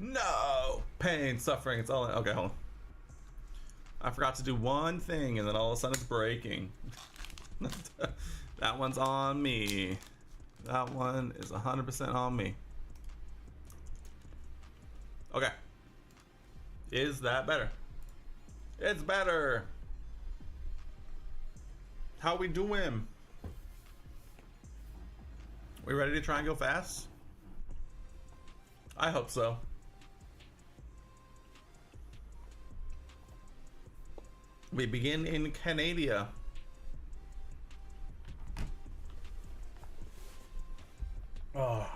No! Pain, suffering, it's all... Okay, hold on. I forgot to do one thing and then all of a sudden it's breaking. That one's on me. That one is 100% on me. Okay. Is that better? It's better! How we doing? We ready to try and go fast? I hope so. We begin in Canada. Oh.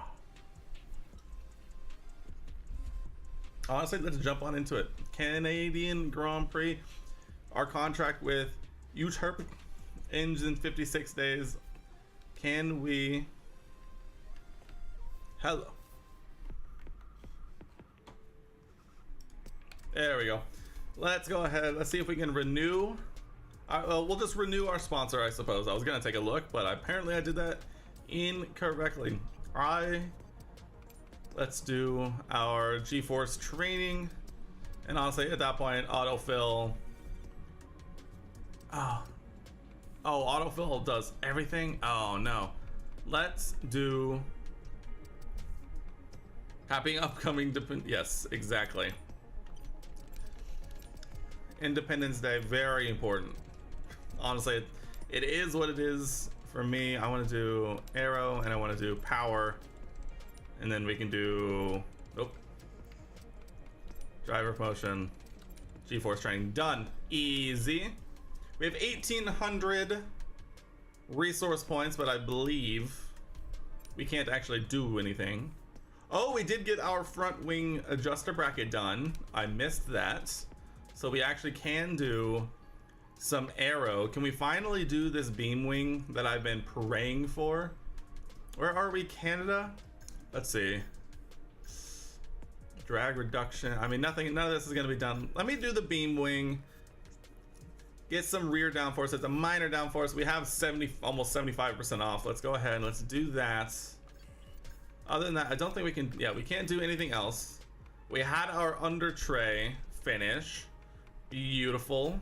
Honestly, let's jump on into it. Canadian Grand Prix. Our contract with UTERP ends in 56 days. Can we... Hello. There we go. Let's go ahead. Let's see if we can renew. We'll just renew our sponsor, I suppose. I was going to take a look, but apparently I did that incorrectly. Let's do our G-Force training. And honestly, at that point, autofill. Oh, autofill does everything? Oh, no. Let's do... Happy upcoming... Yes, exactly. Independence Day, very important. Honestly, it is what it is for me. I want to do aero and I want to do power, and then we can do driver promotion, G-Force training. Done. Easy. We have 1,800 resource points, but I believe we can't actually do anything. Oh, we did get our front wing adjuster bracket done. I missed that. So we actually can do some aero. Can we finally do this beam wing that I've been praying for? Where are we, Canada? Let's see. Drag reduction. I mean, none of this is gonna be done. Let me do the beam wing. Get some rear downforce. It's a minor downforce. We have almost 75% off. Let's go ahead and let's do that. Other than that, I don't think we can, yeah, we can't do anything else. We had our under tray finish. Beautiful.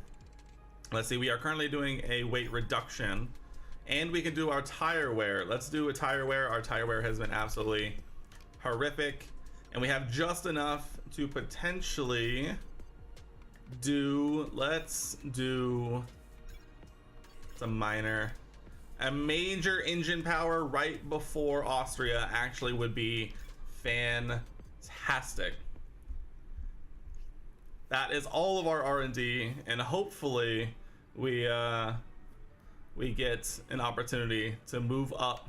Let's see, we are currently doing a weight reduction, and we can do our tire wear. Let's do a tire wear. Our tire wear has been absolutely horrific, and we have just enough to potentially do, let's do some minor. A major engine power right before Austria actually would be fantastic. That is all of our R&D, and hopefully we get an opportunity to move up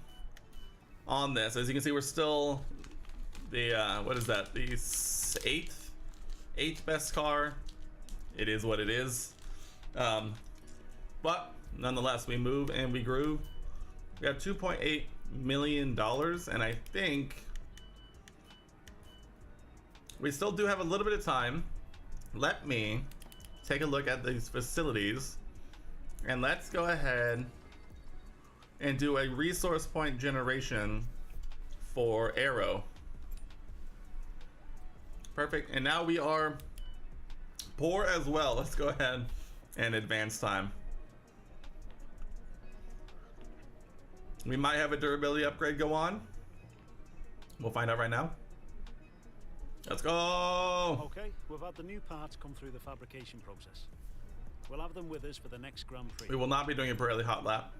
on this. As you can see, we're still the what is that? The eighth best car. It is what it is. But nonetheless, we move and we groove. We have $2.8 million, and I think we still do have a little bit of time. Let me take a look at these facilities, and let's go ahead and do a resource point generation for aero. Perfect. And now we are poor as well. Let's go ahead and advance time. We might have a durability upgrade go on. We'll find out right now. Let's go. Okay, we've had the new parts come through the fabrication process. We'll have them with us for the next Grand Prix. We will not be doing a Pirelli hot lap.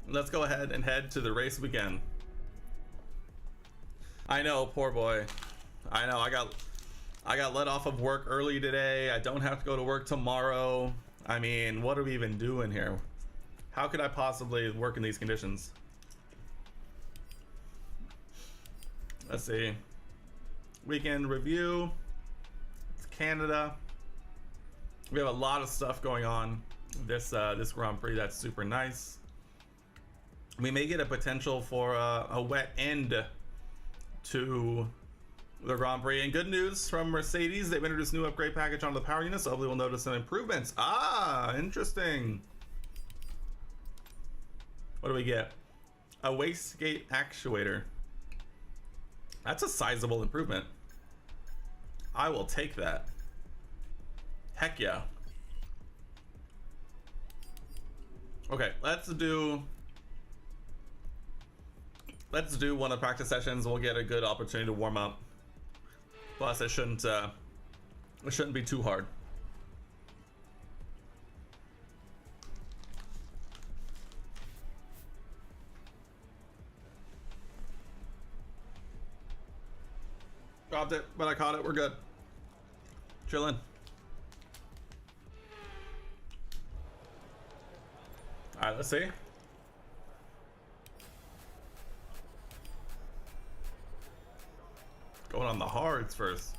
Let's go ahead and head to the race weekend. I know, poor boy. I know, I got let off of work early today. I don't have to go to work tomorrow. I mean, what are we even doing here? How could I possibly work in these conditions? Let's see. Weekend review. It's Canada. We have a lot of stuff going on this Grand Prix. That's super nice. We may get a potential for a wet end to the Grand Prix. And good news from Mercedes, they've introduced a new upgrade package onto the power unit, so hopefully we'll notice some improvements. Ah, interesting. What do we get? A wastegate actuator. That's a sizable improvement. I will take that. Heck yeah. Okay, let's do one of the practice sessions. We'll get a good opportunity to warm up. Plus, it shouldn't be too hard. Dropped it, but I caught it. We're good. Chilling. All right, let's see. Going on the hards first.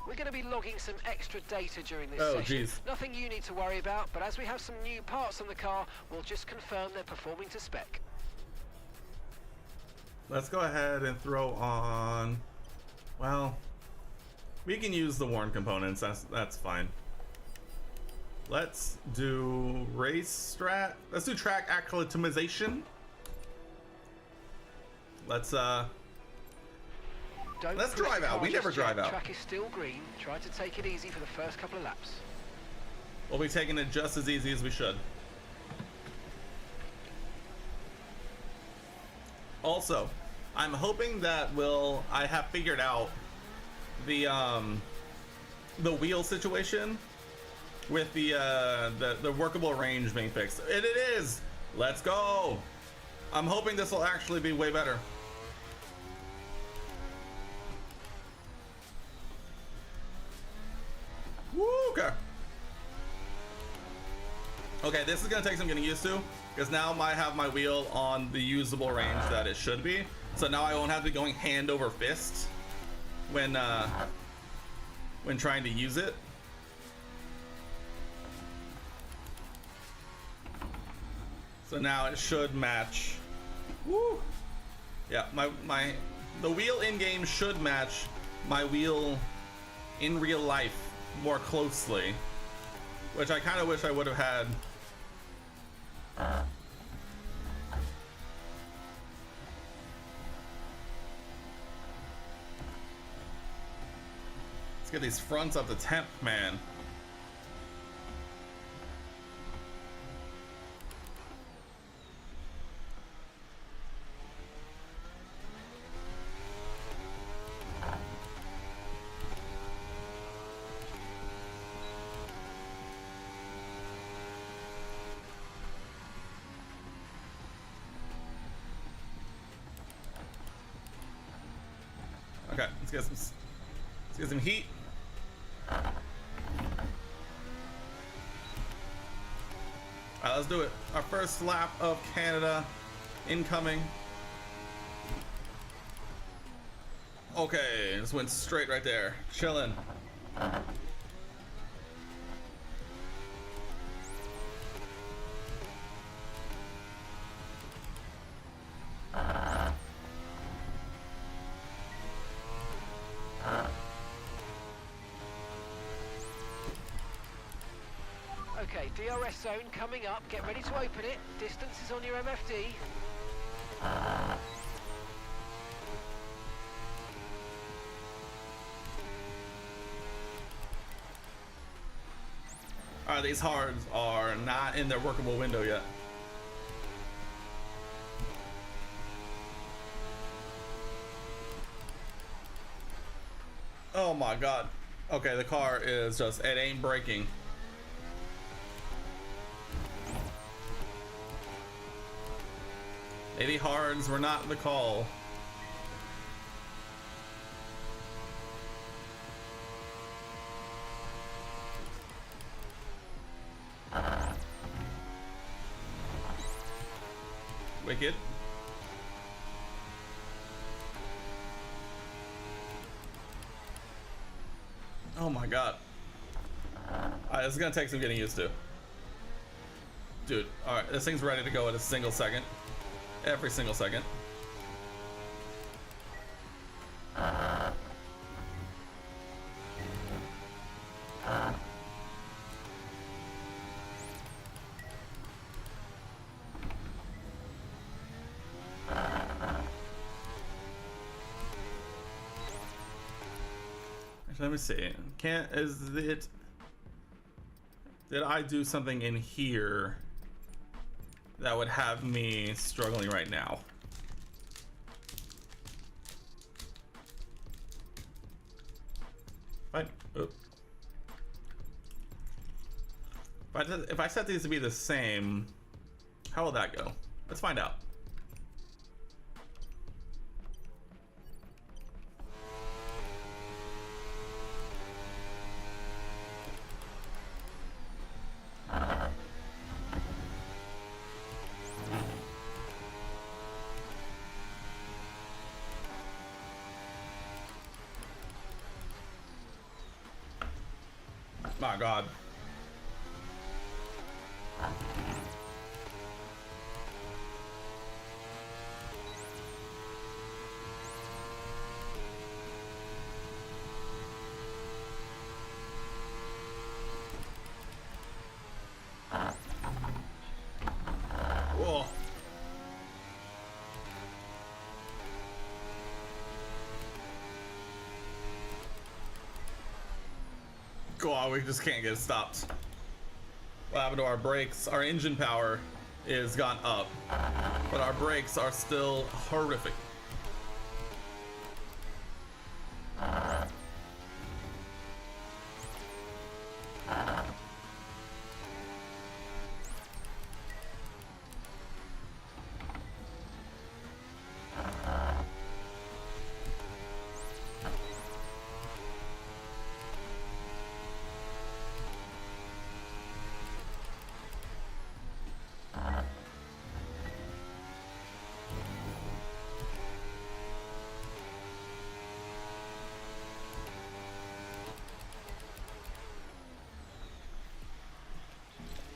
We're going to be logging some extra data during this Oh, session. geez. Nothing you need to worry about, but as we have some new parts on the car, we'll just confirm they're performing to spec. Let's go ahead and throw on. Well, we can use the worn components. That's fine. Let's do race strat. Let's do track acclimatization. Let's drive out. We never drive out. Track is still green. Try to take it easy for the first couple of laps. We'll be taking it just as easy as we should. Also, I'm hoping that I have figured out the wheel situation with the workable range being fixed. It is. Let's go. I'm hoping this will actually be way better. Woo, okay. Okay, this is gonna take some getting used to, because now I have my wheel on the usable range that it should be. So now I won't have to be going hand over fist when trying to use it. So now it should match. Woo! Yeah, the wheel in game should match my wheel in real life more closely, which I kind of wish I would have had. Let's get these fronts up to temp, man. Okay, let's get some heat. Alright, let's do it. Our first lap of Canada incoming. Okay, just went straight right there. Chilling. Okay, DRS zone coming up. Get ready to open it. Distance is on your MFD. Alright, these hards are not in their workable window yet. Oh my god. Okay, the car is just, it ain't braking. Maybe hards were not the call. Wicked. Oh my god. Alright, this is gonna take some getting used to. Dude, alright, this thing's ready to go in a single second. Every single second. Let me see. Did I do something in here that would have me struggling right now? Fine. Oop. If I set these to be the same, how will that go? Let's find out. My God. Whoa. God, we just can't get it stopped. What happened to our brakes? Our engine power is gone up, but our brakes are still horrific.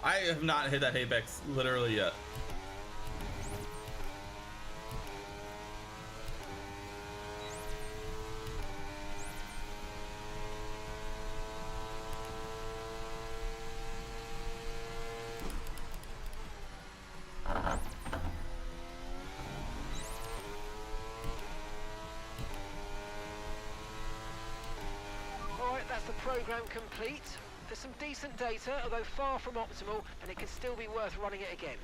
I have not hit that apex literally yet. Alright, that's the program complete. There's some decent data, although far from optimal, and it could still be worth running it again.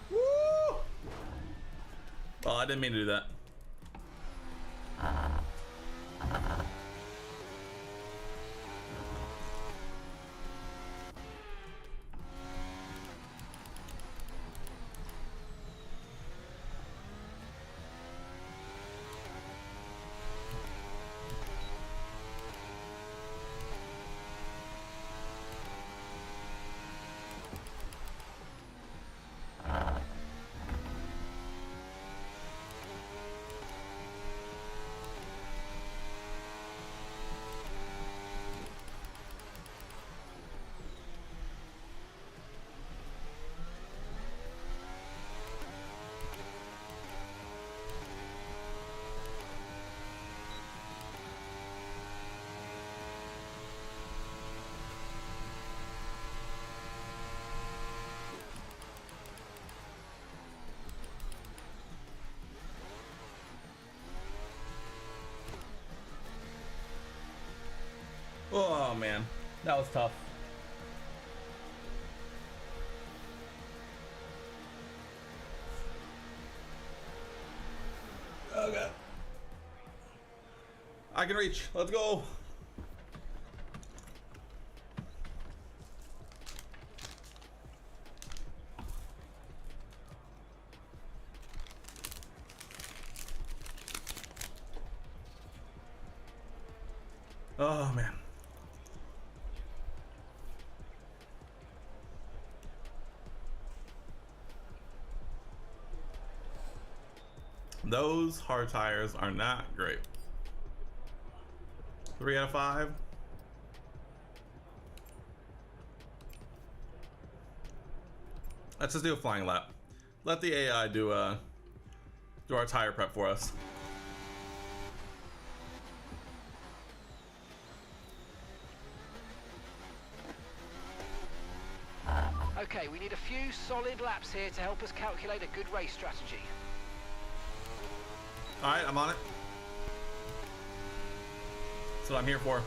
Woo! Well, I didn't mean to do that. Oh man, that was tough. Oh god. I can reach. Let's go. Oh man. Those hard tires are not great. 3 out of 5. Let's just do a flying lap. Let the AI do a do our tire prep for us. Okay, we need a few solid laps here to help us calculate a good race strategy. All right, I'm on it. That's what I'm here for.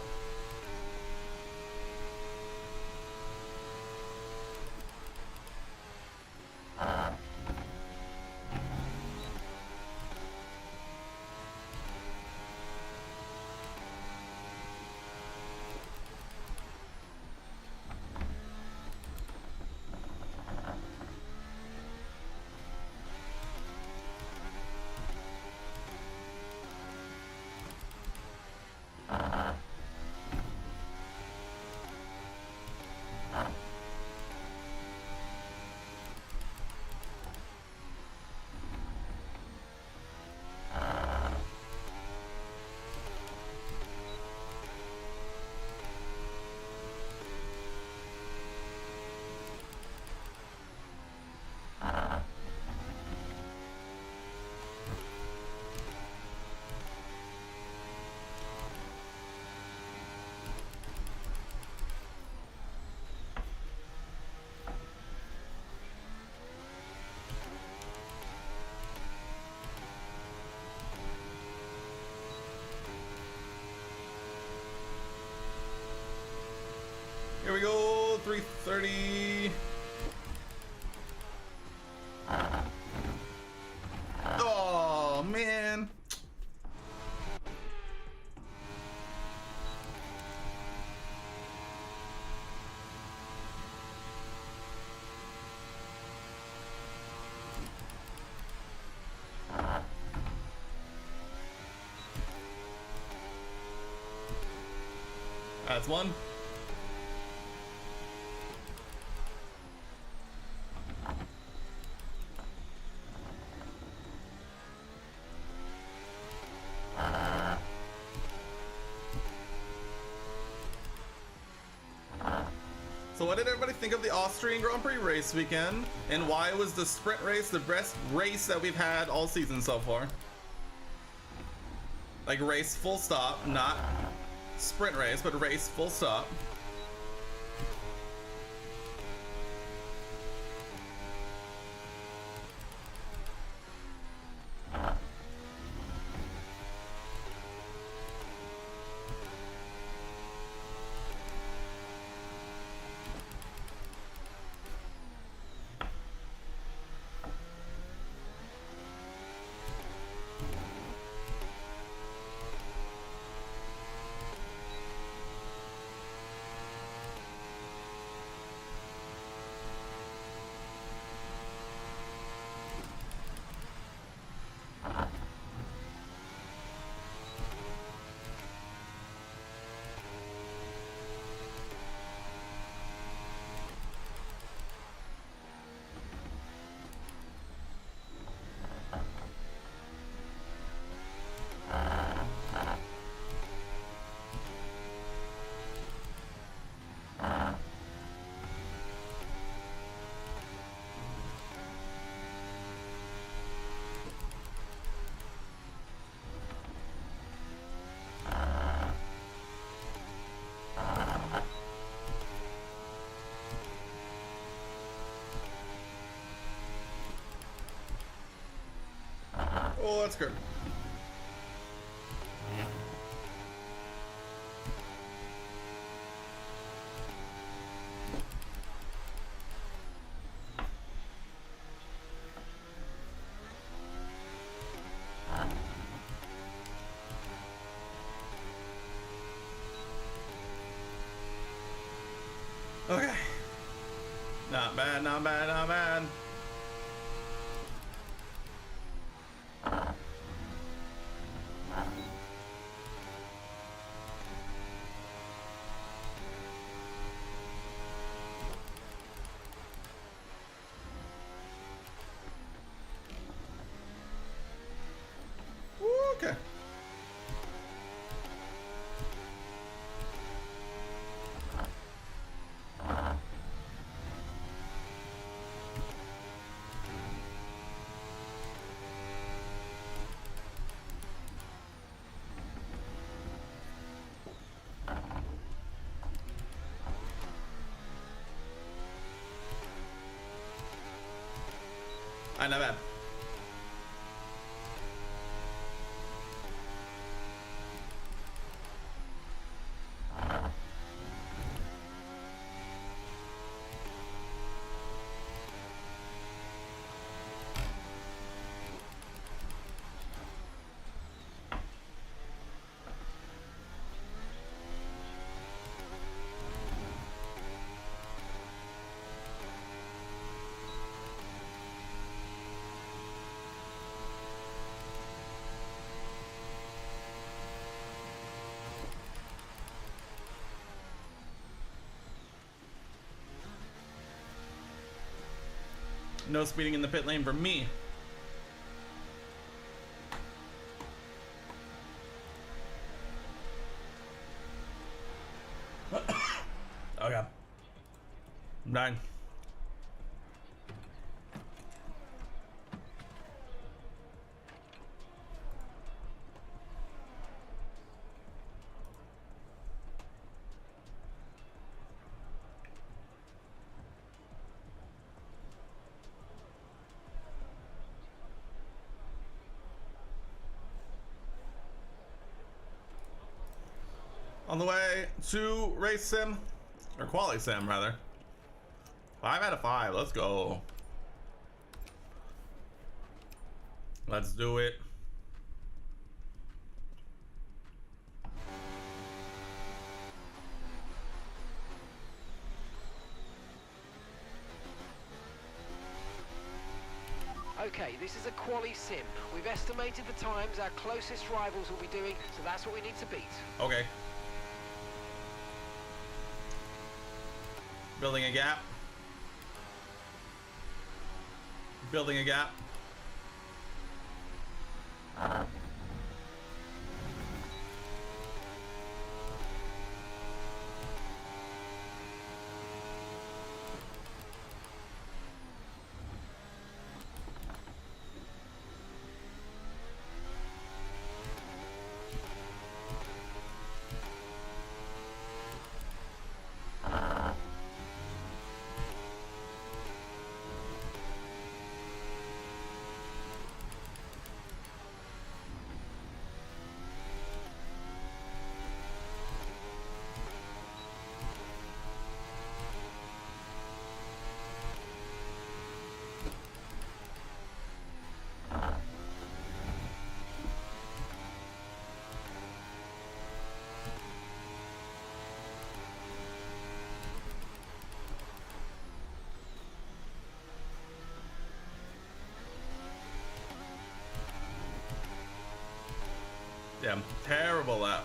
Here we go, 330. Oh, man. That's one. So what did everybody think of the Austrian Grand Prix race weekend? And why was the sprint race the best race that we've had all season so far? Like race full stop, not sprint race, but race full stop. Oh, that's good. Okay. Not bad, not bad, not bad. Okay. Not bad. No speeding in the pit lane for me. Okay. I'm dying. On the way to race sim, or quality sim rather. 5 out of 5, let's go. Let's do it. Okay, this is a quali sim. We've estimated the times our closest rivals will be doing, so that's what we need to beat. Okay. Building a gap. Building a gap. Damn, terrible lap.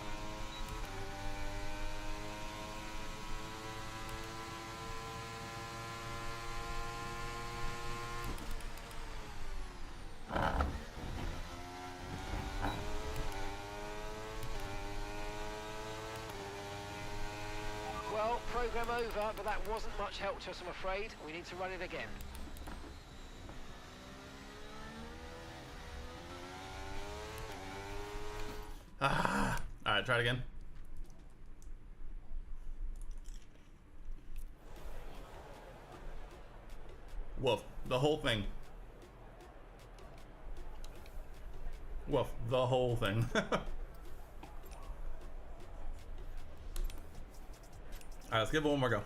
Well, program over, but that wasn't much help to us, I'm afraid. We need to run it again. Alright, try it again. Woof, the whole thing. Woof, the whole thing. Alright, let's give it one more go.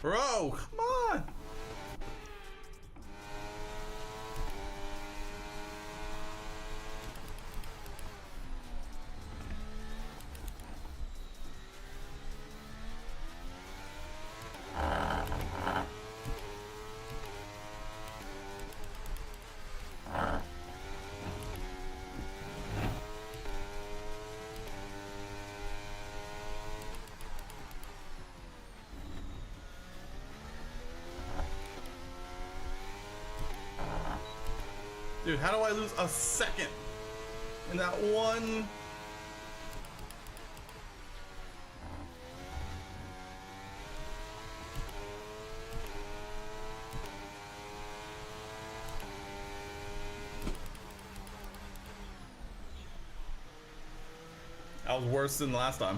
Bro, come on. Dude, how do I lose a second in that one? That was worse than last time.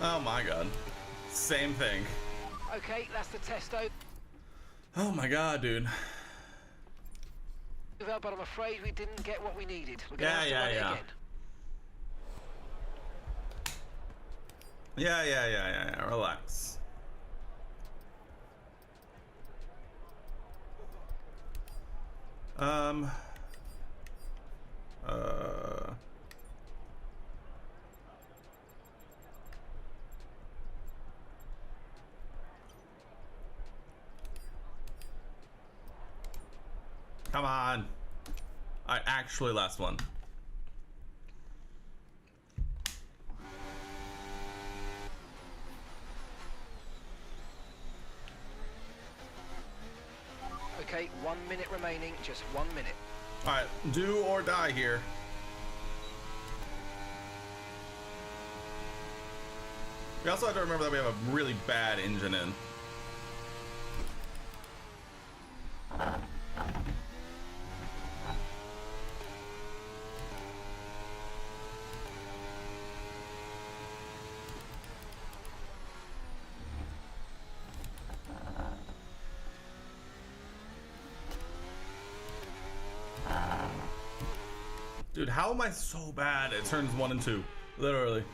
Oh my god. Same thing. Okay, that's the test over, Oh my god, dude. but I'm afraid we didn't get what we needed. We're gonna have to run it again. Yeah. Relax. Come on. Alright, actually last one. Okay, 1 minute remaining, just 1 minute. Alright, do or die here. We also have to remember that we have a really bad engine in. Dude, how am I so bad at turns 1 and 2? Literally.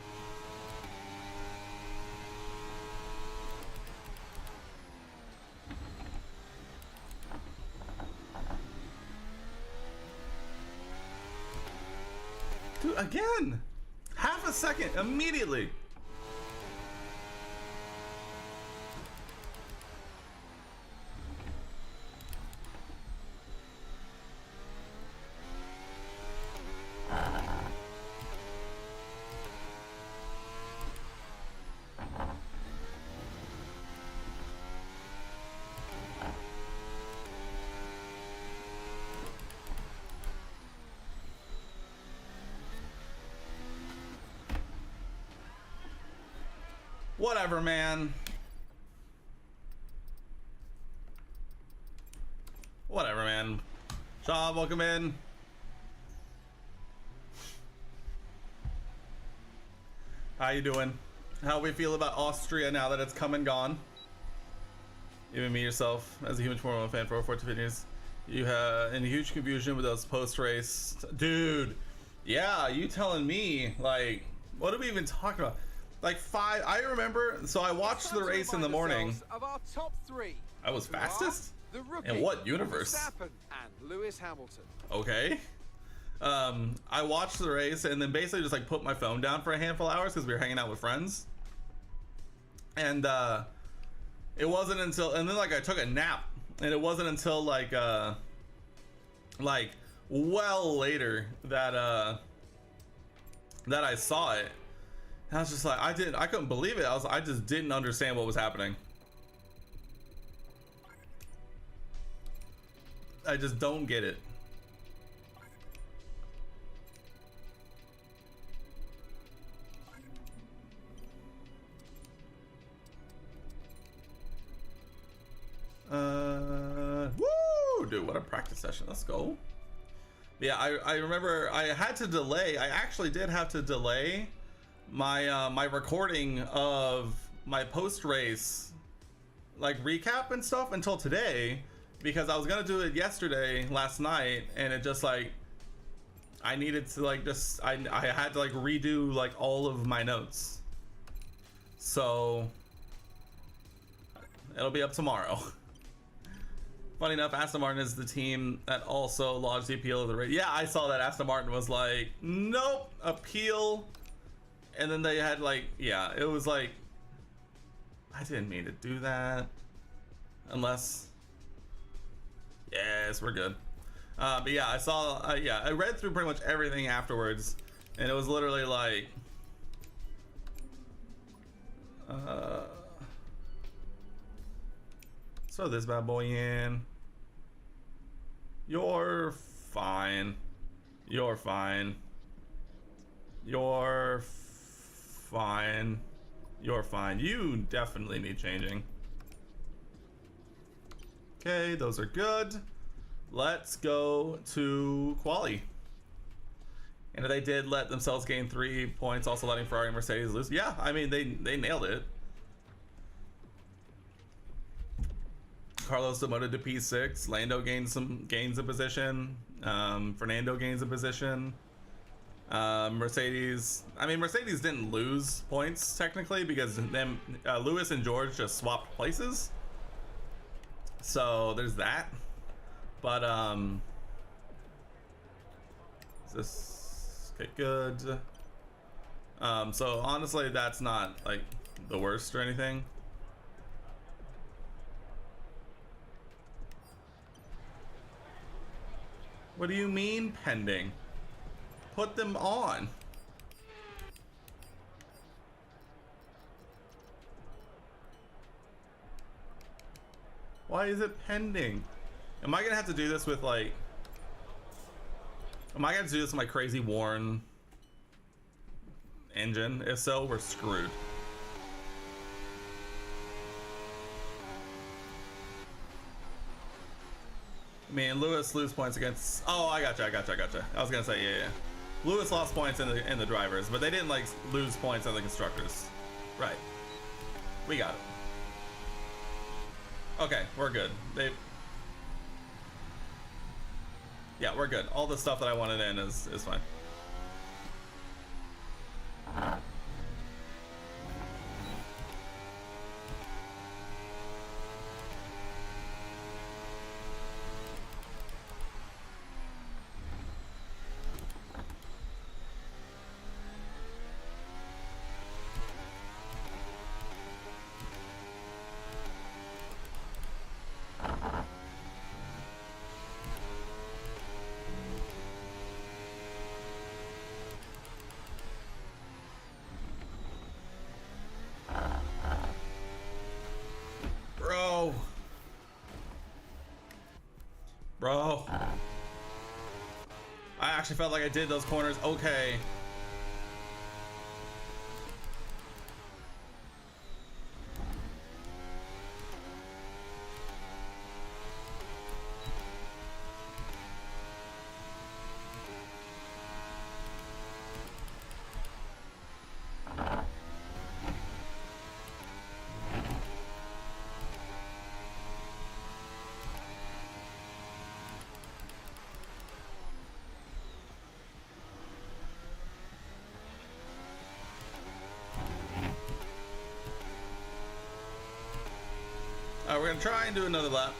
Dude, again! Half a second, immediately! Whatever, man. Whatever, man. Sean, welcome in. How you doing? How we feel about Austria now that it's come and gone? Even me yourself, as a huge Formula 1 fan for over 14 years, you have in huge confusion with those post-race. Dude, yeah, you telling me, like, what are we even talking about? Like 5, I remember, so I watched the race in the morning. Of our top 3, I was fastest? the rookie, In what universe? Verstappen and Lewis Hamilton. Okay. I watched the race and then basically just like put my phone down for a handful of hours because we were hanging out with friends. And it wasn't until, and then like I took a nap, and it wasn't until like well later that that I saw it. And I was just like, I couldn't believe it. I just didn't understand what was happening. I just don't get it. Woo, dude, what a practice session. Let's go. Yeah, I remember I had to delay. I actually did have to delay my my recording of my post-race like recap and stuff until today, because I was gonna do it last night, and it just like I needed to like just I had to like redo like all of my notes, so it'll be up tomorrow. Funny enough, Aston Martin is the team that also lodged the appeal of the race. Yeah, I saw that. Aston Martin was like, nope, appeal. And then they had like, yeah, it was like, I didn't mean to do that. Unless, yes, we're good. But yeah, I saw, yeah, I read through pretty much everything afterwards, and it was literally like, so this bad boy in. You're fine. You're fine. You're fine. You're fine. You definitely need changing. Okay, those are good. Let's go to quali. And they did let themselves gain 3 points, also letting Ferrari and Mercedes lose. Yeah, I mean, they nailed it. Carlos demoted to P6. Lando gains a position. Fernando gains a position. Mercedes, I mean, Mercedes didn't lose points technically because them Lewis and George just swapped places. So there's that. But is this okay? Good. So honestly, that's not like the worst or anything. What do you mean pending? Put them on. Why is it pending? Am I gonna have to do this with like... Am I gonna do this with my crazy Warren engine? If so, we're screwed. I mean, Lewis lose points against... Oh, I gotcha. I was gonna say, yeah. Lewis lost points in the drivers, but they didn't like lose points in the constructors. Right. We got it. Okay, we're good. Yeah, we're good. All the stuff that I wanted in is fine. Bro. I actually felt like I did those corners okay. We're gonna try and do another lap.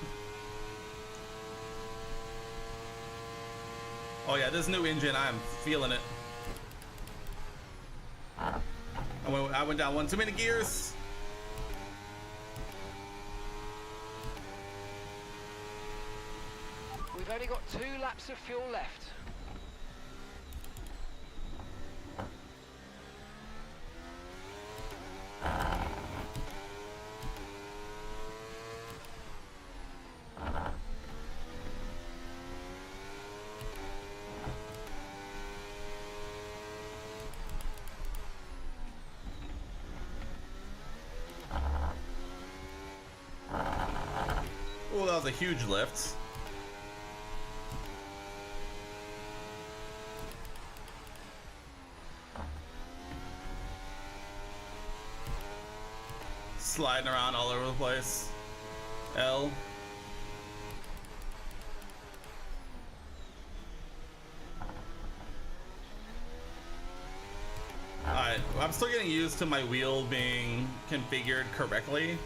Oh yeah, this new engine, I am feeling it. I went down one too many gears. We've only got 2 laps of fuel left. Oh, that was a huge lift. Sliding around all over the place. L. Alright, I'm still getting used to my wheel being configured correctly.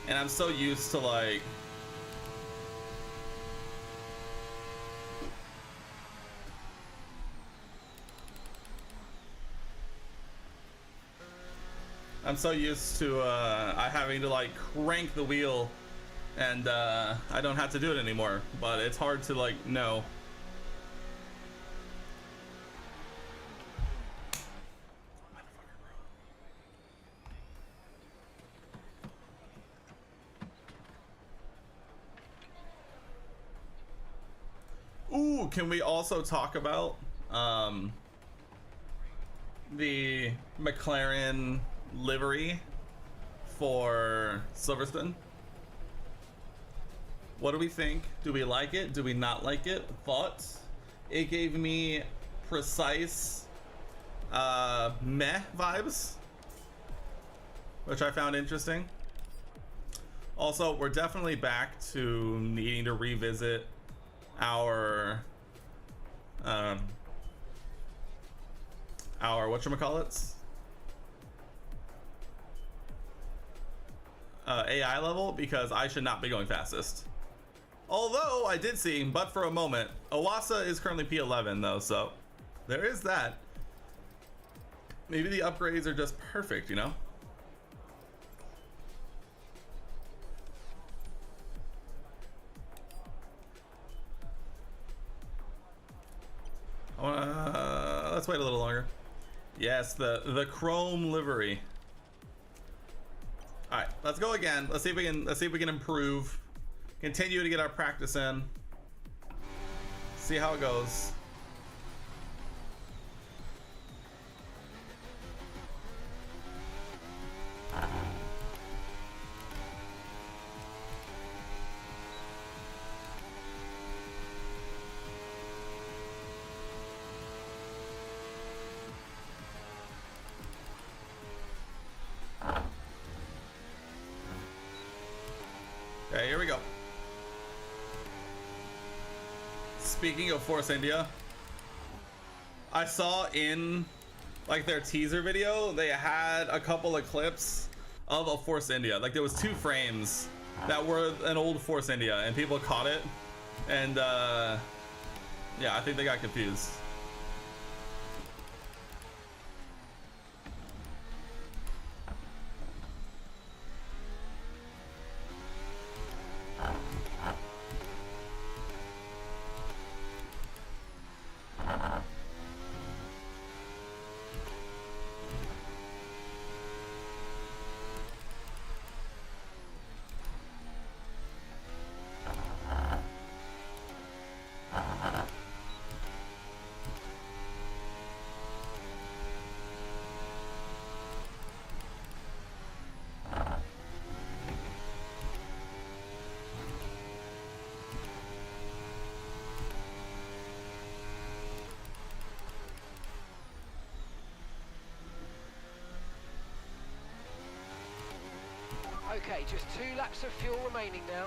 And I'm so used to like... I'm so used to I having to like crank the wheel, and I don't have to do it anymore. But it's hard to like know. Ooh, can we also talk about the McLaren livery for Silverstone? What do we think? Do we like it? Do we not like it? Thoughts? It gave me precise meh vibes, which I found interesting. Also, we're definitely back to needing to revisit our whatchamacallits, AI level, because I should not be going fastest. Although I did see, but for a moment, Owasa is currently P11 though, so there is that. Maybe the upgrades are just perfect, you know? Let's wait a little longer. Yes, the chrome livery. All right, let's go again. Let's see if we can improve. Continue to get our practice in. See how it goes. Okay, here we go. Speaking of Force India, I saw in like their teaser video, they had a couple of clips of a Force India. Like there was 2 frames that were an old Force India, and people caught it, and yeah, I think they got confused. Okay, just 2 laps of fuel remaining now.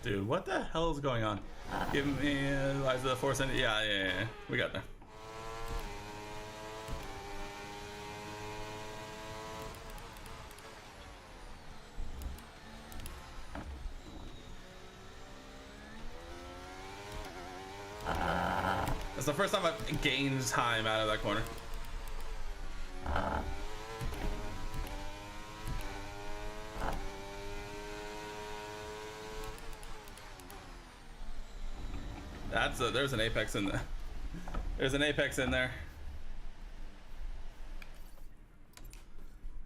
Dude, what the hell is going on? Give me Rise of the Force India. Yeah. We got there. That's the first time I've gained time out of that corner. There's an apex in there. There's an apex in there.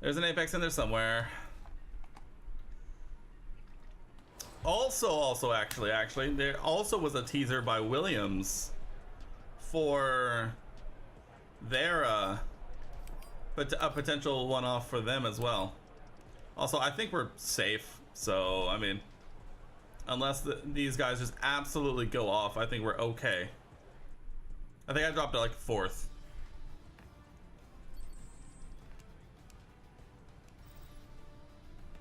There's an apex in there somewhere. Also, actually, there also was a teaser by Williams for their a potential one-off for them as well. Also, I think we're safe. So, I mean, unless these guys just absolutely go off, I think we're okay. I think I dropped it like 4th.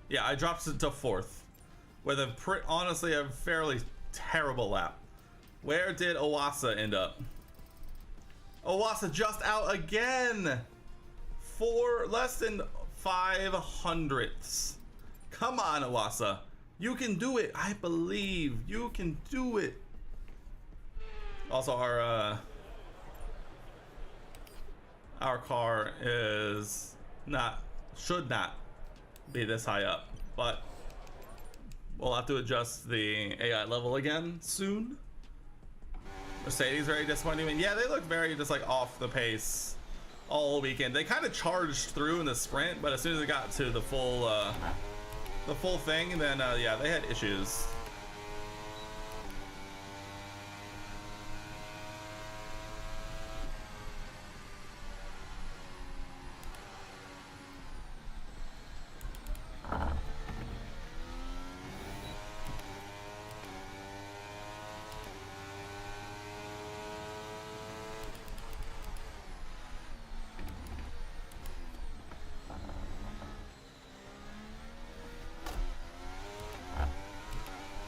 Yeah, I dropped it to 4th with honestly a fairly terrible lap. Where did Owasa end up? Owasa just out again for less than 500ths. Come on, Owasa. You can do it. I believe you can do it. Also, our car should not be this high up, but we'll have to adjust the AI level again soon. Mercedes very disappointing. And yeah, they look very just like off the pace all weekend. They kind of charged through in the sprint, but as soon as it got to the full thing, then yeah, they had issues.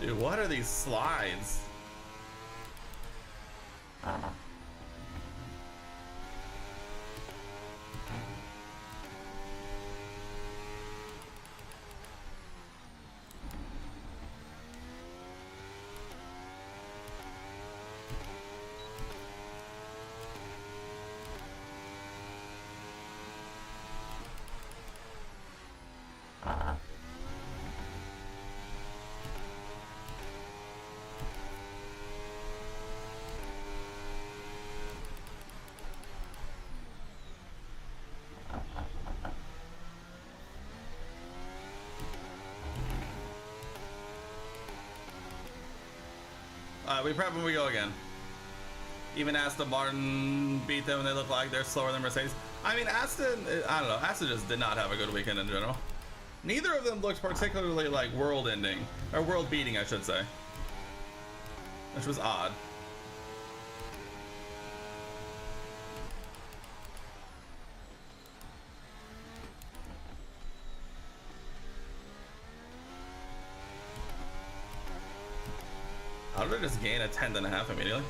Dude, what are these slides? We prep when we go again. Even Aston Martin beat them and they look like they're slower than Mercedes. I mean, Aston, I don't know, Aston just did not have a good weekend in general. Neither of them looked particularly like world ending, or world beating, I should say. Which was odd. How did I just gain a 10th and a half immediately?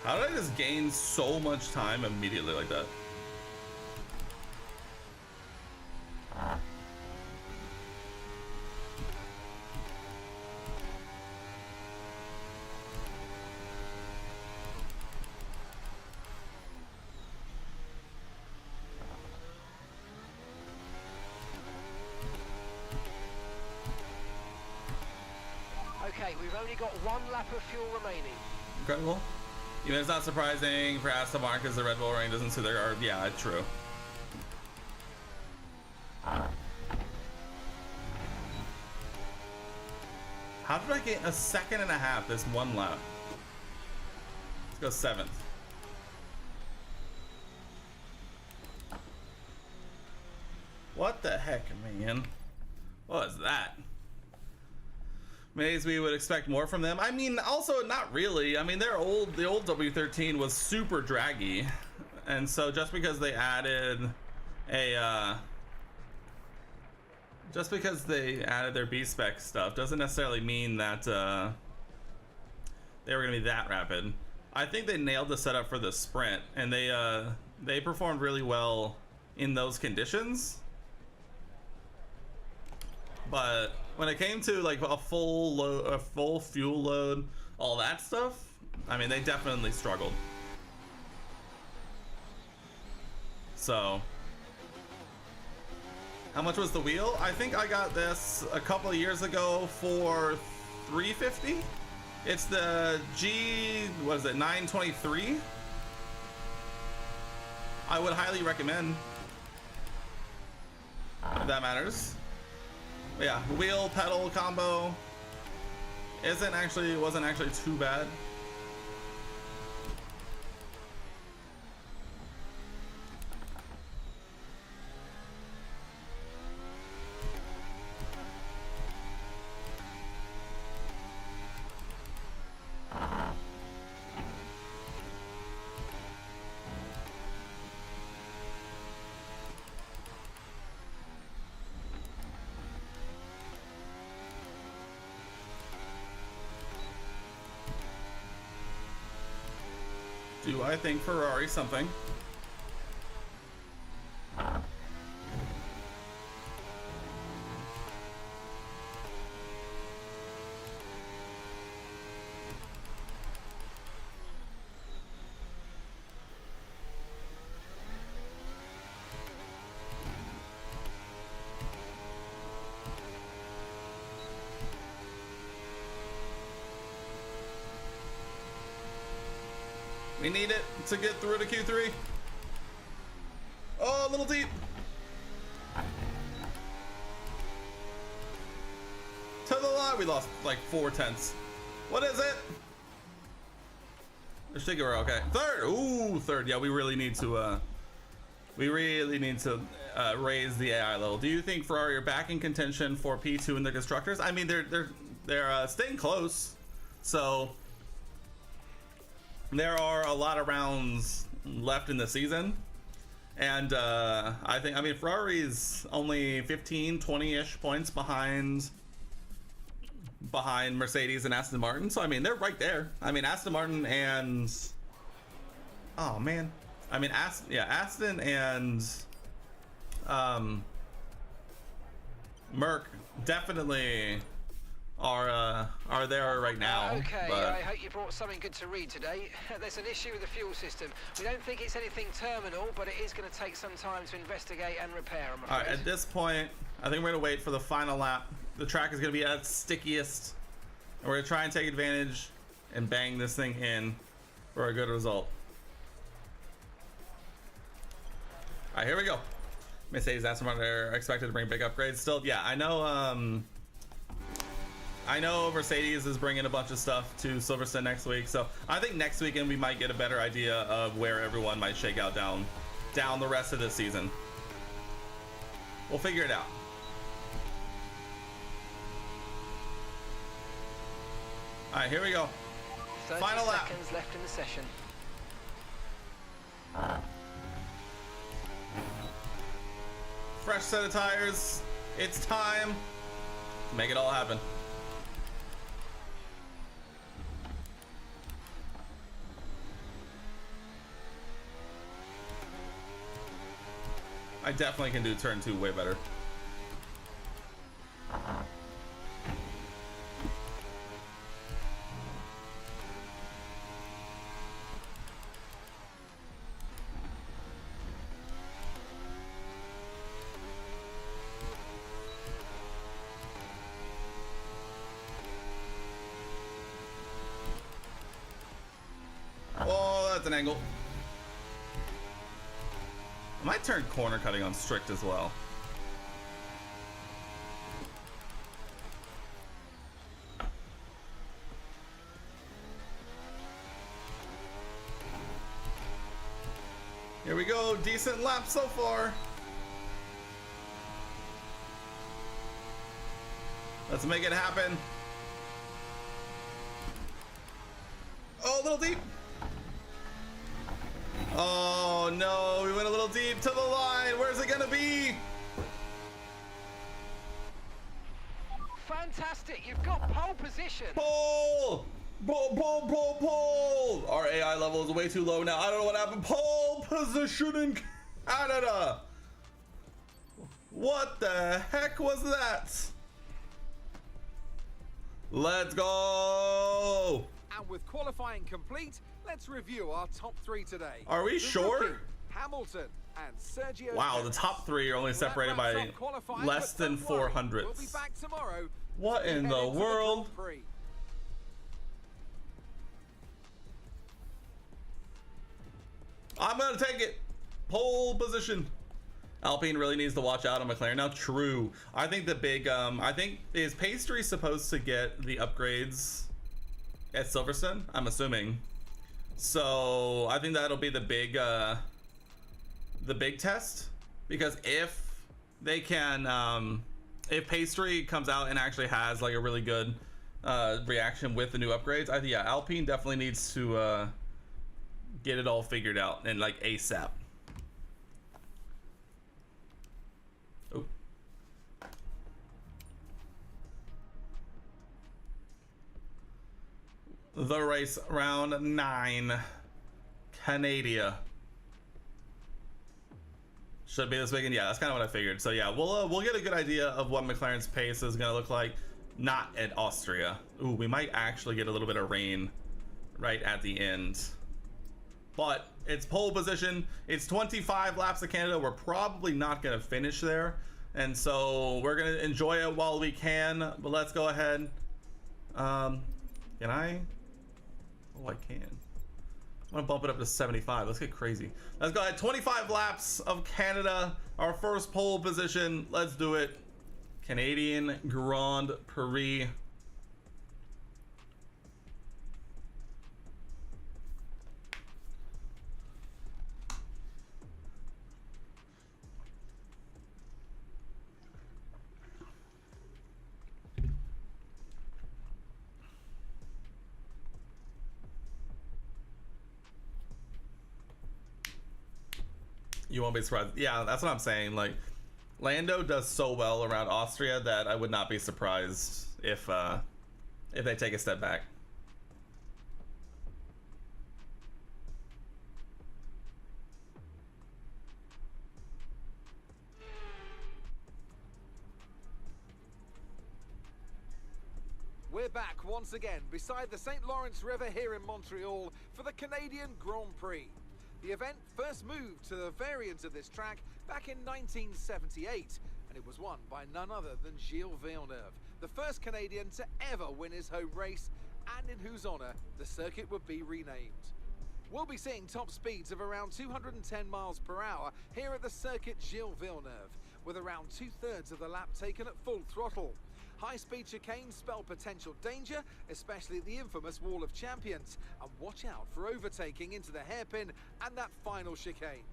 How did I just gain so much time immediately like that? Okay, we've only got 1 lap of fuel remaining. Incredible. Even it's not surprising for Aston Martin because the Red Bull ring doesn't suit their car. Yeah, true. How did I get a 2.5 seconds this one lap? Let's go 7th. What the heck, man? What was that? Maybe we would expect more from them. I mean, also not really. I mean, the old W13 was super draggy, and so just because they added a just because they added their B spec stuff doesn't necessarily mean that they were gonna be that rapid. I think they nailed the setup for the sprint, and they performed really well in those conditions. But when it came to like a full fuel load, all that stuff, I mean, they definitely struggled. So, how much was the wheel? I think I got this a couple of years ago for $350. It's the what is it, 923? I would highly recommend, if that matters. But yeah, wheel pedal combo wasn't actually too bad. do I think Ferrari something. We need it to get through to Q3. Oh, a little deep. To the line, we lost like 4/10. What is it? I think we're okay. Third, ooh, third. Yeah, we really need to raise the AI level. Do you think Ferrari are back in contention for P2 in the constructors? I mean, they're staying close, so there are a lot of rounds left in the season. And I mean, Ferrari's only 15, 20-ish points behind Mercedes and Aston Martin. So, I mean, they're right there. I mean, Aston Martin and... Oh, man. I mean, Aston and Merc definitely are there right now. Okay, but... I hope you brought something good to read today. There's an issue with the fuel system. We don't think it's anything terminal, but it is going to take some time to investigate and repair, I'm afraid. All right, at this point, I think we're going to wait for the final lap. The track is going to be at its stickiest, and we're going to try and take advantage and bang this thing in for a good result. All right, here we go. Mercedes, Aston Martin are expected to bring big upgrades. Still, yeah, I know Mercedes is bringing a bunch of stuff to Silverstone next week, so I think next weekend we might get a better idea of where everyone might shake out down the rest of this season. We'll figure it out. All right, here we go. 30 Final lap. seconds left in the session. Fresh set of tires. It's time to make it all happen. I definitely can do turn 2 way better. Oh, that's an angle. I might turn corner cutting on strict as well. Here we go, decent lap so far. Let's make it happen. Oh, a little deep. Oh no, we went a little deep to the line. Where's it gonna be? Fantastic, you've got pole position. Pole! Pole! Our AI level is way too low now. I don't know what happened. Pole position in Canada. What the heck was that? Let's go! And with qualifying complete, let's review our top 3 today. Are we The sure? rookie, Hamilton and Sergio. Wow, the Perez. top 3 are only Well, that separated wraps by up qualifying, less but than don't worry, 400. We'll be back tomorrow. What in Head the into world? Grand Prix. I'm gonna take it. Pole position. Alpine really needs to watch out on McLaren now. True. I think the big I think is Pastry supposed to get the upgrades at Silverstone, I'm assuming. So I think that'll be the big test, because if they can if Pastry comes out and actually has like a really good reaction with the new upgrades, I think yeah, Alpine definitely needs to get it all figured out and like ASAP. Oh. The race, round 9. Canada. Should be this weekend. Yeah, that's kind of what I figured. So yeah, we'll get a good idea of what McLaren's pace is gonna look like. Not at Austria. Ooh, we might actually get a little bit of rain right at the end. But it's pole position. It's 25 laps of Canada. We're probably not gonna finish there, and so we're gonna enjoy it while we can. But let's go ahead. Can I? Oh, I can. I'm gonna bump it up to 75. Let's get crazy. Let's go ahead. 25 laps of Canada. Our first pole position. Let's do it. Canadian Grand Prix. You won't be surprised. Yeah, that's what I'm saying. Like, Lando does so well around Austria that I would not be surprised if they take a step back. We're back once again beside the St. Lawrence River here in Montreal for the Canadian Grand Prix. The event first moved to the variant of this track back in 1978, and it was won by none other than Gilles Villeneuve, the first Canadian to ever win his home race, and in whose honour the circuit would be renamed. We'll be seeing top speeds of around 210 miles per hour here at the circuit Gilles Villeneuve, with around 2/3 of the lap taken at full throttle. High-speed chicanes spell potential danger, especially at the infamous Wall of Champions, and watch out for overtaking into the hairpin and that final chicane.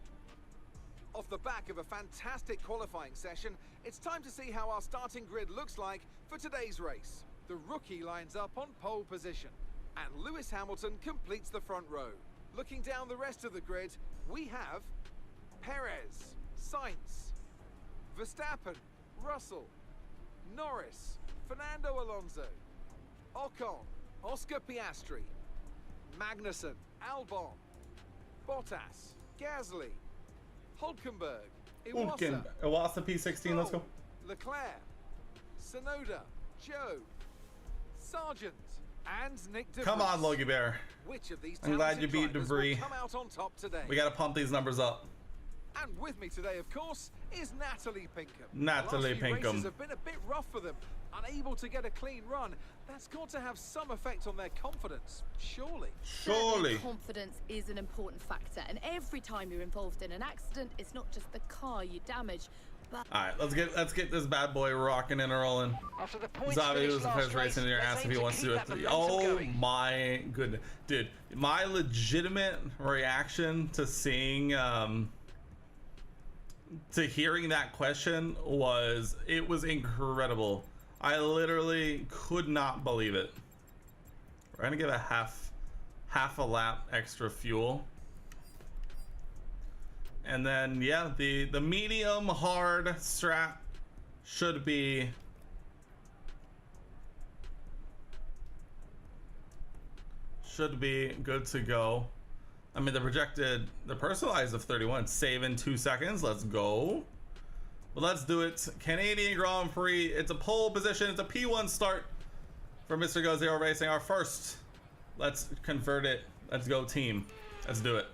Off the back of a fantastic qualifying session, it's time to see how our starting grid looks like for today's race. The rookie lines up on pole position, and Lewis Hamilton completes the front row. Looking down the rest of the grid, we have Perez, Sainz, Verstappen, Russell, Norris, Fernando Alonso, Ocon, Oscar Piastri, Magnussen, Albon, Bottas, Gasly, Hulkenberg, Iwasa P16, let's go. Leclerc, Sonoda, Joe, Sargent, and Nick DeVries. Come on, Logie Bear. Which of these I'm glad you beat drivers DeVries. will come out on top today? We gotta pump these numbers up. And with me today, of course, is Natalie Pinkham. Natalie The last few Pinkham. races have been a bit rough for them, unable to get a clean run. That's got to have some effect on their confidence, surely. Surely. Confidence is an important factor, and every time you're involved in an accident, it's not just the car you damage, but... All right, let's get this bad boy rocking and rolling. After the points Zavi finished was the last first race in race, your let's ass if aim he to wants to keep do that it. momentum Oh going. my goodness, dude! My legitimate reaction to seeing to hearing that question was incredible. I literally could not believe it. We're gonna give a half a lap extra fuel, and then yeah, the medium hard strap should be good to go. I mean, the personalized of 31, saving 2 seconds. Let's go. But let's do it. Canadian Grand Prix. It's a pole position. It's a P1 start for MrDaktoa0 Racing. Our first. Let's convert it. Let's go, team. Let's do it.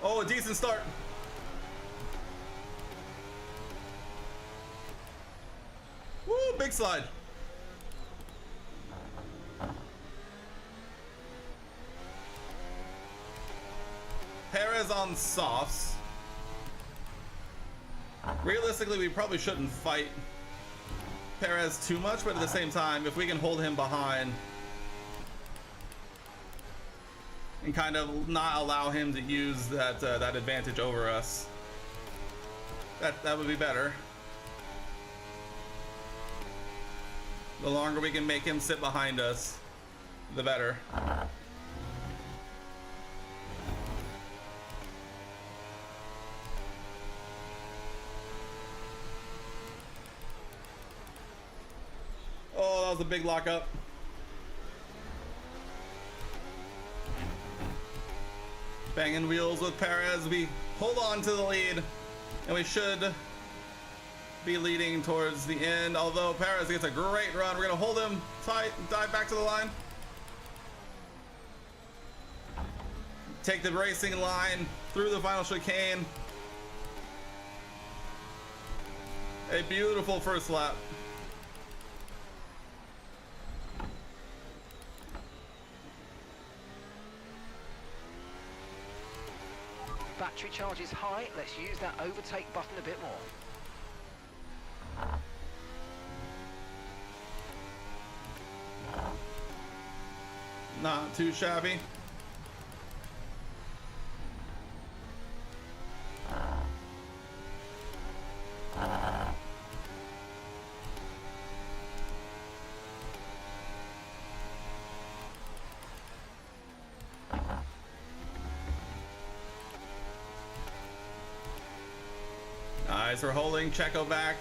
Oh, a decent start. Woo, big slide. Perez on softs. Realistically, we probably shouldn't fight Perez too much, but at the same time, if we can hold him behind and kind of not allow him to use that that advantage over us, that would be better. The longer we can make him sit behind us, the better. was a big lockup. Banging wheels with Perez. We hold on to the lead, and we should be leading towards the end. Although Perez gets a great run, we're gonna hold him tight, dive back to the line. Take the racing line through the final chicane. A beautiful first lap. Battery charge is high. Let's use that overtake button a bit more. Not too shabby. Nice, we're holding Checo back.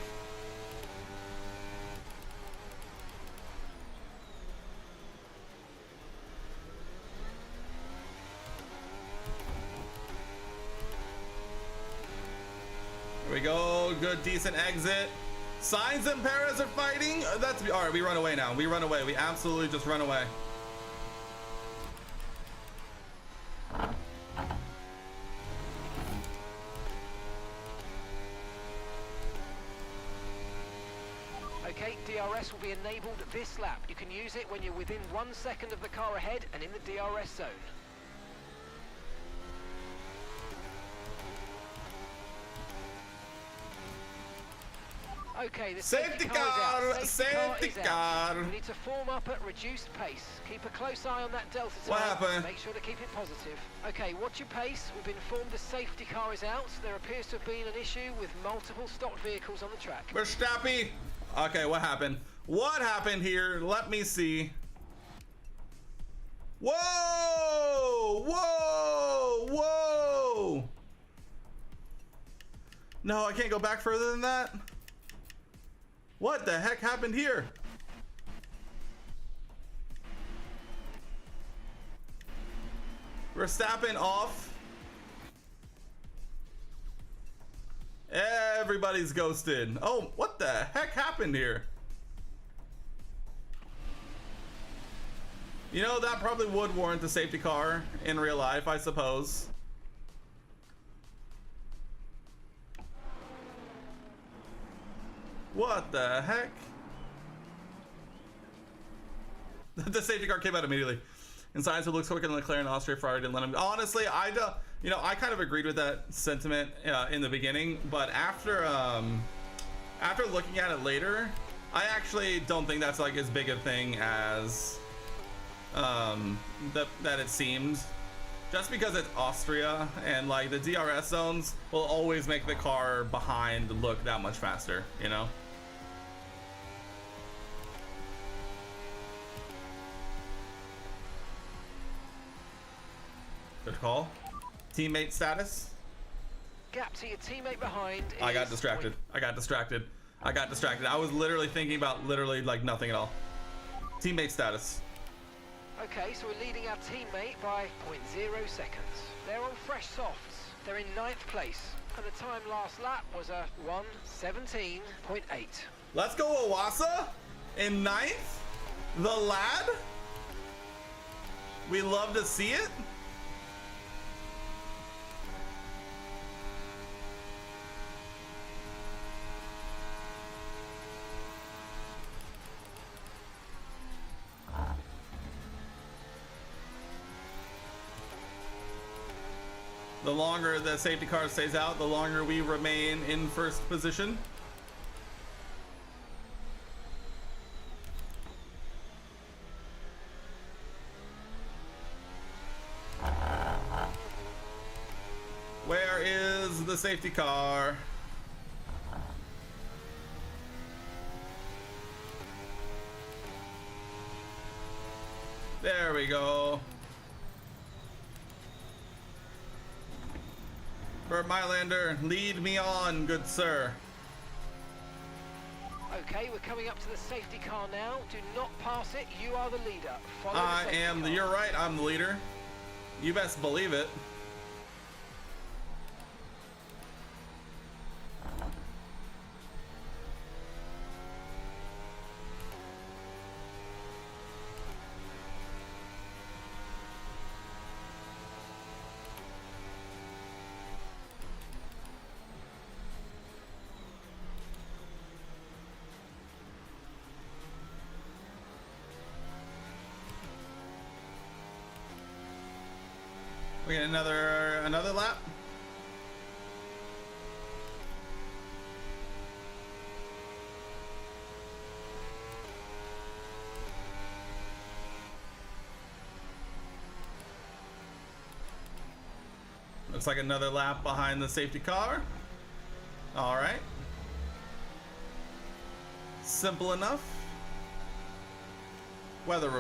Here we go, good decent exit. Sainz and Perez are fighting. That's all right, we run away now. We run away, we absolutely just run away. Okay, DRS will be enabled this lap. You can use it when you're within 1 second of the car ahead and in the DRS zone. Okay, the safety car is out. Safety car. We need to form up at reduced pace. Keep a close eye on that delta time. What happened? Make sure to keep it positive. Okay, watch your pace. We've been informed the safety car is out. There appears to have been an issue with multiple stock vehicles on the track. We're Stappy. Okay, what happened? What happened here? Let me see. Whoa! Whoa! Whoa! No, I can't go back further than that. What the heck happened here? Verstappen off. Everybody's ghosted. Oh, what the heck happened here? You know, that probably would warrant a safety car in real life, I suppose. What the heck? The safety car came out immediately. And Sainz looks quicker than Leclerc and Austria. Ferrari didn't let him. Honestly, I don't. You know, I kind of agreed with that sentiment in the beginning, but after looking at it later, I actually don't think that's like as big a thing as that it seems. Just because it's Austria and like the DRS zones will always make the car behind look that much faster, you know? Good call. Teammate status. Gap to your teammate behind. I got distracted. I got distracted. I was literally thinking about like nothing at all. Teammate status. Okay, so we're leading our teammate by 0.0 seconds. They're on fresh softs. They're in 9th place. And the time last lap was a 1:17.8. Let's go Owasa in 9th. The lad. We love to see it. The longer the safety car stays out, the longer we remain in first position. Where is the safety car? There we go. Bert Mylander, lead me on, good sir. Okay, we're coming up to the safety car now. Do not pass it. You are the leader. Follow the I safety am. car. You're right. I'm the leader. You best believe it. We get another lap. Looks like another lap behind the safety car. All right. Simple enough. Weather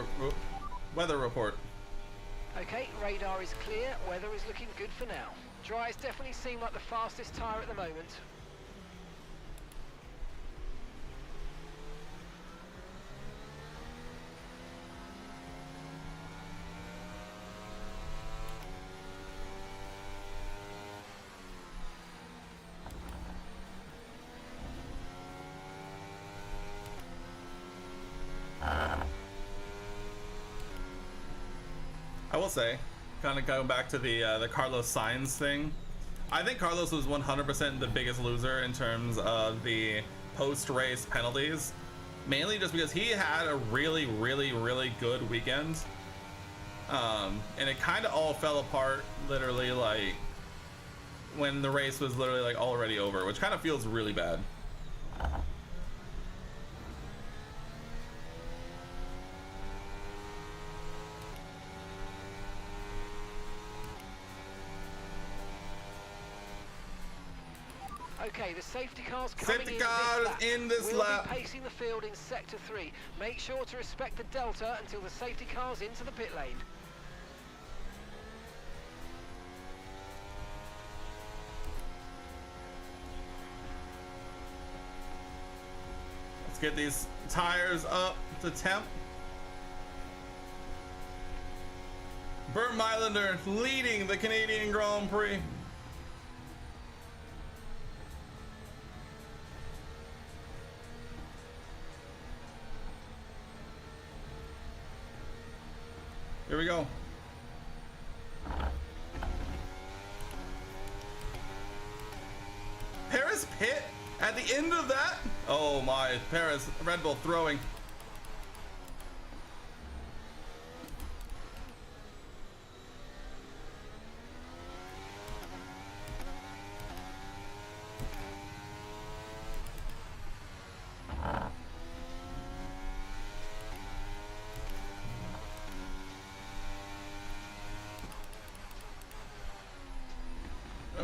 report. Okay, radar is clear. Weather is looking good for now. Dry's definitely seem like the fastest tyre at the moment. I will say, kind of going back to the Carlos Sainz thing, I think Carlos was 100% the biggest loser in terms of the post-race penalties, mainly just because he had a really good weekend, and it kind of all fell apart literally like when the race was literally like already over, which kind of feels really bad. Okay, the safety car's coming Safety in car this lap. is in this we'll lap. be pacing the field in sector 3. Make sure to respect the delta until the safety car's into the pit lane. Let's get these tires up to temp. Burt Mylander leading the Canadian Grand Prix. Here we go. Paris pit at the end of that? Oh my, Paris, Red Bull throwing.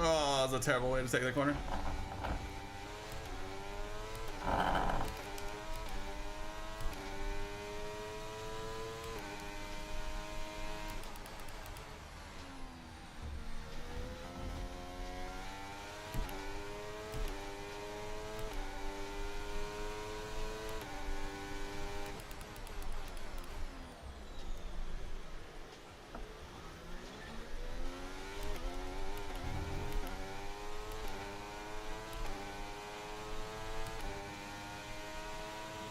Oh, that's a terrible way to take the corner.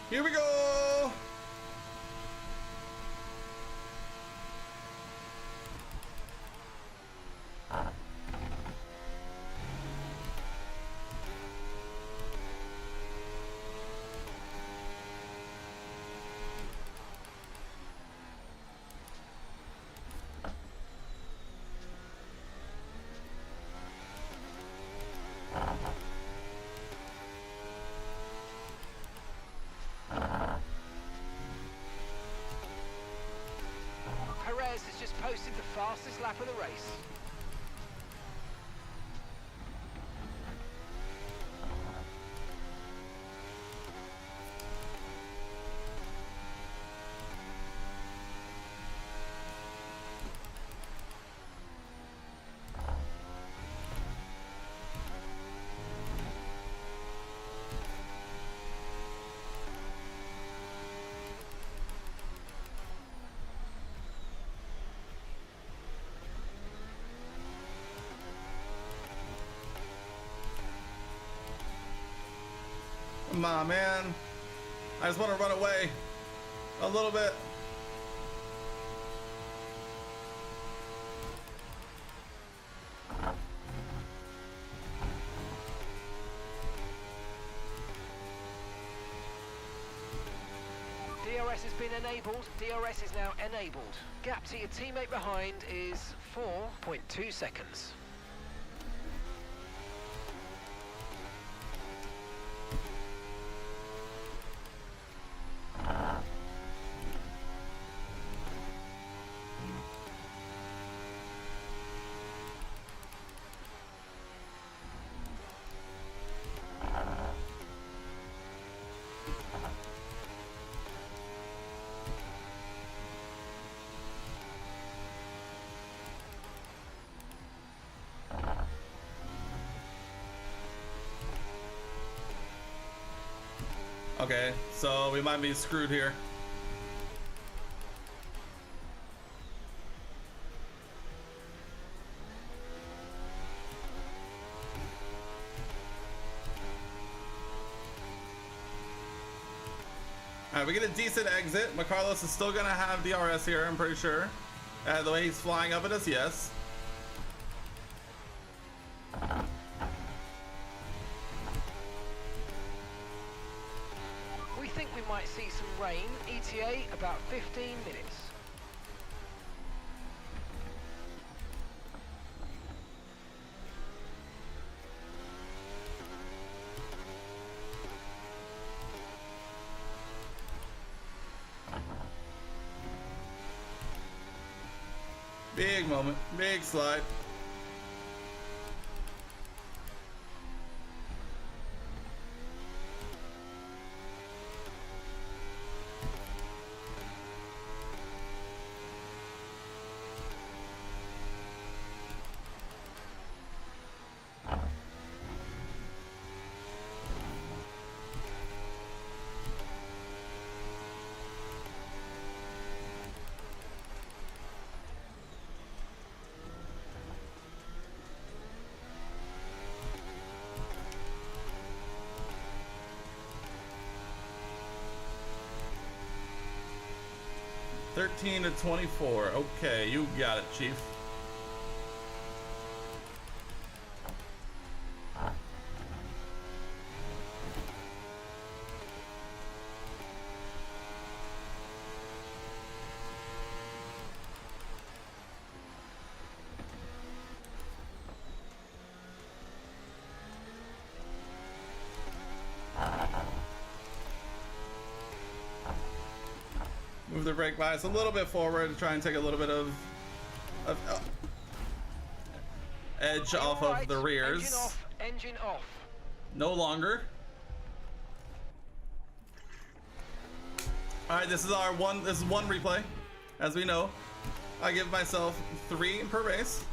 Here we go. Perez has just posted the fastest lap of the race. Come on, man. I just want to run away a little bit. DRS has been enabled. DRS is now enabled. Gap to your teammate behind is 4.2 seconds. Okay, so we might be screwed here. All right, we get a decent exit. Carlos is still gonna have DRS here, I'm pretty sure. The way he's flying up at us, yes. We think we might see some rain. ETA about 15 minutes. Big moment, big slide. $13 to $24. Okay, you got it, Chief. Move the brake bias a little bit forward to try and take a little bit of edge off of the rears. Engine off, engine off. No longer. All right, this is one replay. As we know, I give myself 3 per race.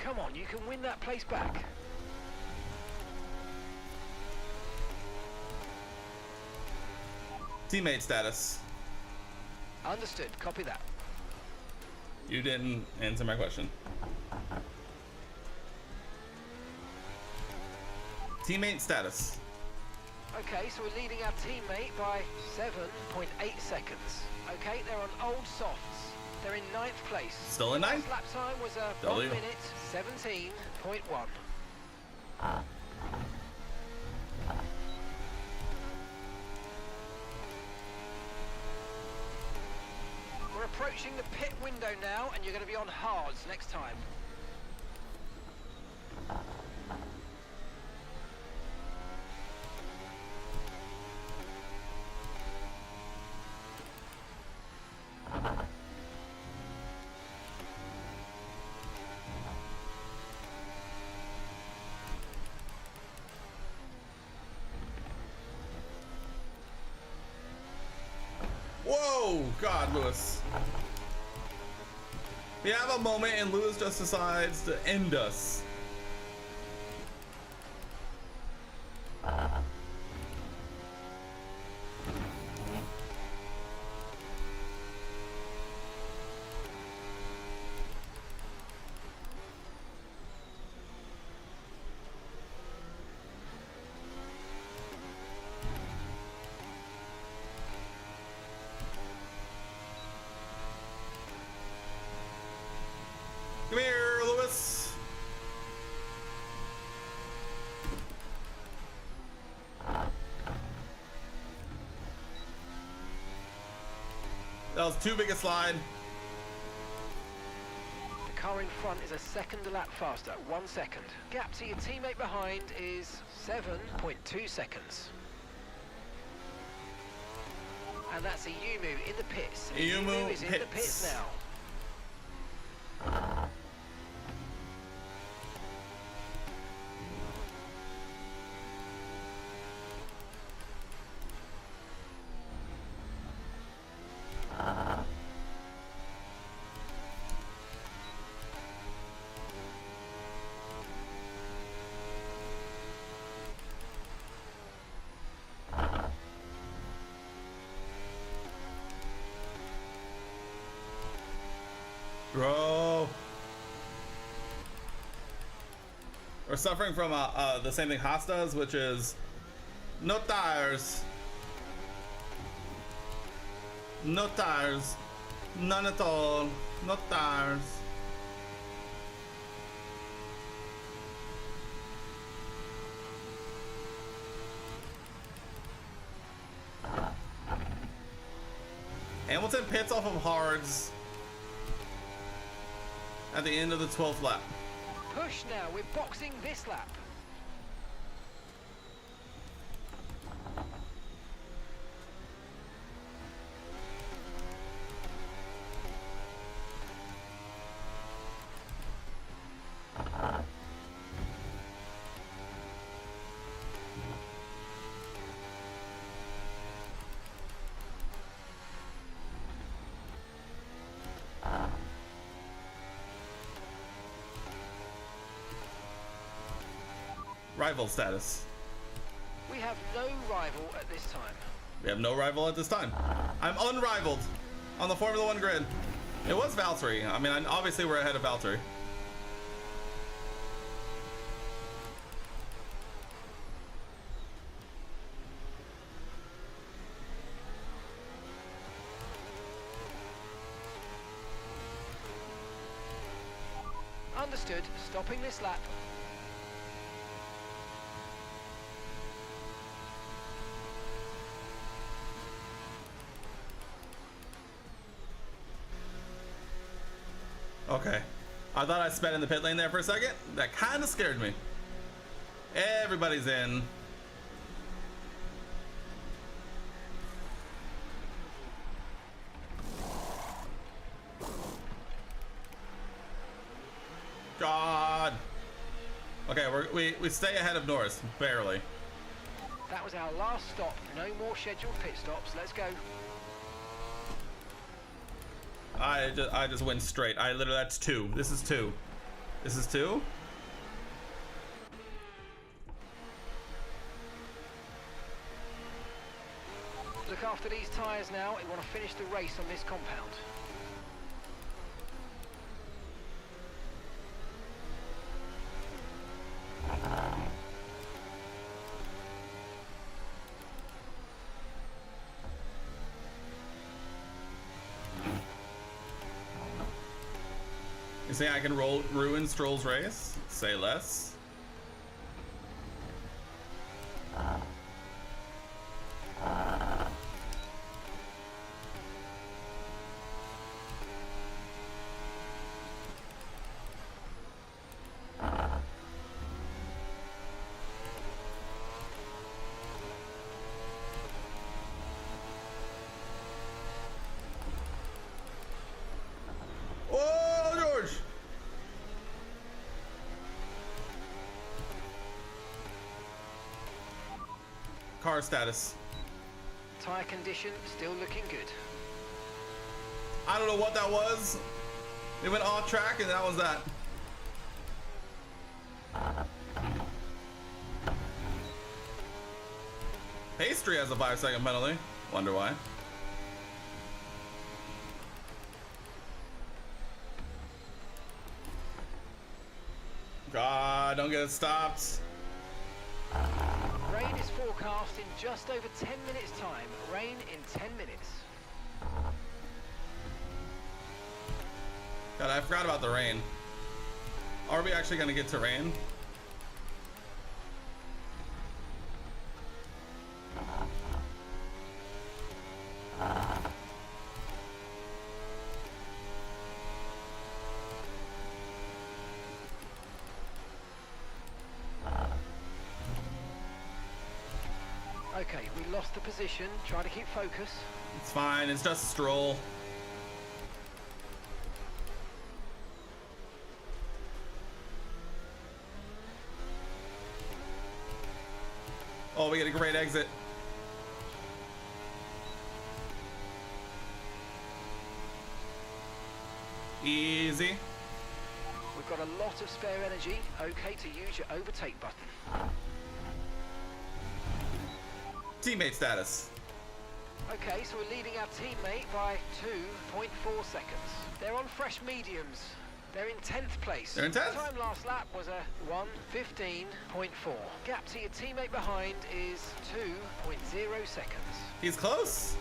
Come on, you can win that place back. Teammate status. Understood, copy that. You didn't answer my question. Teammate status. Okay, so we're leading our teammate by 7.8 seconds. Okay, they're on old softs. They're in 9th place. Still in 9th? Last lap time was a 1 minute 17.1. We're approaching the pit window now, and you're going to be on hards next time. Whoa, God, Lewis. We have a moment and Lewis just decides to end us. Come here, Lewis. That was too big a slide. The car in front is a second a lap faster, 1 second. Gap to your teammate behind is 7.2 seconds. And that's a Yumu in the pits. Yumu is in the pits now. Bro. We're suffering from the same thing Haas does, which is no tires. No tires. None at all. No tires. Hamilton pits off of hards at the end of the 12th lap. Push now, we're boxing this lap. Rival status. We have no rival at this time. We have no rival at this time. I'm unrivaled on the Formula One grid. It was Valtteri. I mean, obviously we're ahead of Valtteri. Understood. Stopping this lap. Okay. I thought I sped in the pit lane there for a second. That kind of scared me. Everybody's in. God. Okay, we stay ahead of Norris, barely. That was our last stop. No more scheduled pit stops. Let's go. I just went straight. That's 2. This is 2. This is 2. Look after these tyres now. We want to finish the race on this compound. You say I can ruin Stroll's race? Say less. Oh, George! Car status. Tyre condition still looking good. I don't know what that was, They went off track and that was that. Pastry has a 5-second penalty. Wonder why. God, don't get it stopped. Rain is forecast in just over 10 minutes time. Rain in 10 minutes. God, I forgot about the rain. Are we actually gonna get to rain? Okay, we lost the position. Try to keep focus. It's fine, it's just a stroll. Oh, we get a great exit. Easy. We've got a lot of spare energy. Okay to use your overtake button. Teammate status. Okay, so we're leading our teammate by 2.4 seconds. They're on fresh mediums. They're in 10th place. They're in 10th? The time last lap was a 1:15.4. Gap to your teammate behind is 2.0 seconds. He's close.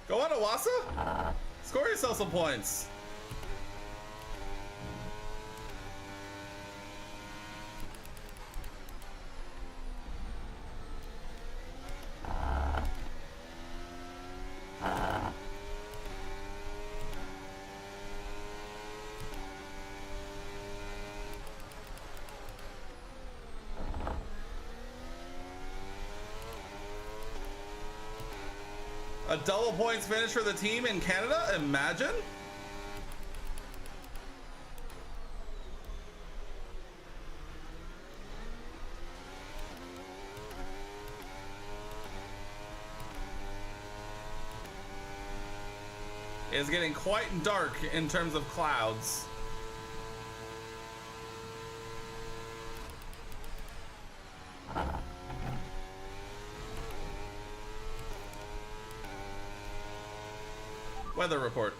Go on, Awasa. Score yourself some points. A double points finish for the team in Canada? Imagine. It's getting quite dark in terms of clouds. Weather report.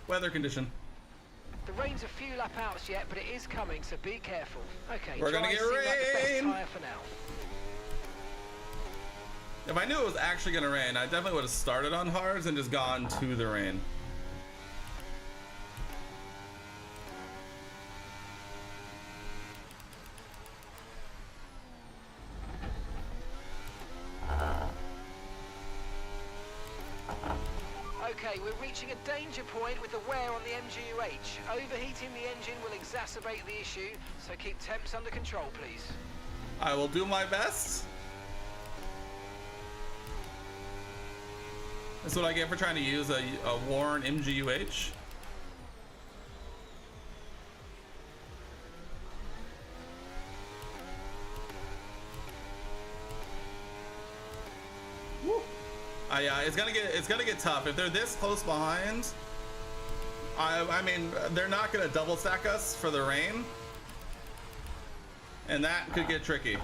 Weather condition. The rain's a few lap outs yet, but it is coming, so be careful. Okay, We're gonna dry get seemed like the best rain. tyre for now. If I knew it was actually gonna rain, I definitely would have started on hards and just gone to the rain. Okay, we're reaching a danger point with the wear on the MGU-H. Overheating the engine will exacerbate the issue, so keep temps under control, please. I will do my best. That's what I get for trying to use a worn MGU-H. Woo. Yeah, it's gonna get tough if they're this close behind. I mean, they're not gonna double stack us for the rain, and that could get tricky.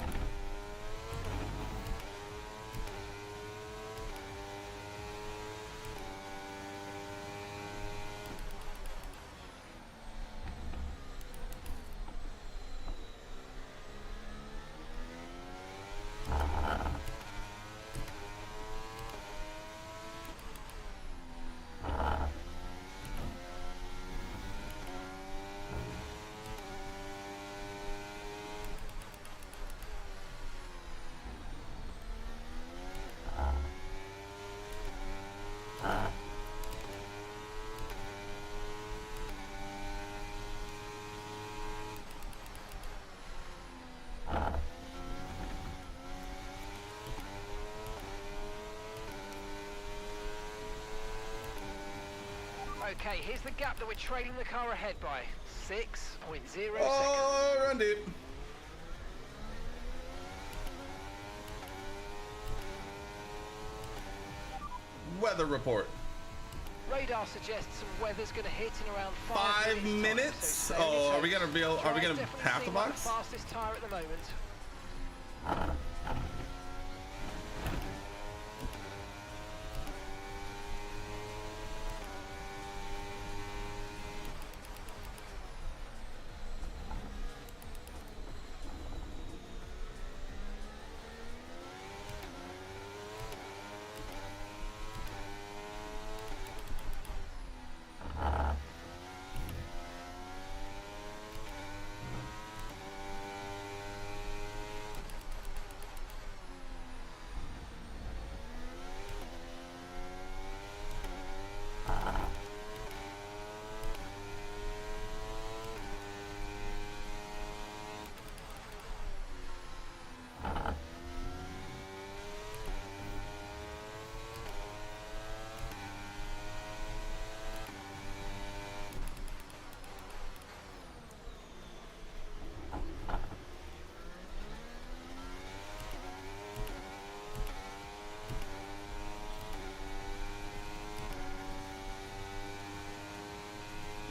Okay, here's the gap that we're trailing the car ahead by. 6.0 seconds. Oh, run deep. Weather report. Radar suggests some weather's going to hit in around 5 minutes. So Oh, are we gonna be able, are we gonna definitely half the seem like box? fastest tyre at the moment.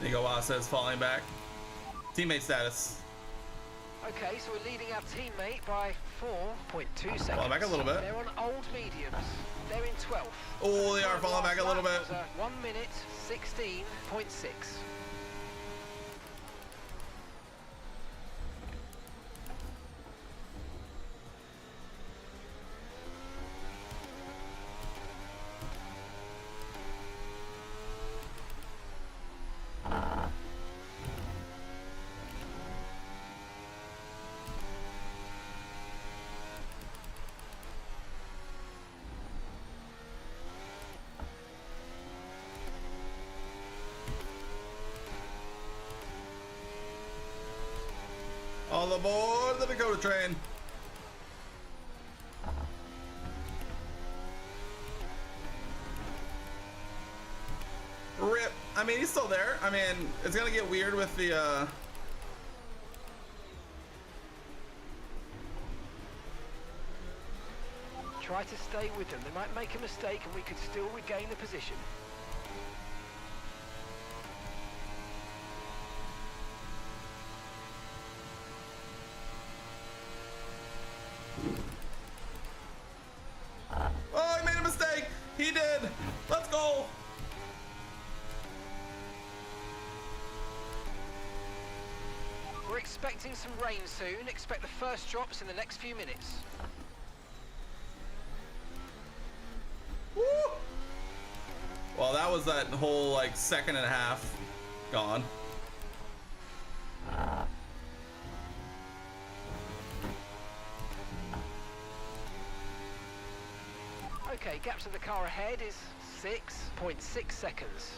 Nigawa says falling back. Teammate status. Okay, so we're leading our teammate by 4.2 seconds. Falling back a little bit. They're on old mediums. They're in 12th. Oh, they are falling back a little bit. 1 minute 16.6. All aboard the Dakota train. Rip. I mean, he's still there. I mean, it's gonna get weird with the Try to stay with them. They might make a mistake and we could still regain the position. Oh, he made a mistake. He did. Let's go. We're expecting some rain soon. Expect the first drops in the next few minutes. Woo. Well, that was that whole like second and a half gone. Okay, gap to the car ahead is 6.6 seconds.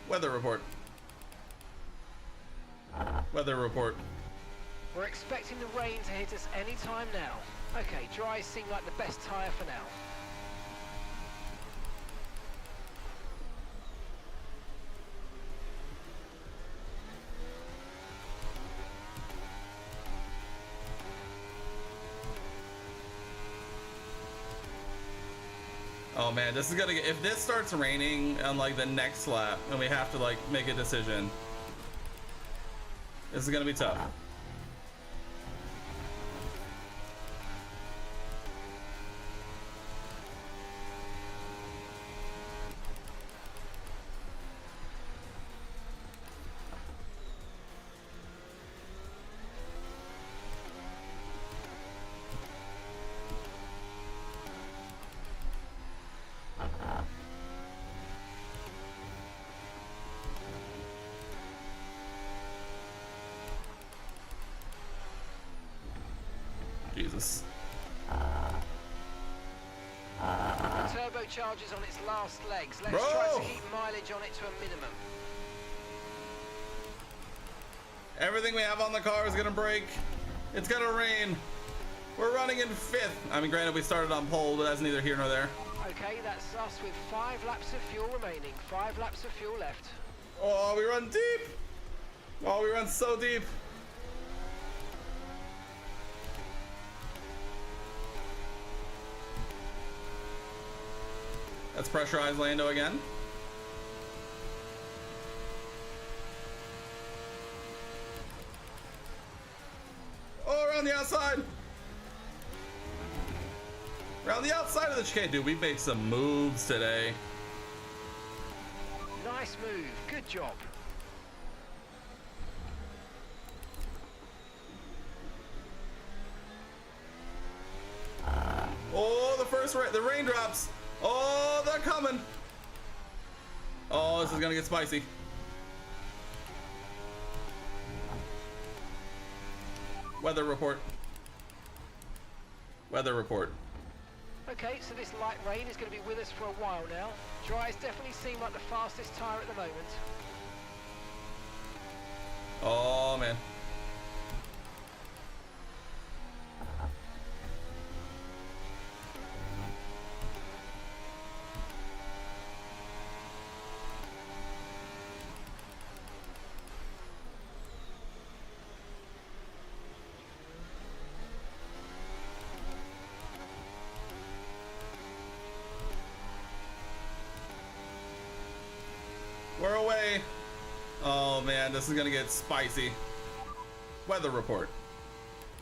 Weather report. Weather report. We're expecting the rain to hit us any time now. Okay, dries seem like the best tyre for now. Oh man, this is gonna get, if this starts raining on like the next lap and we have to like make a decision, this is gonna be tough. Jesus. The turbocharger's on its last legs. Let's Bro! try to keep mileage on it to a minimum. Everything we have on the car is gonna break. It's gonna rain. We're running in 5th. I mean, granted, we started on pole, but that's neither here nor there. Okay, that's us with 5 laps of fuel remaining. 5 laps of fuel left. Oh, we run deep. Oh, we run so deep. Let's pressurize Lando again. Oh, around the outside. Around the outside of the chicane. Dude, we made some moves today. Nice move. Good job. Oh, the raindrops. Oh, they're coming. Oh, this is gonna get spicy. Weather report. Weather report. Okay, so this light rain is going to be with us for a while now. Dries definitely seem like the fastest tyre at the moment. Oh, man. We're away. Oh man, this is gonna get spicy. Weather report.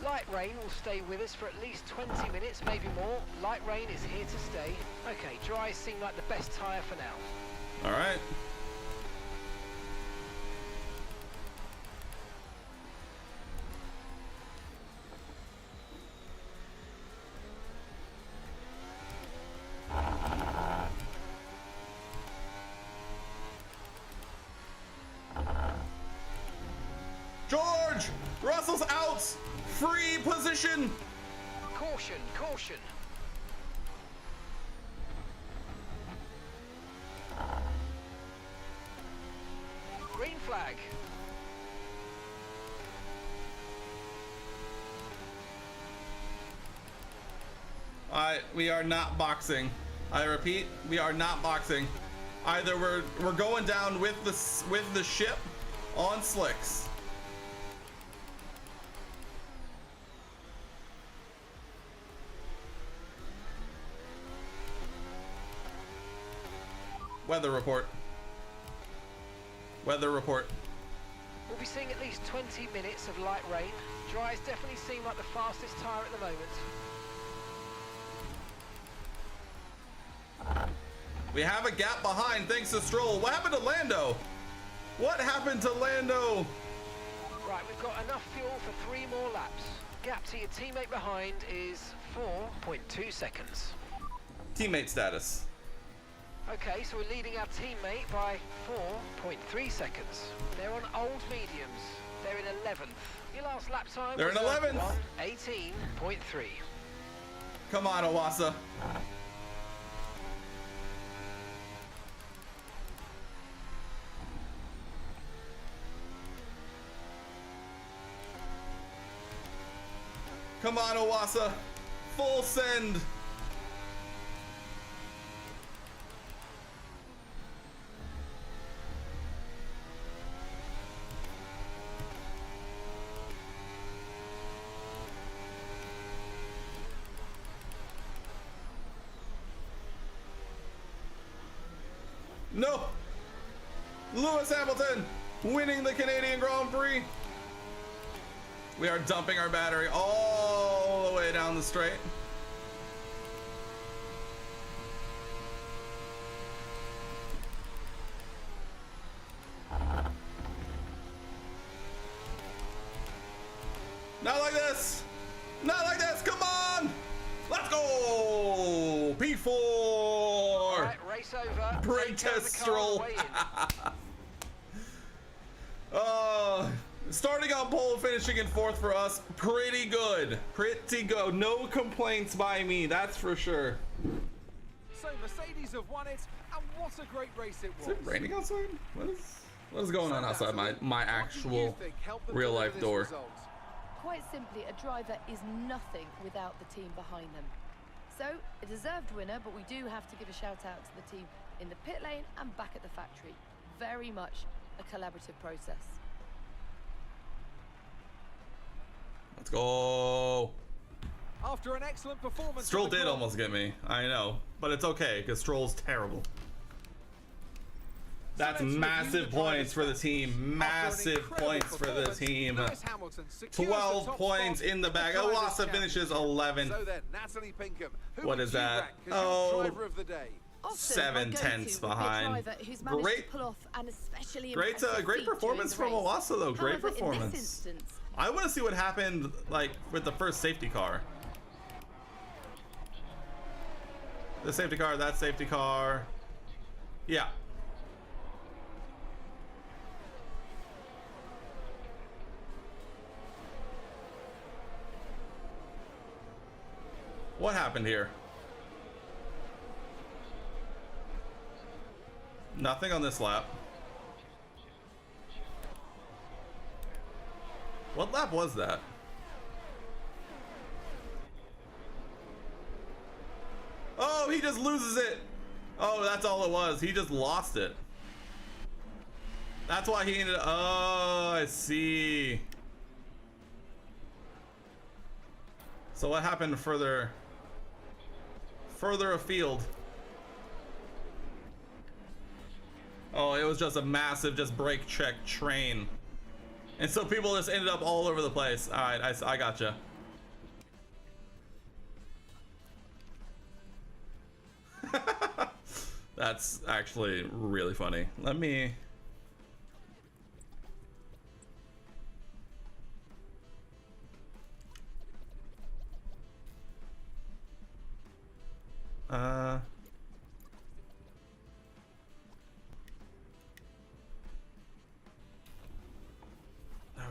Light rain will stay with us for at least 20 minutes, maybe more. Light rain is here to stay. Okay, dries seem like the best tyre for now. All right. George! Russell's out! Free position! Caution, caution. Green flag. We are not boxing. I repeat, we are not boxing. Either we're going down with the ship on slicks. Weather report. Weather report. We'll be seeing at least 20 minutes of light rain. Dries definitely seem like the fastest tyre at the moment. We have a gap behind thanks to Stroll. What happened to Lando? What happened to Lando? Right, we've got enough fuel for 3 more laps. Gap to your teammate behind is 4.2 seconds. Teammate status. Okay, so we're leading our teammate by 4.3 seconds. They're on old mediums. They're in 11th. Your last lap time They're in was 11th. 1:18.3. Come on, Owasa. Come on, Owasa. Full send. No! Lewis Hamilton winning the Canadian Grand Prix. We are dumping our battery all the way down the straight. Not like this! Not like this! Come on! Let's go! P4! All right, race over. Brake Take down test the car stroll. and weigh in. Starting on pole, finishing in 4th for us. Pretty good. Pretty good. No complaints by me, that's for sure. So Mercedes have won it, and what a great race it was. Is it raining outside? What is going on outside my actual real life door? Result? Quite simply, a driver is nothing without the team behind them. So, a deserved winner, but we do have to give a shout out to the team in the pit lane and back at the factory. Very much a collaborative process. Let's go. After an excellent performance. Stroll did almost get me. I know, but it's okay because Stroll's terrible. That's massive points for the team. Massive points for the team. 12 points in the bag. Alasa finishes 11. So then, Natalie Pinkham, who what would is you that? rank as your driver of the day? Often, 7/10 behind. Great performance from Alasa though. Great However, performance. In this instance, I want to see what happened like with the first safety car. The safety car, that safety car. Yeah. What happened here? Nothing on this lap. What lap was that? Oh, he just loses it. Oh, that's all it was. He just lost it. That's why he ended up. Oh, I see. So what happened further afield? Oh, it was just a massive just brake check train. And so people just ended up all over the place. All right, I gotcha. That's actually really funny. Let me... Oh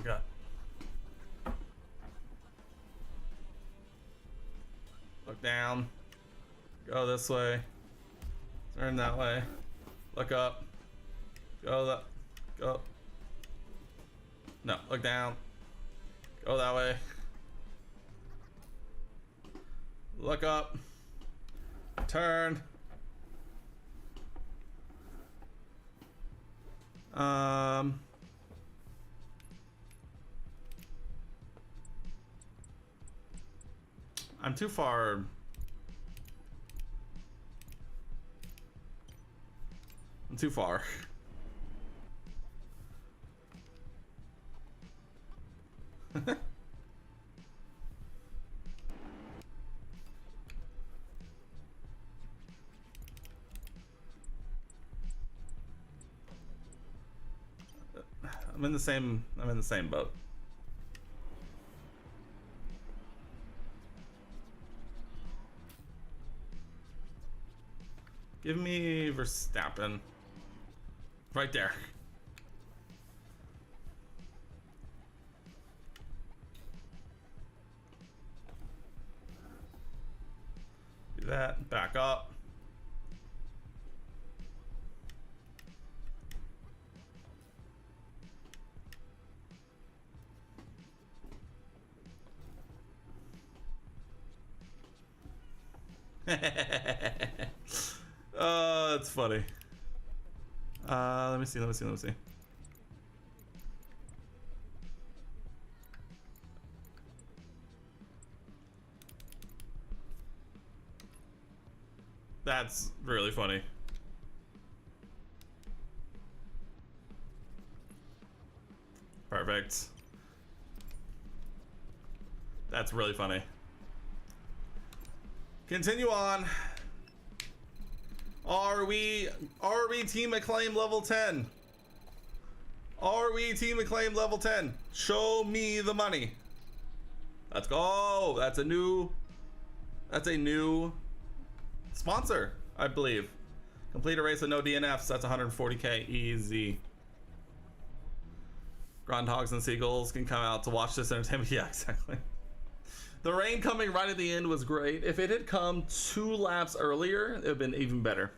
god. Look down. Go this way. Turn that way. Look up. Go that. Go. No, look down. Go that way. Look up. Turn. I'm too far. I'm too far. I'm in the same boat. Give me Verstappen. Right there. Do that. Back up. Oh, that's funny. Let me see. That's really funny. Perfect. That's really funny. Continue on. Are we Team Acclaim level 10? Are we Team Acclaim level 10? Show me the money. Let's go. That's a new sponsor, I believe. Complete a race with no DNFs. That's 140k easy. Groundhogs and seagulls can come out to watch this entertainment. Yeah, exactly. The rain coming right at the end was great. If it had come 2 laps earlier, it would have been even better.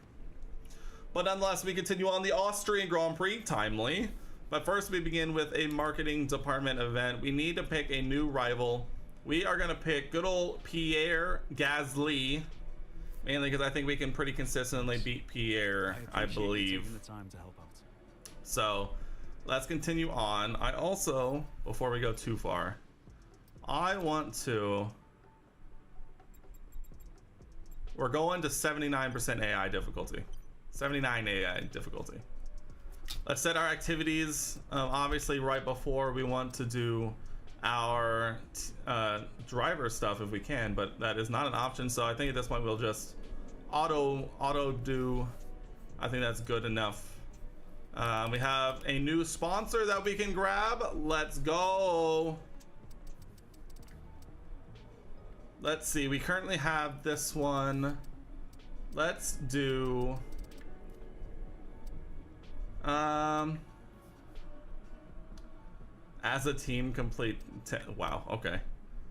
But nonetheless, we continue on the Austrian Grand Prix, timely. But first we begin with a marketing department event. We need to pick a new rival. We are going to pick good old Pierre Gasly. Mainly because I think we can pretty consistently beat Pierre, I believe. Taking the time to help out. So let's continue on. I also, before we go too far, I want to We're going to 79% AI difficulty. 79 AI difficulty. Let's set our activities. Obviously, right before we want to do our driver stuff if we can, but that is not an option. So I think at this point we'll just auto do. I think that's good enough. We have a new sponsor that we can grab. Let's go. Let's see. We currently have this one. Let's do. As a team, complete 10. Wow. Okay.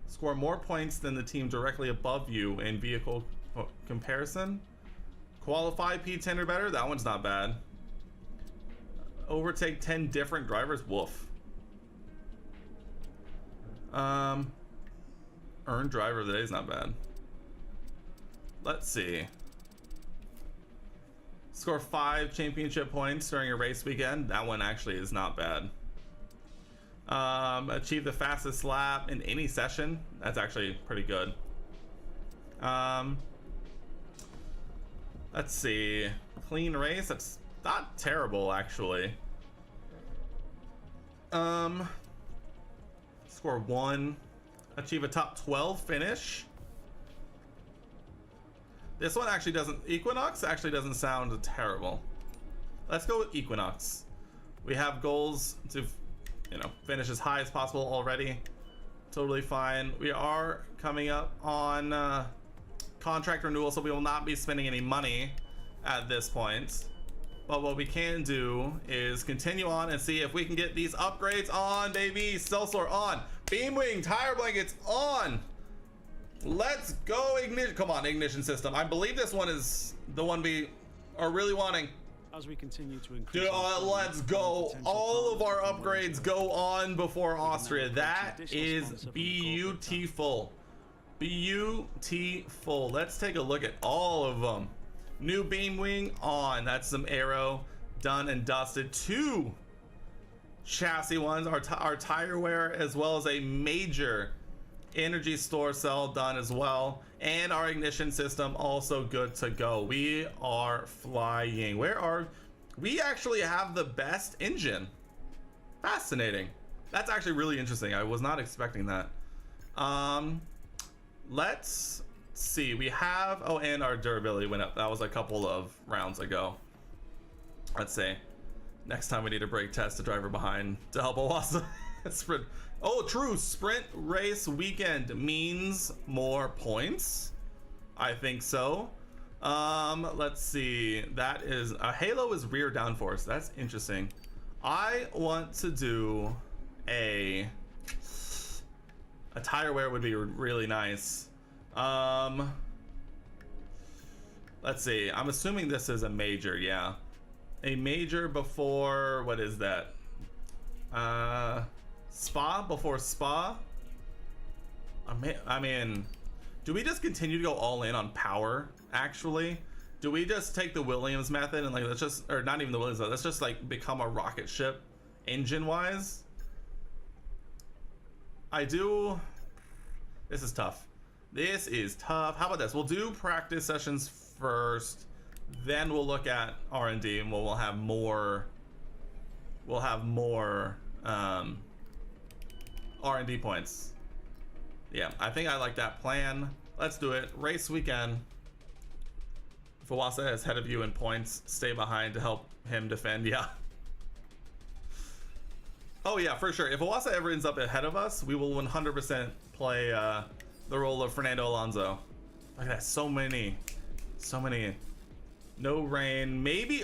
Score more points than the team directly above you in vehicle comparison. Qualify P10 or better. That one's not bad. Overtake 10 different drivers. Woof. Earn driver of the day is not bad. Let's see. Score 5 championship points during a race weekend. That one actually is not bad. Achieve the fastest lap in any session. That's actually pretty good. Let's see. Clean race. That's not terrible, actually. Score 1. Achieve a top 12 finish. This one actually doesn't. Equinox actually doesn't sound terrible. Let's go with Equinox. We have goals to, finish as high as possible already. Totally fine. We are coming up on contract renewal, so we will not be spending any money at this point. But what we can do is continue on and see if we can get these upgrades on, baby. Cellsor on. Beamwing, tire blankets on. Let's go, ignition. Come on, ignition system. I believe this one is the one we are really wanting. As we continue to increase, let's go. All of our upgrades go on before Austria. That is beautiful. Beautiful. Let's take a look at all of them. New beam wing on. That's some aero done and dusted. 2 chassis ones. Our tire wear, as well as a major energy store cell done as well, and our ignition system also good to go. We are flying. We actually have the best engine. Fascinating. That's actually really interesting. I was not expecting that. Let's see. We have, and our durability went up. That was a couple of rounds ago. Let's see. Next time we need a brake test, the driver behind to help Owasa. Sprint. Oh, true. Sprint race weekend means more points. I think so. Let's see. That is a Halo is rear downforce. That's interesting. I want to do a tire wear would be really nice. Let's see. I'm assuming this is a major. Yeah, a major before. What is that? Spa before Spa. I mean, do we just continue to go all in on power? Actually, do we just take the Williams method and let's just, or not even the Williams method, let's just become a rocket ship engine wise? This is tough. This is tough. How about this? We'll do practice sessions first, then we'll look at R&D, and we'll have more. R&D points. Yeah, I think I like that plan. Let's do it. Race weekend. If Owasa is ahead of you in points, stay behind to help him defend. Yeah. Oh yeah, for sure. If Owasa ever ends up ahead of us, we will 100% play the role of Fernando Alonso. Look at that. So many. No rain. Maybe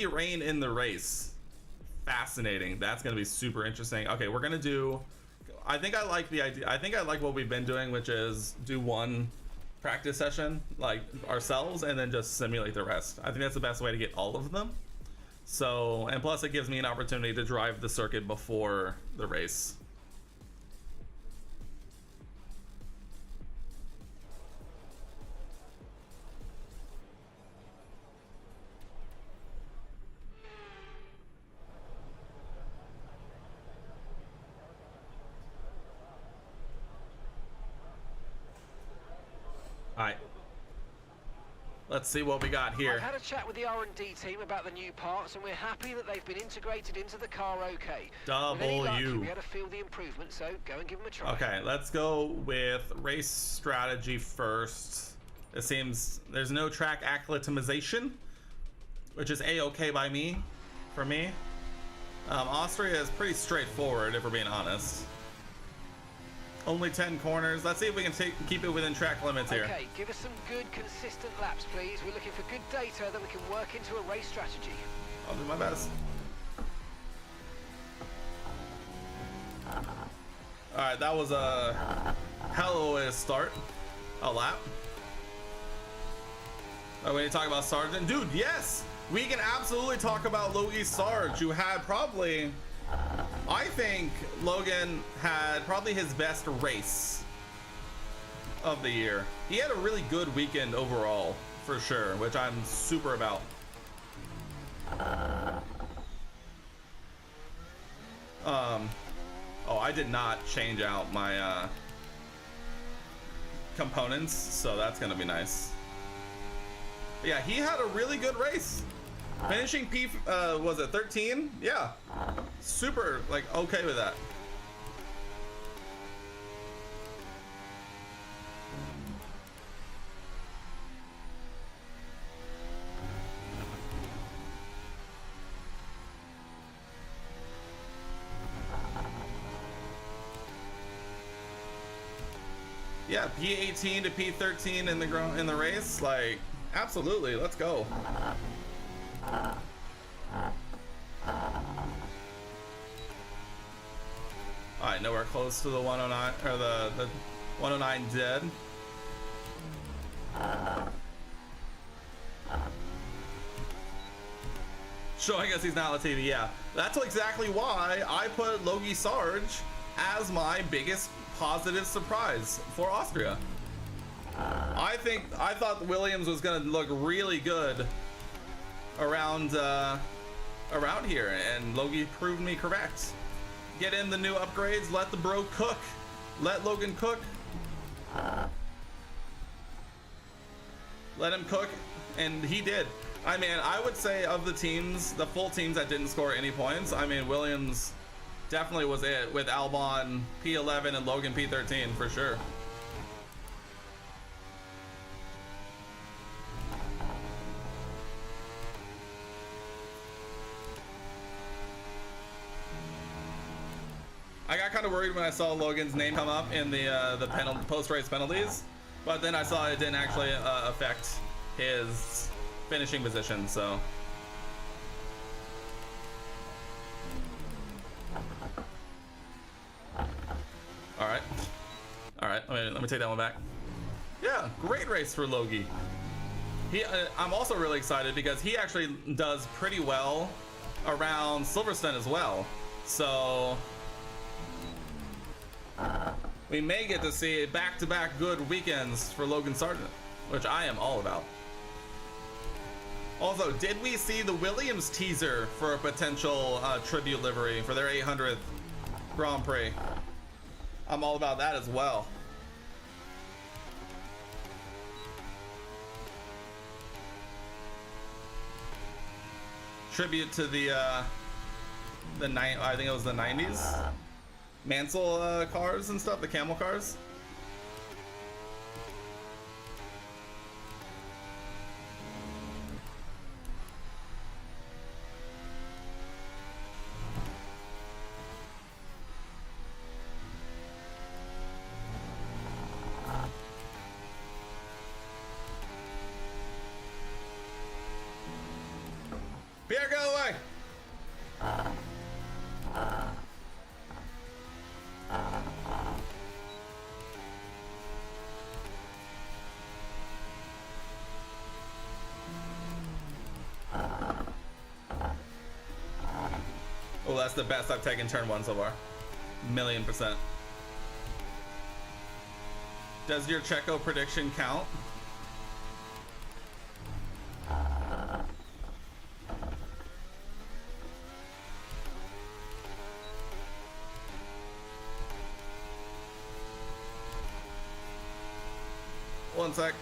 rain in the race. Fascinating. That's gonna be super interesting. Okay, we're gonna do. I think I like the idea. I think I like what we've been doing, which is do one practice session ourselves and then just simulate the rest. I think that's the best way to get all of them. So, and plus it gives me an opportunity to drive the circuit before the race. Alright. Let's see what we got I've here. had a chat with the R&D team about the new parts, and we're happy that they've been integrated into the car okay. With any luck, you'll be able to feel the improvement, so go and give them a try. Okay, let's go with race strategy first. It seems there's no track acclimatization, which is a-okay by me, for me. Austria is pretty straightforward, if we're being honest. Only 10 corners. Let's see if we can keep it within track limits here. Okay, give us some good, consistent laps, please. We're looking for good data that we can work into a race strategy. I'll do my best. Alright, that was a hell of a start. A lap. Oh, we need to talk about Sargent. Dude, yes! We can absolutely talk about Logie Sarge, who had probably... I think Logan had probably his best race of the year. He had a really good weekend overall, for sure, which I'm super about. Oh, I did not change out my components, so that's gonna be nice. But yeah, he had a really good race. Finishing P, was it 13? Yeah, super, like, okay with that. Yeah, P18 to P13 in the race, like, absolutely, let's go. Alright, nowhere close to the 109, or the 109 dead. Showing us he's not on TV, yeah. That's exactly why I put Logie Sarge as my biggest positive surprise for Austria. I thought Williams was gonna look really good around here, and Logie proved me correct. Get in the new upgrades, let the bro cook, let Logan cook, let him cook, and he did. I mean, I would say of the teams, the full teams that didn't score any points, I mean, Williams definitely was it, with Albon P11 and Logan P13 for sure. I got kind of worried when I saw Logan's name come up in the post-race penalties, but then I saw it didn't actually affect his finishing position, so. All right, let me take that one back. Yeah, great race for Logie. I'm also really excited because he actually does pretty well around Silverstone as well, so we may get to see back-to-back good weekends for Logan Sargent, which I am all about. Also, did we see the Williams teaser for a potential tribute livery for their 800th Grand Prix? I'm all about that as well. Tribute to I think it was the 90s Mansell cars and stuff, the camel cars. Pierre, go away! Oh, that's the best I've taken turn one so far. 1,000,000%. Does your Checo prediction count? One sec.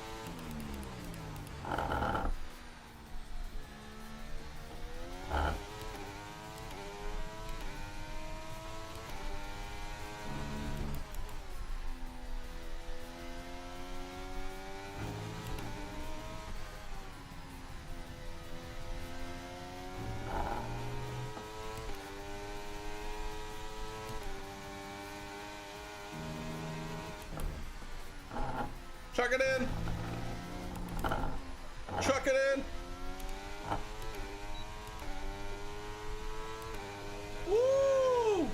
Chuck it in. Chuck it in. Woo!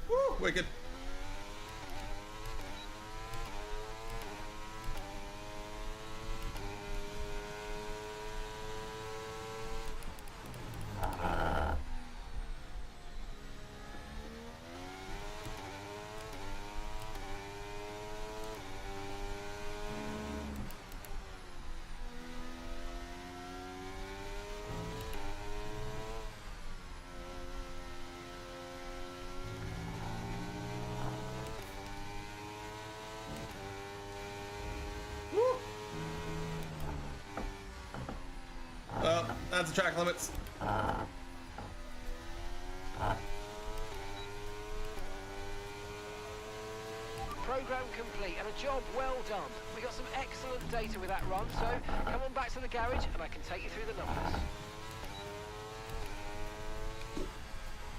Woo! Wicked. That's the track limits. Program complete and a job well done. We got some excellent data with that run, so come on back to the garage and I can take you through the numbers.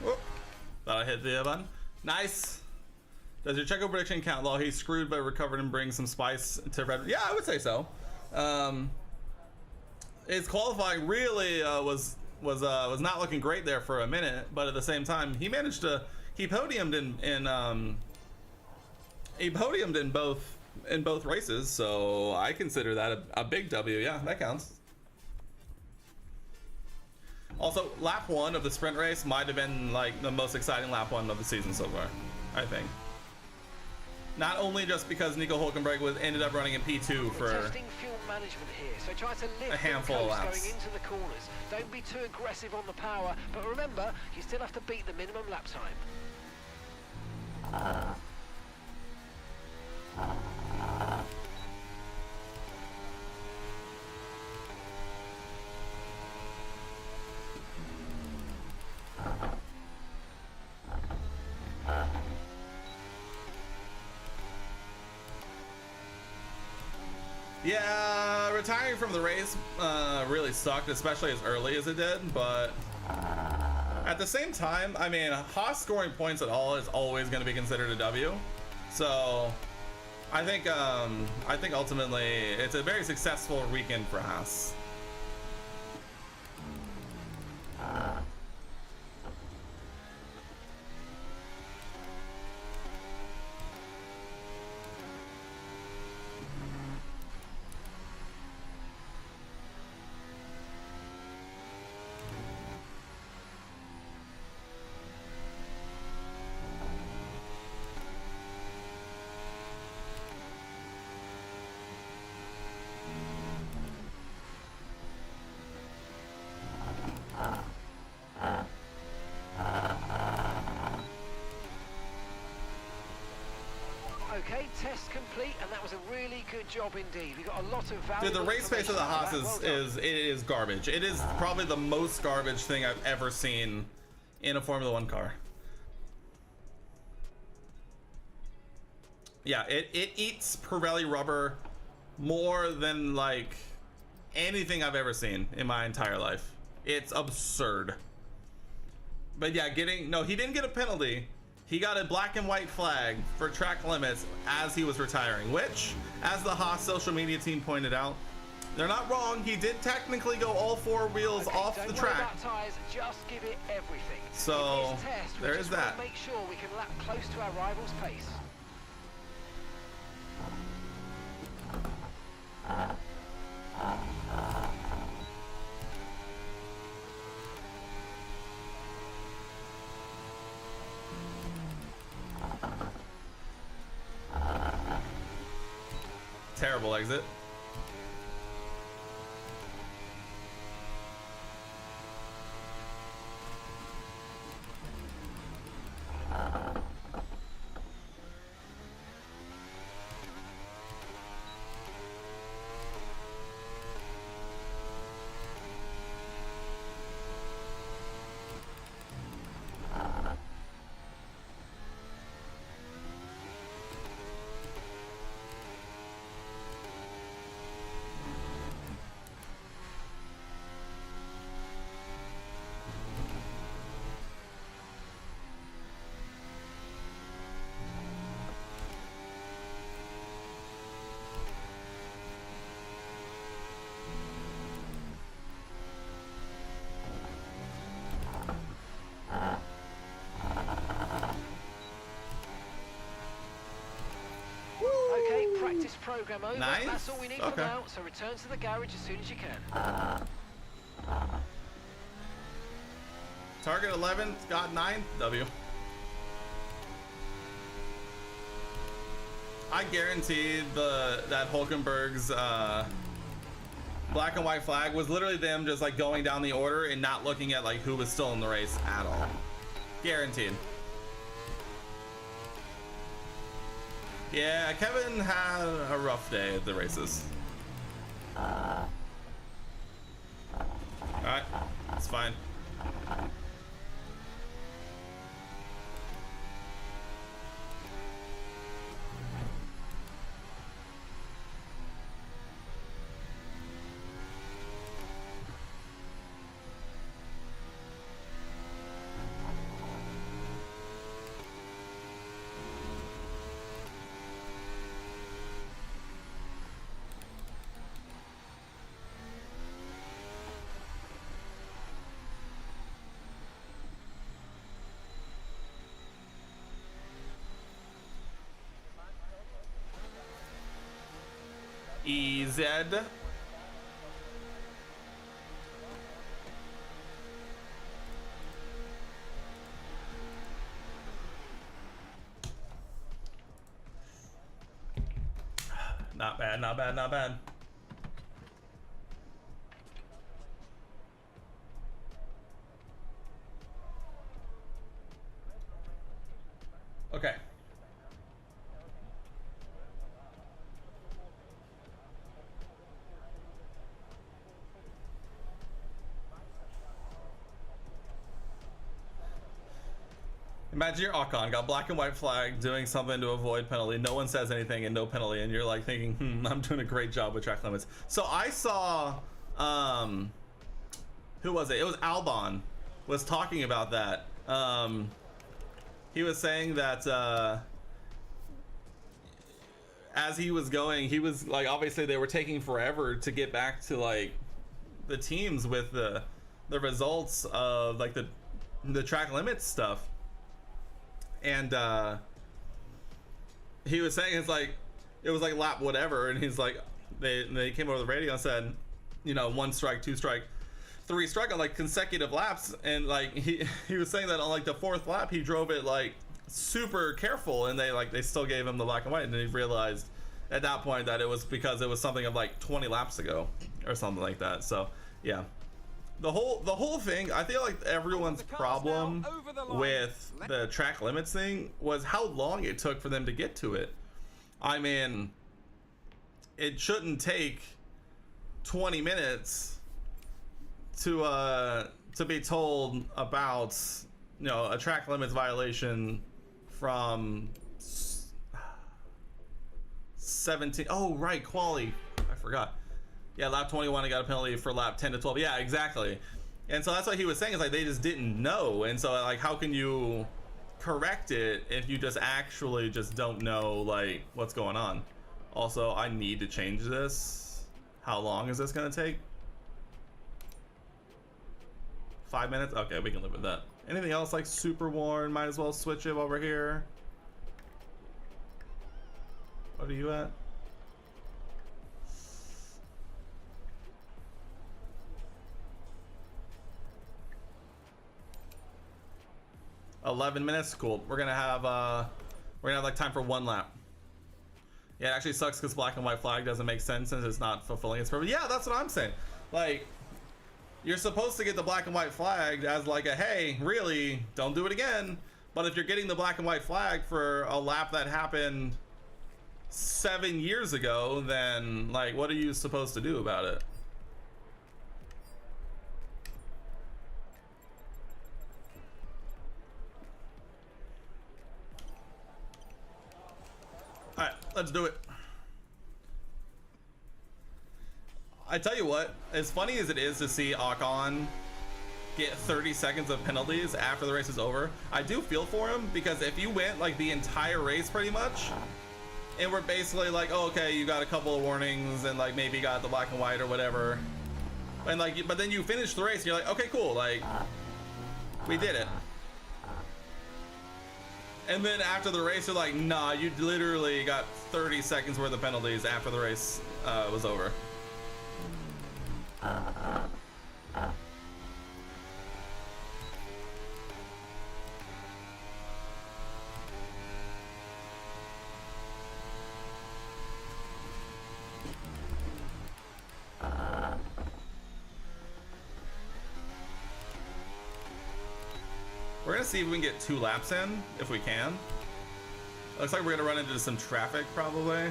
Whoop. Thought I hit the button. Nice. Does your Checo prediction count? Though he's screwed but recovered and brings some spice to Red. Yeah, I would say so. His qualifying really was not looking great there for a minute, but at the same time he managed to he podiumed in both races, so I consider that a big W. Yeah, that counts. Also, lap 1 of the sprint race might have been like the most exciting lap 1 of the season so far, I think. Not only just because Nico Hülkenberg ended up running in P2 for testing fuel management here, so try to lift a handful of laps. Going into the corners. Don't be too aggressive on the power, but remember, you still have to beat the minimum lap time. Yeah, retiring from the race really sucked, especially as early as it did, but at the same time, I mean, Haas scoring points at all is always going to be considered a W. So I think ultimately it's a very successful weekend for Haas. Okay, test complete, and that was a really good job indeed. We got a lot of value. Dude, the race pace of the Haas is garbage. It is probably the most garbage thing I've ever seen in a Formula 1 car. Yeah, it eats Pirelli rubber more than like anything I've ever seen in my entire life. It's absurd. But yeah, he didn't get a penalty. He got a black and white flag for track limits as he was retiring, which, as the Haas social media team pointed out, they're not wrong. He did technically go all 4 wheels off the track. Don't worry about tires, just give it everything. So there is that. Make sure we can lap close to our rival's pace. Terrible exit. Okay, practice program over. Nice. That's all we need for Okay. now, so return to the garage as soon as you can. Target 11, got 9, W. I guarantee that Hulkenberg's black and white flag was literally them just like going down the order and not looking at like who was still in the race at all. Guaranteed. Yeah, Kevin had a rough day at the races. Alright, it's fine. EZ. Not bad, not bad, not bad. Okay. Imagine you're Ocon, got black and white flag, doing something to avoid penalty. No one says anything and no penalty, and you're like thinking, I'm doing a great job with track limits. So I saw, who was it? It was Albon was talking about that. He was saying that as he was going, he was like, obviously they were taking forever to get back to like the teams with the results of like the track limits stuff. And he was saying it's like it was like lap whatever, and he's like they came over the radio and said, you know, 1 strike, 2 strike, 3 strike on like consecutive laps, and like he was saying that on like the 4th lap he drove it like super careful, and they still gave him the black and white, and then he realized at that point that it was because it was something of like 20 laps ago or something like that. So yeah. The whole thing, I feel like everyone's problem with the track limits thing was how long it took for them to get to it. I mean, it shouldn't take 20 minutes to be told about, you know, a track limits violation from 17. Oh, right, quali. I forgot. Yeah, lap 21, I got a penalty for lap 10 to 12. Yeah, exactly. And so that's what he was saying, is like they just didn't know. And so like how can you correct it if you just actually just don't know like what's going on? Also, I need to change this. How long is this gonna take? 5 minutes? Okay, we can live with that. Anything else like super worn? Might as well switch it while we're here. What are you at? $11 minutes. Cool. We're gonna have like time for 1 lap. Yeah, it actually sucks because black and white flag doesn't make sense since it's not fulfilling its purpose. Yeah, that's what I'm saying. Like, you're supposed to get the black and white flag as like a, hey, really, don't do it again. But if you're getting the black and white flag for a lap that happened 7 years ago, then like, what are you supposed to do about it? All right, let's do it. I tell you what, as funny as it is to see Ocon get 30 seconds of penalties after the race is over, I do feel for him, because if you went like the entire race pretty much, and we're basically like, oh, okay, you got a couple of warnings and like maybe got the black and white or whatever, and like, but then you finish the race and you're like, okay, cool, like we did it. And then after the race, you're like, nah, you literally got 30 seconds worth of penalties after the race was over. We're gonna see if we can get 2 laps in, if we can. Looks like we're gonna run into some traffic, probably.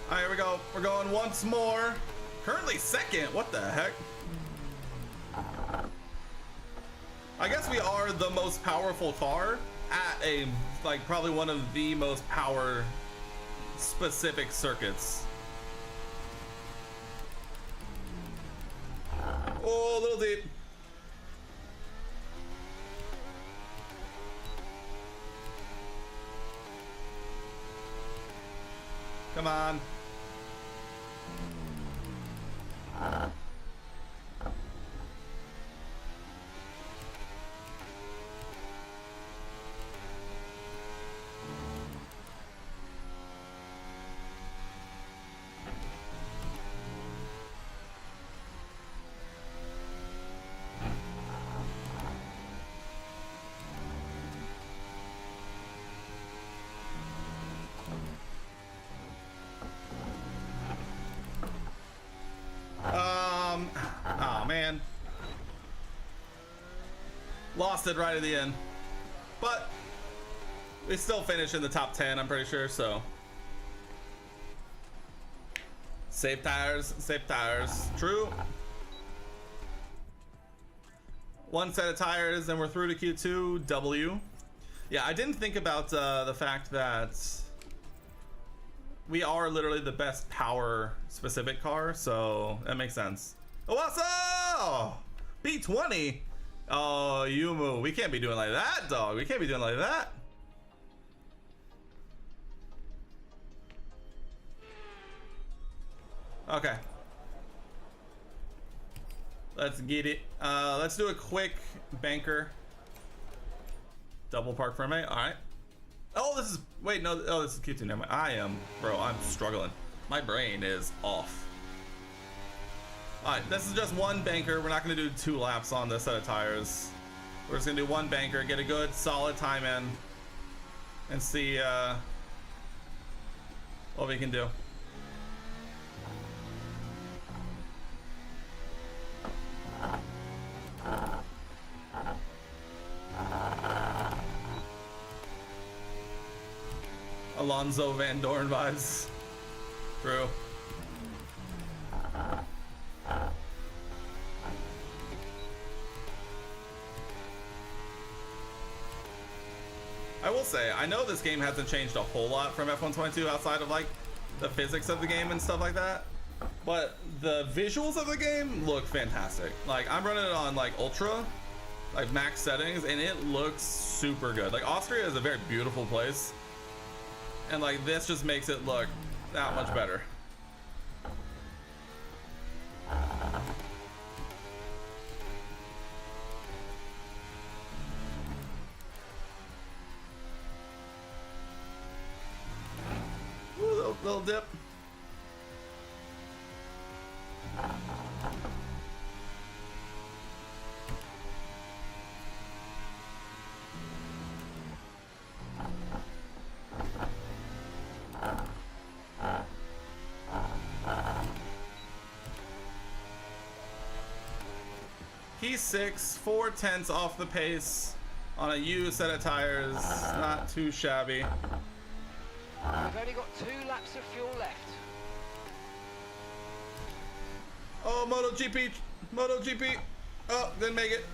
Alright, here we go. We're going once more. Currently second. What the heck? I guess we are the most powerful car at a, like, probably one of the most power specific circuits. Oh, a little deep. Come on. Oh man, lost it right at the end, but we still finished in the top 10, I'm pretty sure. So save tires, true. One set of tires and we're through to Q2. W. Yeah, I didn't think about the fact that we are literally the best power specific car, so that makes sense. Oh, what's up? B20. Oh, Yumu, we can't be doing like that, dog. We can't be doing like that. Okay, let's get it. Let's do a quick banker. Double park for a minute. All right. Oh, this is, wait, no, oh, this is Q2. Never mind. I'm struggling. My brain is off. All right, this is just one banker. We're not gonna do 2 laps on this set of tires. We're just gonna do one banker, get a good solid time in, and see what we can do. Alonso Van Dorn vibes. True. I will say, I know this game hasn't changed a whole lot from F122 outside of like the physics of the game and stuff like that, but the visuals of the game look fantastic. Like, I'm running it on like Ultra, like max settings, and it looks super good. Like Austria is a very beautiful place, and like this just makes it look that much better. Ooh, little dip. P6, 4/10 off the pace on a used set of tires. Not too shabby. We've only got 2 laps of fuel left. Oh, MotoGP, MotoGP. Oh, didn't make it.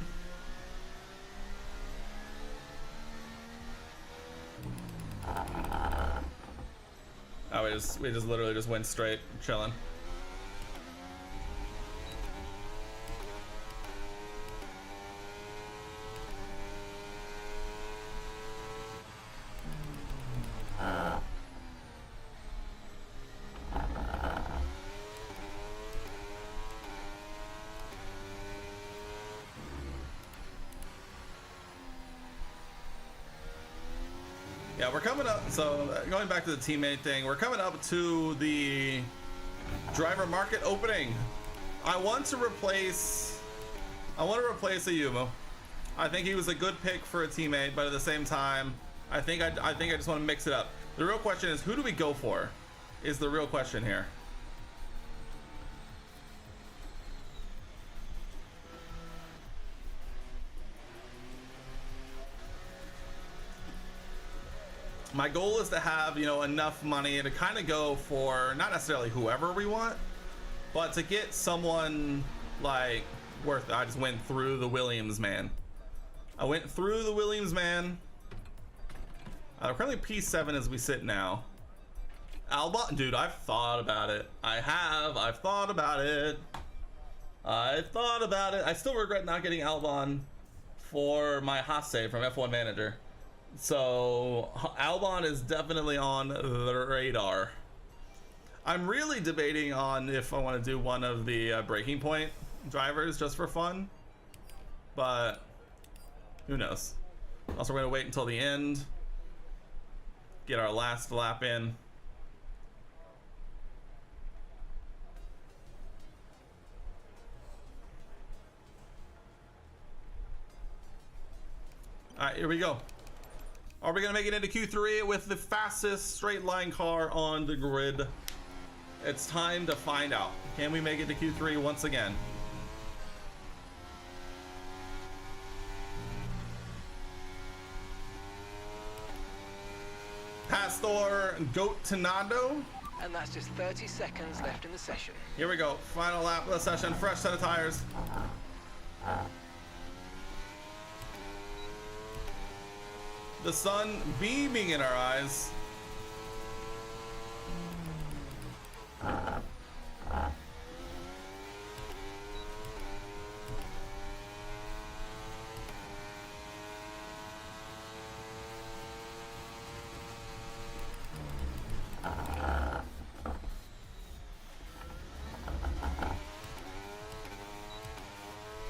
Oh, we just literally just went straight, chilling. Yeah, we're coming up, so going back to the teammate thing, we're coming up to the driver market opening. I want to replace Ayumu. I think he was a good pick for a teammate, but at the same time, I think I just want to mix it up. The real question is, who do we go for? Is the real question here. My goal is to have, you know, enough money to kind of go for not necessarily whoever we want, but to get someone like worth it. I just went through the Williams man. I went through the Williams man. Currently P7 as we sit now. Albon, dude, I've thought about it. I've thought about it. I still regret not getting Albon for my Hasse from F1 Manager. So Albon is definitely on the radar. I'm really debating on if I want to do one of the Breaking Point drivers just for fun, but who knows. Also, we're gonna wait until the end, get our last lap in. All right, here we go. Are we gonna make it into Q3 with the fastest straight line car on the grid? It's time to find out. Can we make it to Q3 once again? Pastor Gotinado. And that's just 30 seconds left in the session. Here we go. Final lap of the session. Fresh set of tires. The sun beaming in our eyes.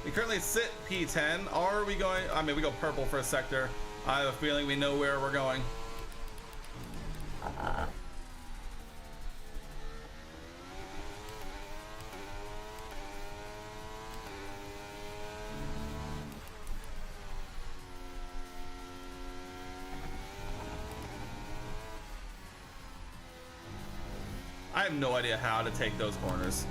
We currently sit P10. Are we going? I mean, we go purple for a sector. I have a feeling we know where we're going. I have no idea how to take those corners.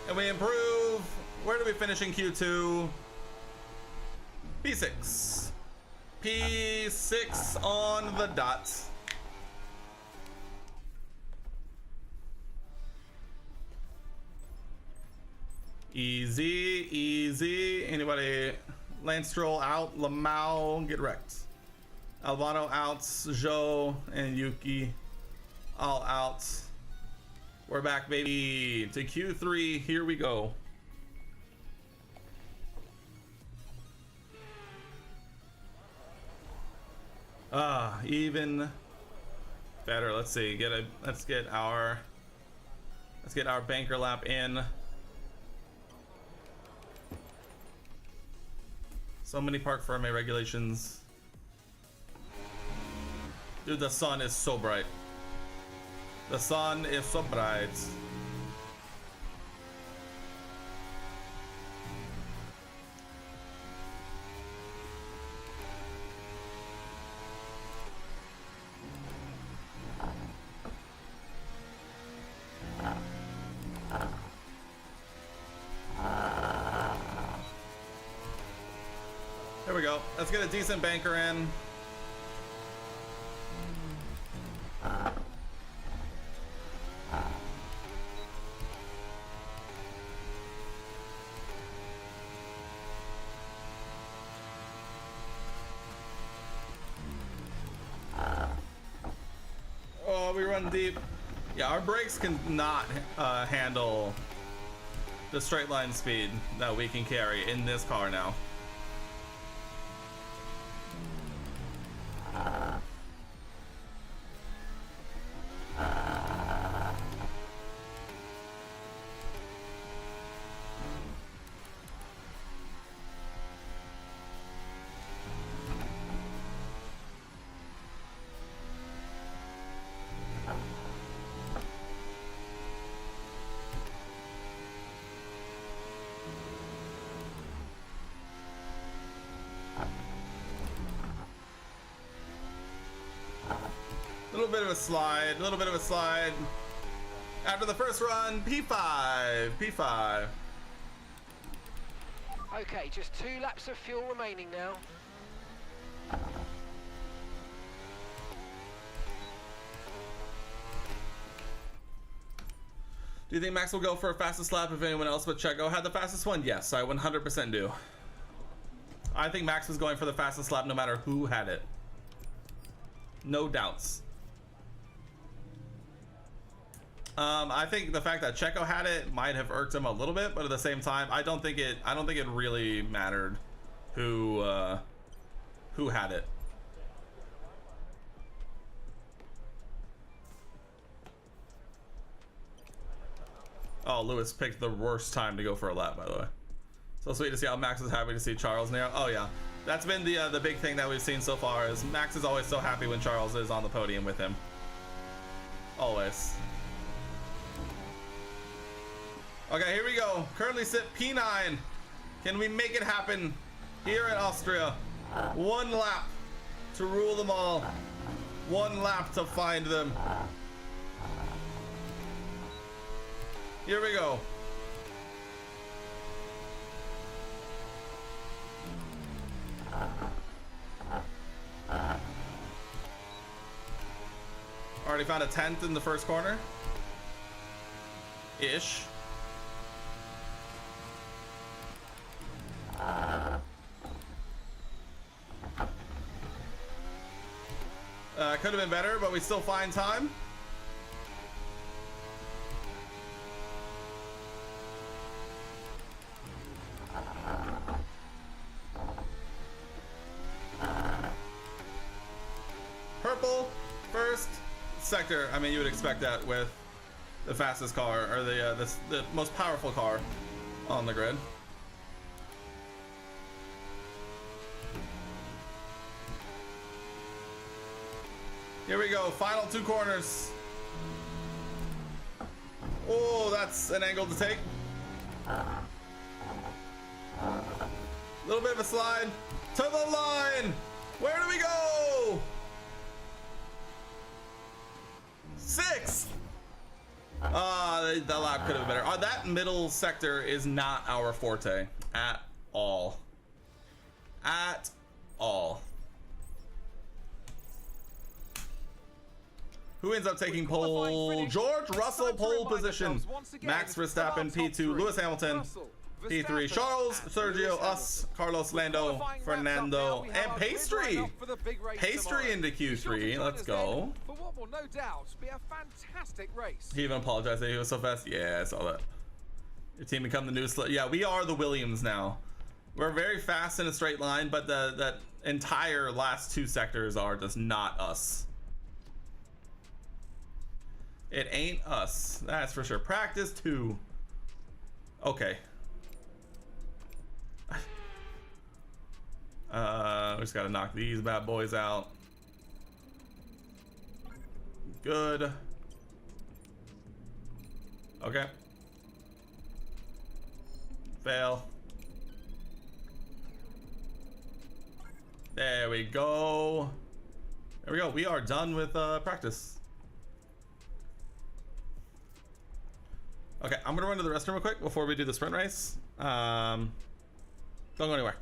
And we improve. Where do we finish in Q2? P6. P6 on the dot. Easy, easy. Anybody Lance Stroll out. Lamau get wrecked. Albano out. Zhou and Yuki all out. We're back, baby, to Q3. Here we go. Even better. Let's see. Let's get our banker lap in. So many park ferme regulations. Dude, the sun is so bright. The sun is so bright. There we go. Let's get a decent banker in. Oh, we run deep. Yeah, our brakes can not handle the straight line speed that we can carry in this car now. Little bit of a slide. After the first run, P5. Okay, just 2 laps of fuel remaining now. Do you think Max will go for a fastest lap if anyone else but Checo had the fastest one? Yes, I 100% do. I think Max was going for the fastest lap no matter who had it. No doubts. I think the fact that Checo had it might have irked him a little bit, but at the same time, I don't think it really mattered who had it. Oh, Lewis picked the worst time to go for a lap, by the way. So sweet to see how Max is happy to see Charles near. Oh yeah, that's been the big thing that we've seen so far is Max is always so happy when Charles is on the podium with him. Always. Okay, here we go. Currently sit P9. Can we make it happen here in Austria? 1 lap to rule them all. 1 lap to find them. Here we go. Already found a 10th in the first corner. Ish. Could have been better, but we still find time. Purple, first sector. I mean, you would expect that with the fastest car, or the most powerful car on the grid. Here we go, final 2 corners. Oh, that's an angle to take. Little bit of a slide to the line. Where do we go? 6th. The lap could have been better. That middle sector is not our forte at all. At all. Who ends up taking pole? George Russell pole position. Max Verstappen P2. Lewis Hamilton P3, Verstappen Charles, and Sergio, Lewis us, Hamilton. Carlos, With Lando, qualifying wrapped up Fernando, now, we have and our grid Pastry. lineup for the big race Pastry tomorrow. into Be sure to Q3. join Let's us go. then for what will no doubt be a fantastic race. He even apologized that he was so fast. Yeah, I saw that. Your team become the new yeah, we are the Williams now. We're very fast in a straight line, but that entire last 2 sectors are just not us. It ain't us, that's for sure. Practice 2. Okay. We just gotta knock these bad boys out. Good. Okay. Fail. There we go. There we go. We are done with practice. Okay, I'm gonna run to the restroom real quick before we do the sprint race. Don't go anywhere.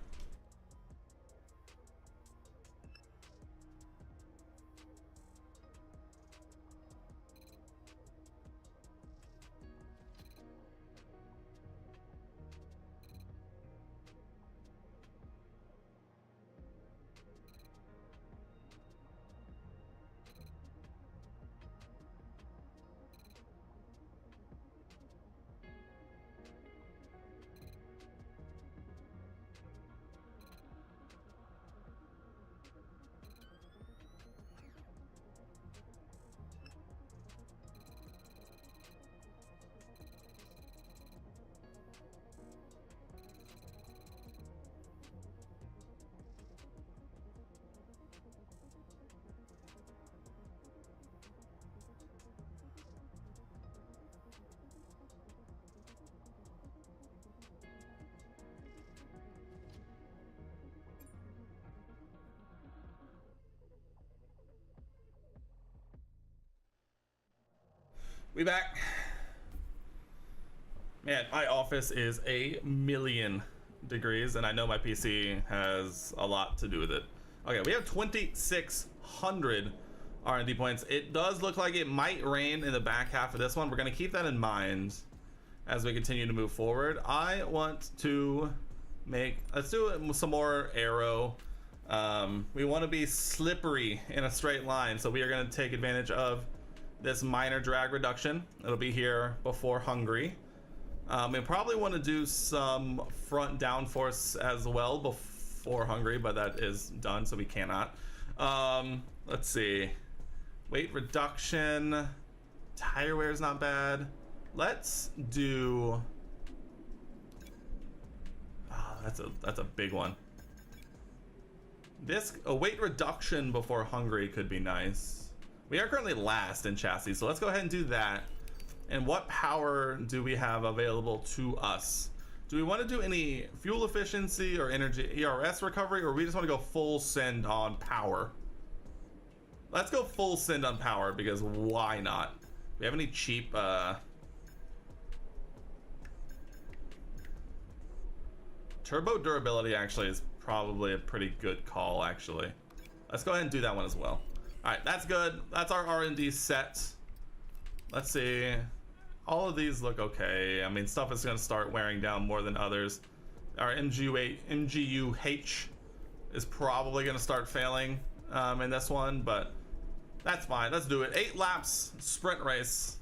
We back. Man, my office is a million degrees, and I know my PC has a lot to do with it. Okay, we have 2,600 R&D points. It does look like it might rain in the back half of this one. We're going to keep that in mind as we continue to move forward. I want to let's do some more aero. We want to be slippery in a straight line, so we are going to take advantage of this minor drag reduction. It'll be here before Hungary. We probably want to do some front downforce as well before Hungary, but that is done, so we cannot. Let's see. Weight reduction. Tire wear is not bad. Let's do... Oh, that's a big one. A weight reduction before Hungary could be nice. We are currently last in chassis, so let's go ahead and do that. And what power do we have available to us? Do we want to do any fuel efficiency or energy ERS recovery, or we just want to go full send on power? Let's go full send on power, because why not? Do we have any cheap turbo durability actually is probably a pretty good call, actually. Let's go ahead and do that one as well. All right, that's good. That's our R&D set. Let's see. All of these look okay. I mean, stuff is going to start wearing down more than others. Our MGUH is probably going to start failing in this one, but that's fine. Let's do it. 8 laps sprint race.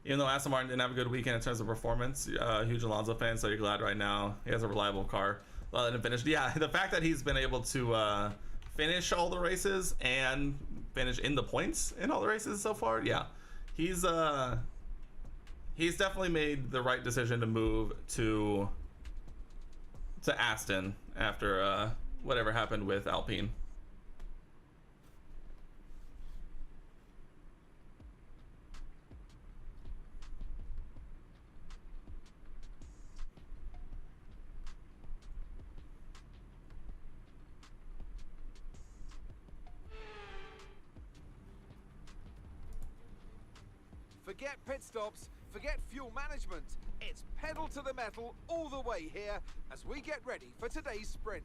Even though Aston Martin didn't have a good weekend in terms of performance, huge Alonso fan, so you're glad right now he has a reliable car. Well, and finished. Yeah, the fact that he's been able to finish all the races and finish in the points in all the races so far, yeah, he's definitely made the right decision to move to Aston after whatever happened with Alpine. Forget pit stops, forget fuel management. It's pedal to the metal all the way here as we get ready for today's sprint.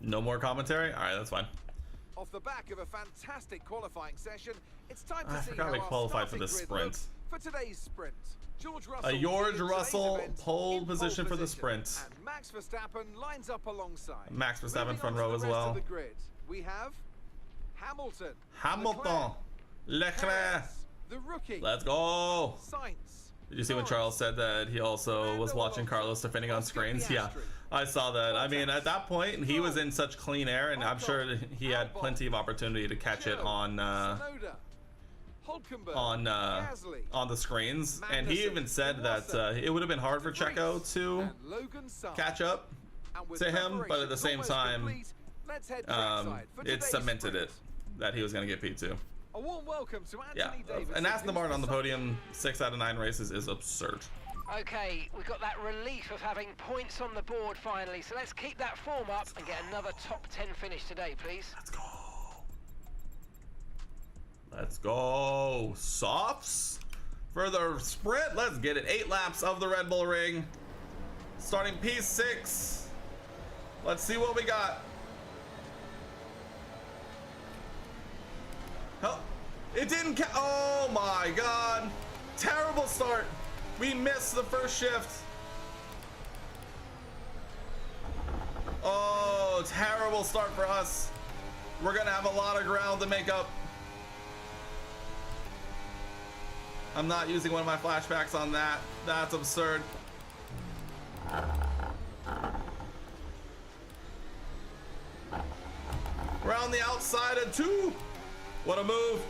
No more commentary? All right, that's fine. Off the back of a fantastic qualifying session, it's time to I see forgot how we our qualified for starting this grid sprint. looks for today's sprint. George Russell, George leading Russell, today's event pole in position for the position. sprint. And Max Verstappen lines up alongside. Max Verstappen Moving front on to row the as rest well. of the grid, we have Hamilton, Hamilton, Leclerc. Perez, the rookie, Let's go. Sainz. Did you see when Norris, Charles said that he also was watching Carlos defending on screens? Yeah, I saw that. I mean, at that point, he was in such clean air, and I'm sure he had plenty of opportunity to catch it on Tsunoda, Hulkenberg, Gasly, on the screens. And he even said that it would have been hard for Checo to and Logan Sargeant. catch up And with to him, but at the preparations same almost time, complete, let's head trackside for it today's cemented sprint. it that he was going to get P2. A warm welcome to Yeah, Anthony Davis. and Aston Martin on the podium, 6 out of 9 races is absurd. Okay, we've got that relief of having points on the board finally, so let's keep that form up and get another top 10 finish today, please. Let's go. Let's go. Softs for the sprint. Let's get it. 8 laps of the Red Bull Ring. Starting P6. Let's see what we got. Oh, it didn't oh my God. Terrible start. We missed the first shift. Oh, terrible start for us. We're gonna have a lot of ground to make up. I'm not using one of my flashbacks on that. That's absurd. We're on the outside of 2. What a move.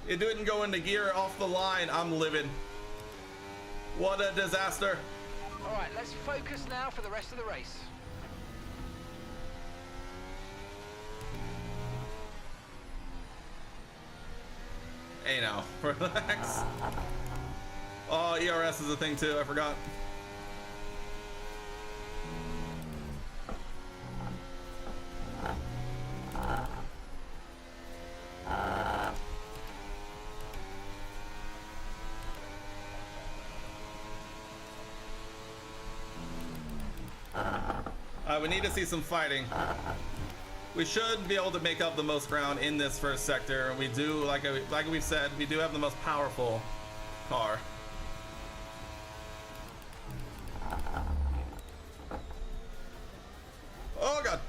It didn't go into gear off the line. I'm livid. What a disaster. All right, let's focus now for the rest of the race. Hey now, relax. Oh, ERS is a thing too, I forgot. We need to see some fighting. We should be able to make up the most ground in this first sector. We do, like we said, we do have the most powerful car. Oh God.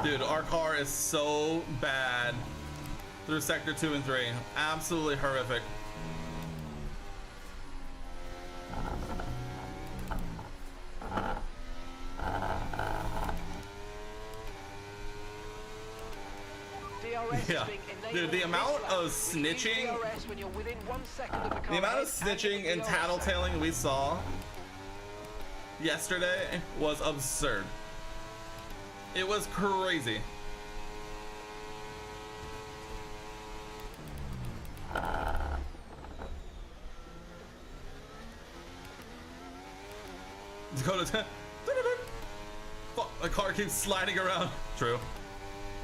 Dude, our car is so bad through sector 2 and 3. Absolutely horrific. Yeah, dude, the amount of snitching, the amount of snitching and tattletaling we saw yesterday was absurd. It was crazy. Go to 10. Fuck, the car keeps sliding around. True.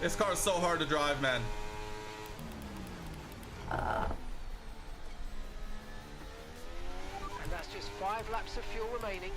This car is so hard to drive, man. And that's just 5 laps of fuel remaining.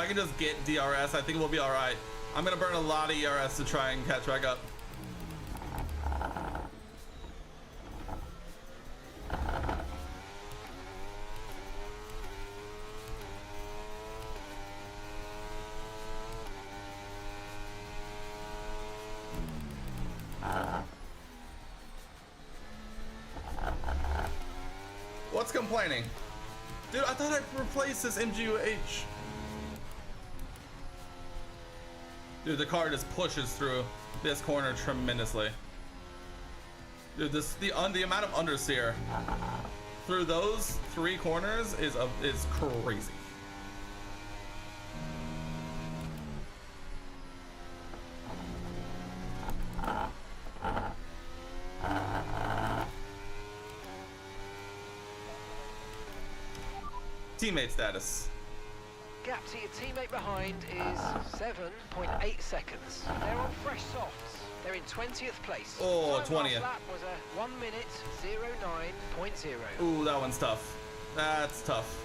I can just get DRS, I think we'll be all right. I'm gonna burn a lot of ERS to try and catch back up. What's complaining? Dude, I thought I replaced this MGUH. Dude, the car just pushes through this corner tremendously. Dude, the amount of understeer through those 3 corners is crazy. Teammate status. Gap to your teammate behind is 7.8 seconds. They're on fresh softs. They're in 20th place. Oh, Time 20th. last lap was a 1 minute 09.0. Ooh, that one's tough. That's tough.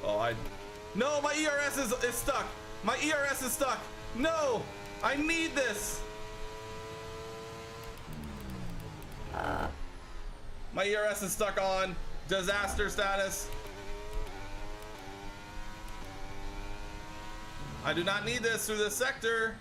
Oh, no, my ERS is stuck. My ERS is stuck. No, I need this. My ERS is stuck on disaster status. I do not need this through this sector.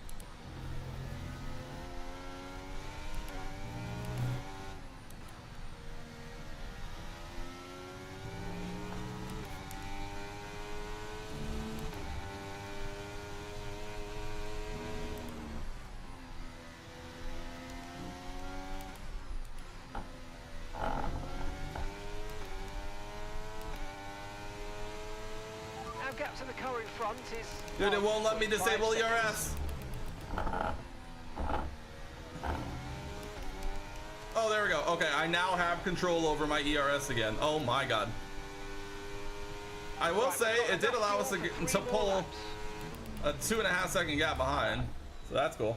Gap to the car in front is... Dude, it won't let me disable ERS. Oh, there we go. Okay, I now have control over my ERS again. Oh my god. I will say it did allow us to pull a 2.5 second gap behind, so that's cool.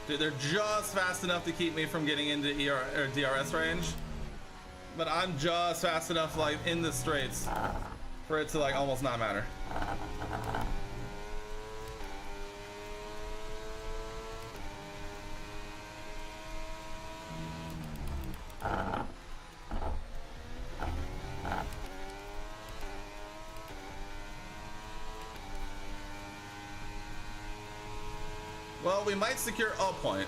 Dude, they're just fast enough to keep me from getting into DRS range, but I'm just fast enough, like, in the straights for it to, like, almost not matter. Well, we might secure a point.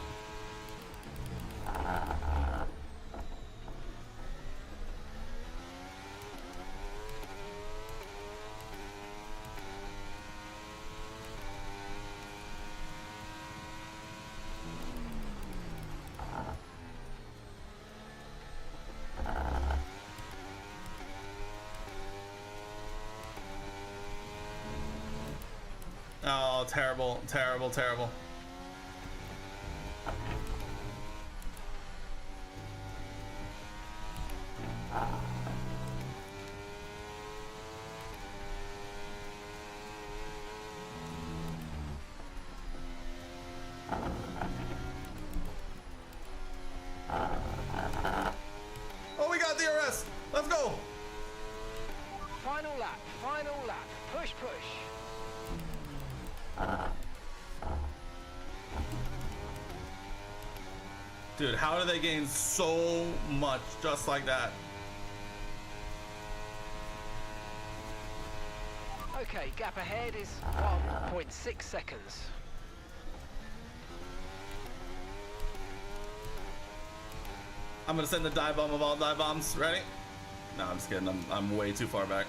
Oh, terrible, terrible, terrible. Oh, we got DRS. Let's go. Final lap, final lap. Push, push. Dude, how do they gain so much just like that? Okay, gap ahead is 1.6 seconds. I'm gonna send the dive bomb of all dive bombs. Ready? No, I'm just kidding. I'm way too far back.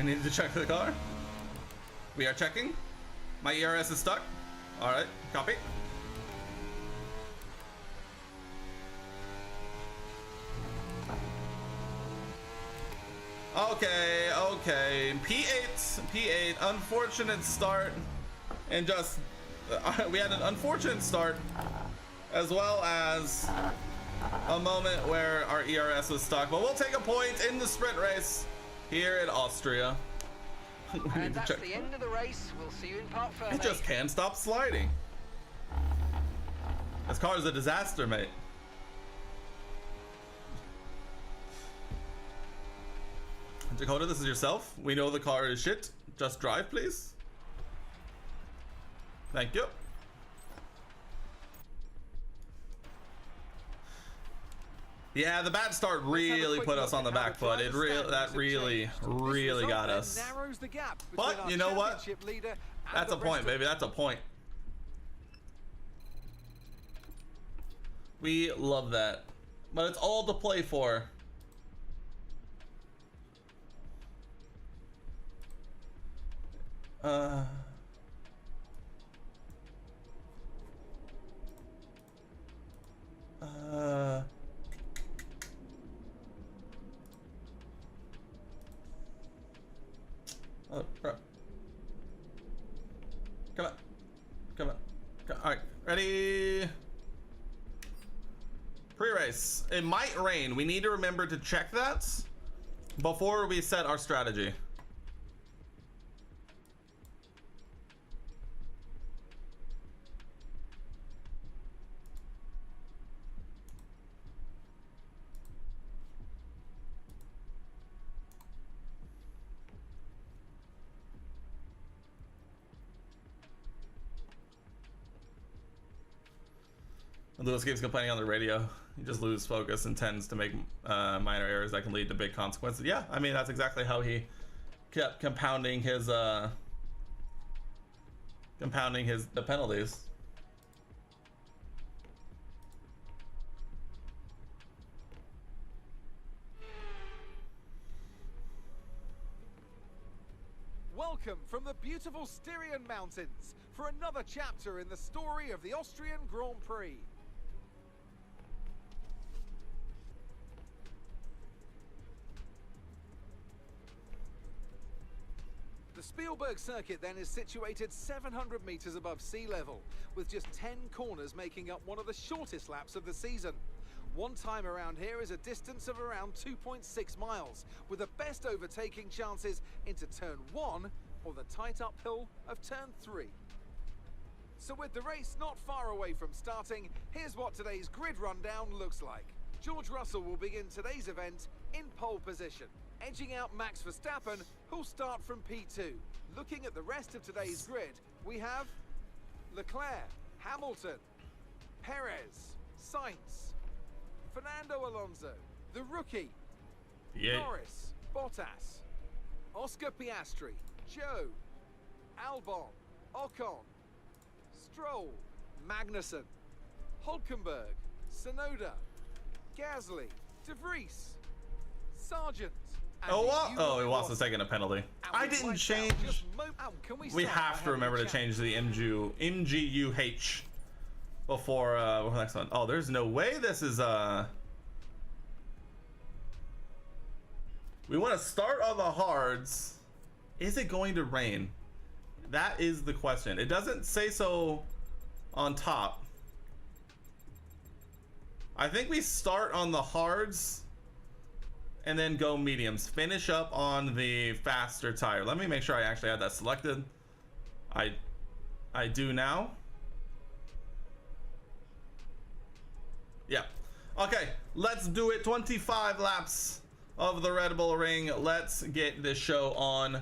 need to check the car. We are checking. My ERS is stuck. All right, copy. Okay, okay. P8. Unfortunate start, and just we had an unfortunate start, as well as a moment where our ERS was stuck. But we'll take a point in the sprint race here in Austria. And that's the end of the race. We'll see you in Park Fermé. It just can't stop sliding. This car is a disaster, mate. Dakota, this is yourself. We know the car is shit. Just drive, please. Thank you. Yeah, the bad start really put us on the back foot. It really got us. But you know what? That's a point, baby. That's a point. We love that. But it's all to play for. Oh, bro. Come on. Come on. All right, ready? Pre-race. It might rain. We need to remember to check that before we set our strategy. Lewis keeps complaining on the radio. He just loses focus and tends to make minor errors that can lead to big consequences. Yeah, I mean, that's exactly how he kept compounding his the penalties. Welcome from the beautiful Styrian Mountains for another chapter in the story of the Austrian Grand Prix. The Spielberg circuit then is situated 700 meters above sea level, with just 10 corners making up one of the shortest laps of the season. One time around here is a distance of around 2.6 miles, with the best overtaking chances into turn 1 or the tight uphill of turn 3. So with the race not far away from starting, here's what today's grid rundown looks like. George Russell will begin today's event in pole position, edging out Max Verstappen, who'll start from P2. Looking at the rest of today's grid, we have Leclerc, Hamilton, Perez, Sainz, Fernando Alonso, the rookie, Norris, Bottas, Oscar Piastri, Joe, Albon, Ocon, Stroll, Magnussen, Hulkenberg, Tsunoda, Gasly, De Vries, Sargent. Oh, what? Oh, he wants to take a penalty. I didn't change. We have to remember to change the MGUH before the next one. Oh, there's no way this is we want to start on the hards. Is it going to rain? That is the question. It doesn't say so on top. I think we start on the hards and then go mediums. Finish up on the faster tire. Let me make sure I actually have that selected. I do now. Yeah. Okay, let's do it. 25 laps of the Red Bull Ring. Let's get this show on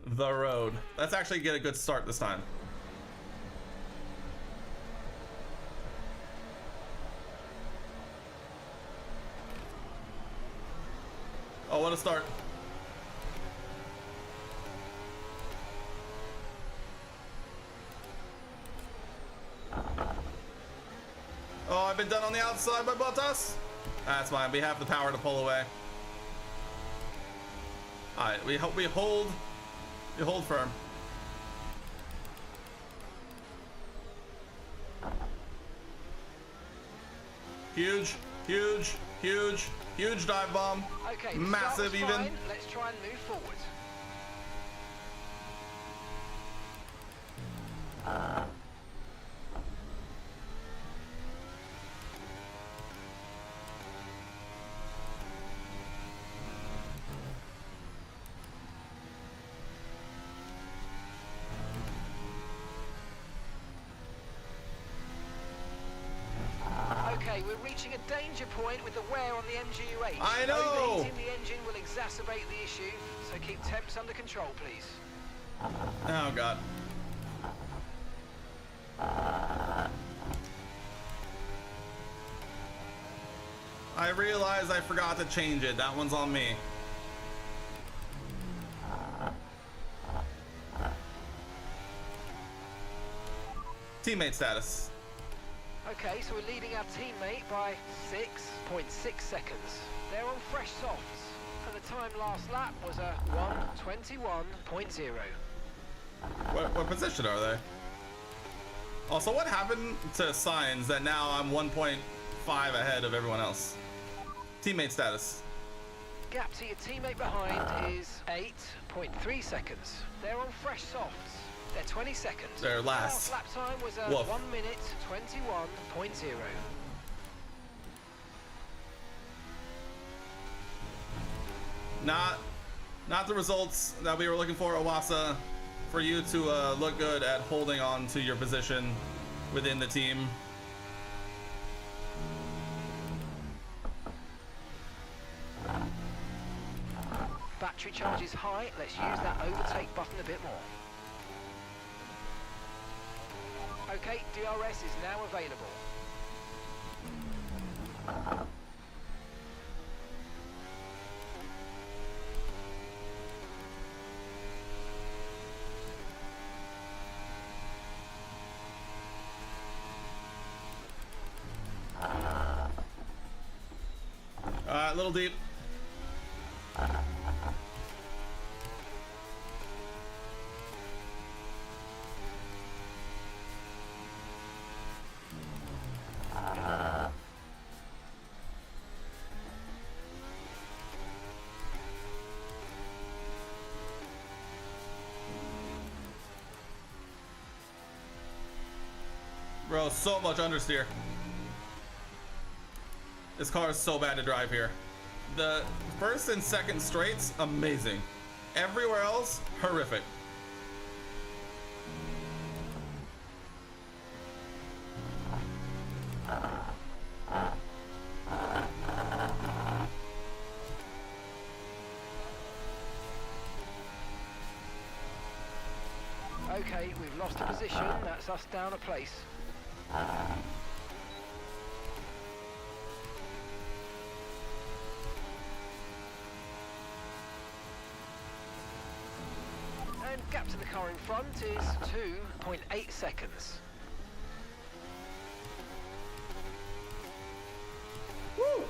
the road. Let's actually get a good start this time. Oh, what a start. Oh, I've been done on the outside by Bottas. That's fine. We have the power to pull away. All right, we hold firm. Huge dive bomb. Okay, Massive the start was even. fine. Let's try and move forward. Okay, we're reaching a danger point with the wear on the MGU-8. I know! Overheating the engine will exacerbate the issue, so keep temps under control, please. Oh god. I realized I forgot to change it. That one's on me. Teammate status. Okay, so we're leading our teammate by 6.6 seconds. They're on fresh softs, and the time last lap was a 1:21.0. What position are they? Also, what happened to signs that now I'm 1.5 ahead of everyone else? Teammate status. Gap to your teammate behind is 8.3 seconds. They're on fresh softs. They're 20 seconds. They're last. Lap time was a Woof. 1:21.0. Not the results that we were looking for, Owasa. For you to look good at holding on to your position within the team. Battery charge is high. Let's use that overtake button a bit more. Okay, DRS is now available. A little deep. Bro, so much understeer. This car is so bad to drive here. The first and second straights, amazing. Everywhere else, horrific. Okay, we've lost a position. That's us down a place. And gap to the car in front is 2.8 seconds. Woo!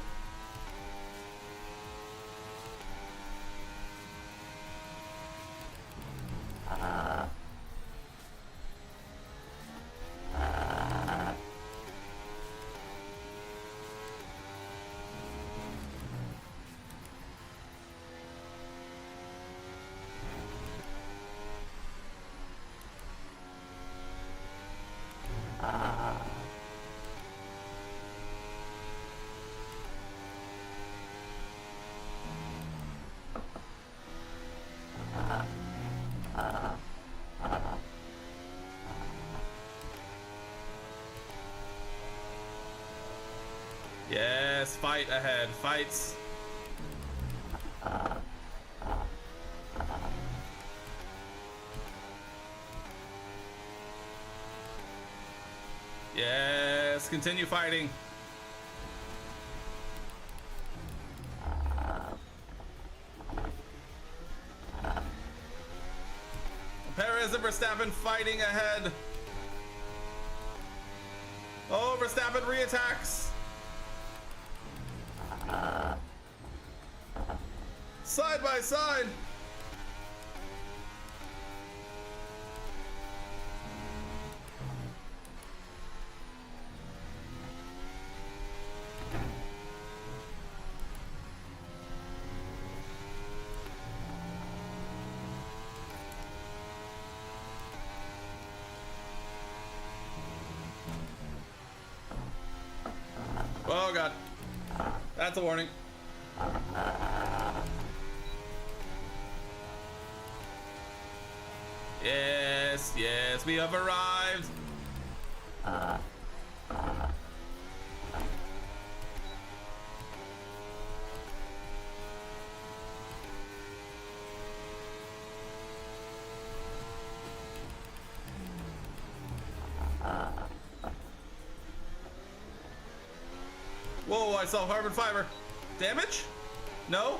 Yes, fight ahead, fights. Yes, continue fighting. Perez and Verstappen fighting ahead. Oh, Verstappen reattacks. Side by side. Oh god. That's a warning. Yes, yes, we have arrived. Whoa, I saw carbon fiber. Damage? No?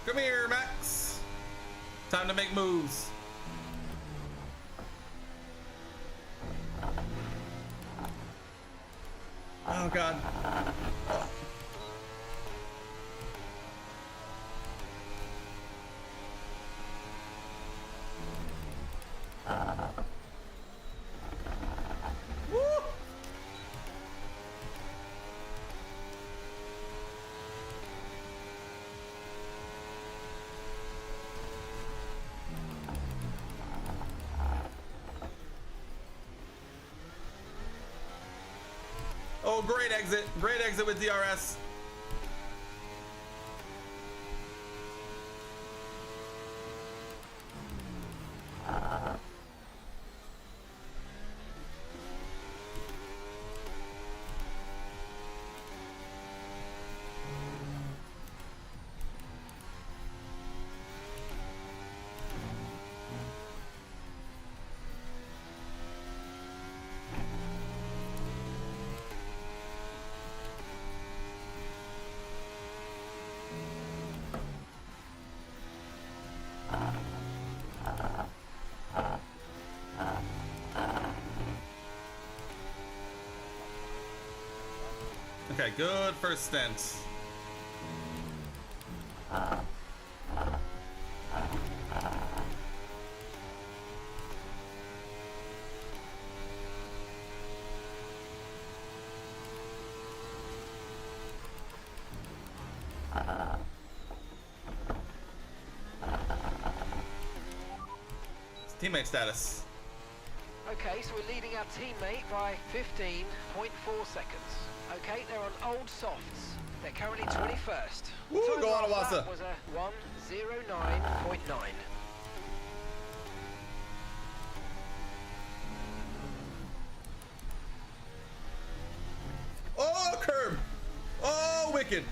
Come here, Max. Time to make moves. Oh god. Woo! Oh, great exit. Great exit with DRS. Okay, good first stint. Teammate status. Okay, so we're leading our teammate by 15.4 seconds. Okay, they're on old softs. They're currently 21st. Woo, Time go on, last lap Awasa. was a 1:09.9. Oh, curb. Oh, wicked.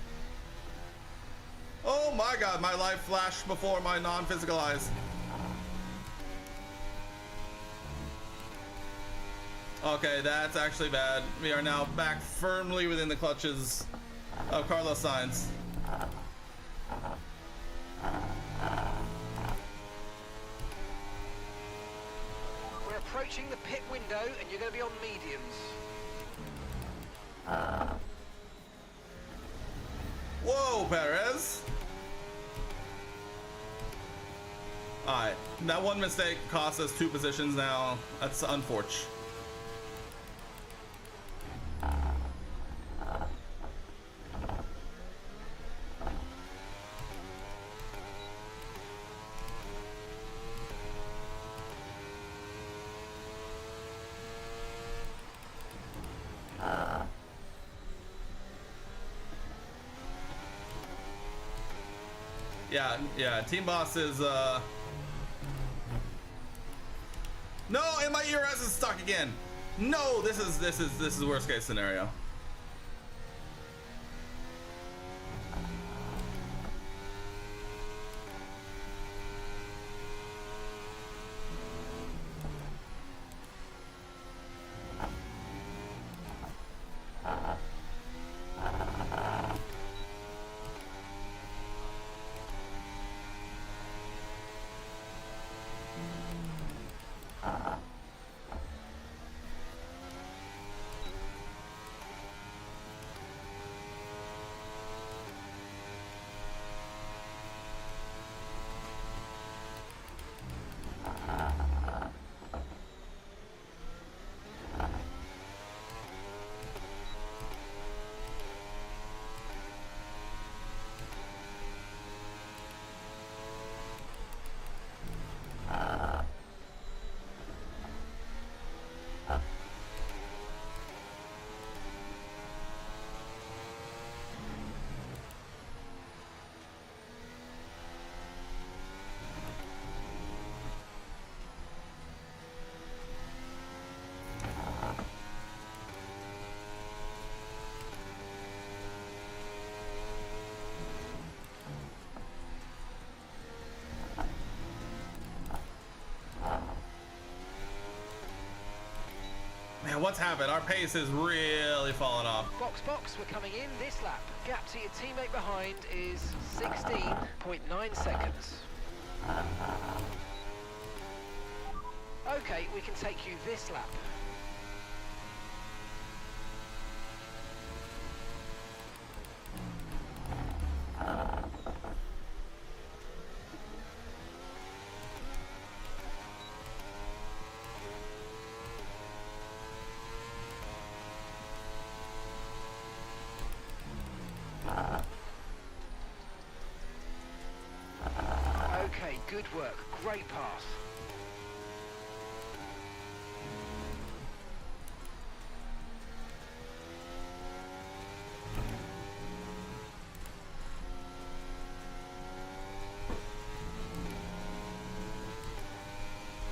Oh my god, my life flashed before my non-physical eyes. Okay, that's actually bad. We are now back firmly within the clutches of Carlos Sainz. We're approaching the pit window and you're going to be on mediums. Whoa, Perez. Alright, that one mistake cost us 2 positions now. That's unfortunate. Yeah, Team Boss is no, and my ERS is stuck again. No, this is worst case scenario. Man, what's happened? Our pace is really falling off. Box, we're coming in this lap. Gap to your teammate behind is 16.9 seconds. Okay, we can take you this lap. Okay, good work. Great pass.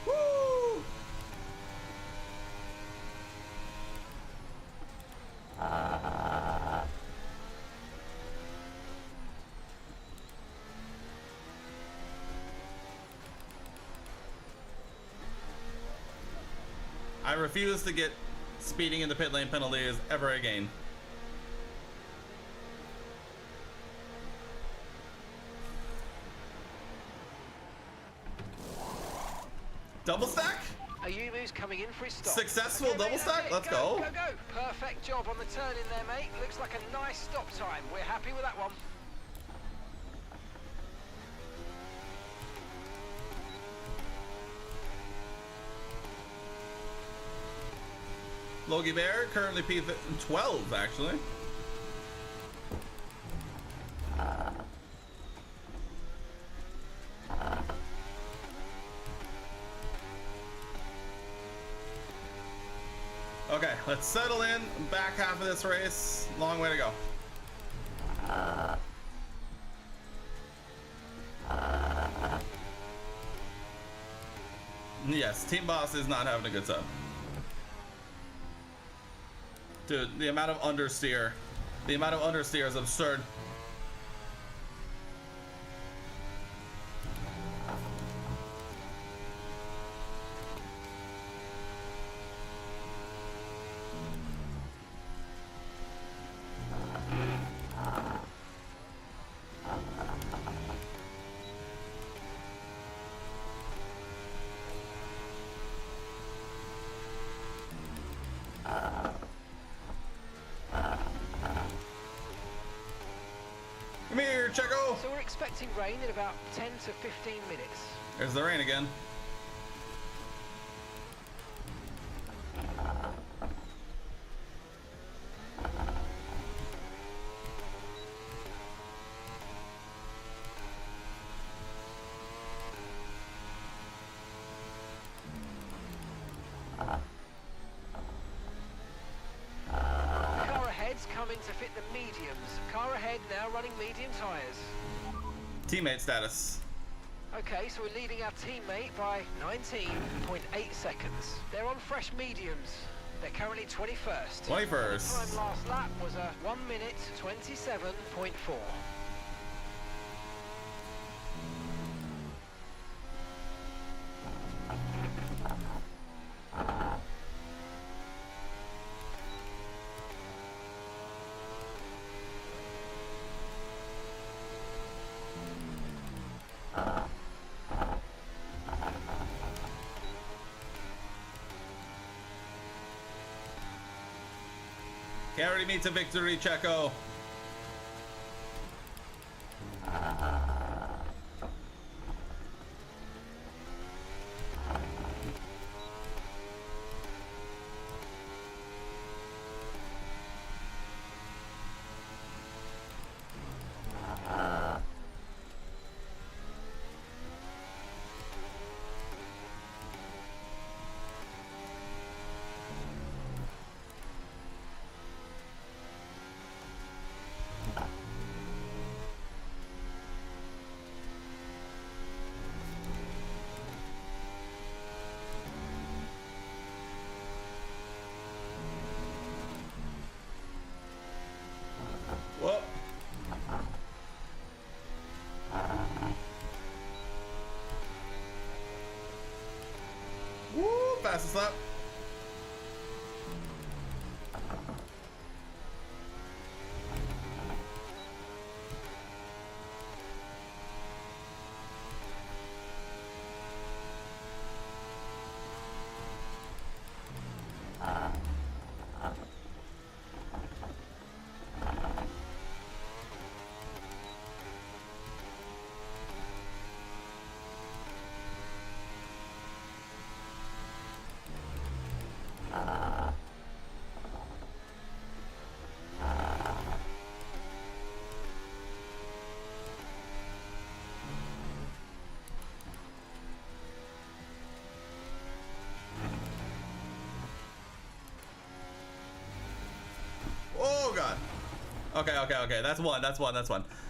Woo! I refuse to get speeding into pit lane penalties ever again. Double stack? Ayumu's coming in for his stop. Successful Okay, double mate, stack? that's it. Let's go. Go. Perfect job on the turn in there, mate. Looks like a nice stop time. We're happy with that one. Logie Bear currently P12 actually. Okay, let's settle in. Back half of this race. Long way to go. Yes, Team Boss is not having a good time. Dude, the amount of understeer. The amount of understeer is absurd. Come here, Checo! So we're expecting rain in about 10 to 15 minutes. There's the rain again. Car ahead's coming to fit the mediums. Car ahead now running medium tyres. Teammate status. Okay, so we're leading our teammate by 19.8 seconds. They're on fresh mediums. They're currently 21st. 21st. Time last lap was a 1 minute 27.4. Carry me to victory, Checo. Whoa. Woo, fastest lap. Oh god. Okay. That's one.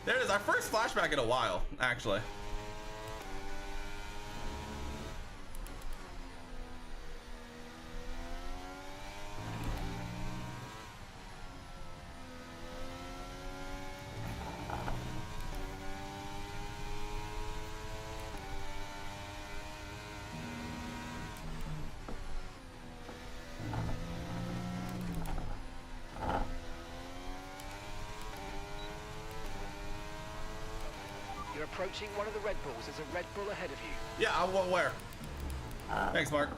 There it is. Our first flashback in a while, actually. You're approaching one of the Red Bulls. There's a Red Bull ahead of you. Yeah, I'm aware. Thanks, Mark.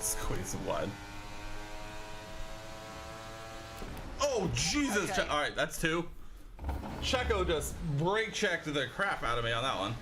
Squeeze one. Oh, Jesus. Okay. All right, that's two. Checo just brake checked the crap out of me on that one.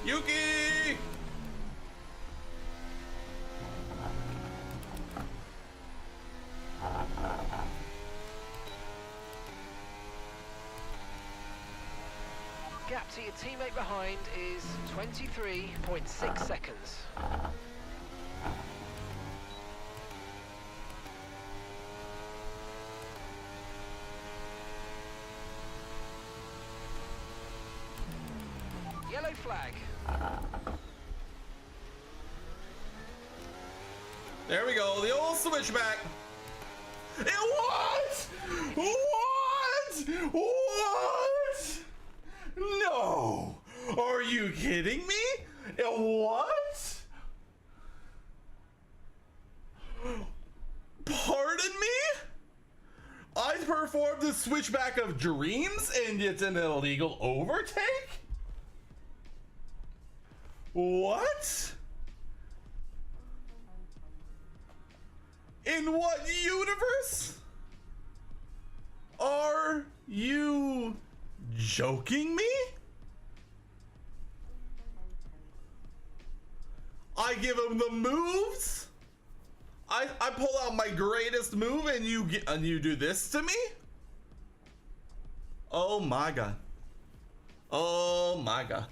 Yuki! Gap to your teammate behind is 23.6 seconds. Yellow flag. There we go, the old switchback. What? What? No. Are you kidding me? What? Pardon me? I performed the switchback of dreams and it's an illegal overtake? What? In what universe? Are you joking me? I give him the moves. I pull out my greatest move and you do this to me? Oh my god. Oh my god.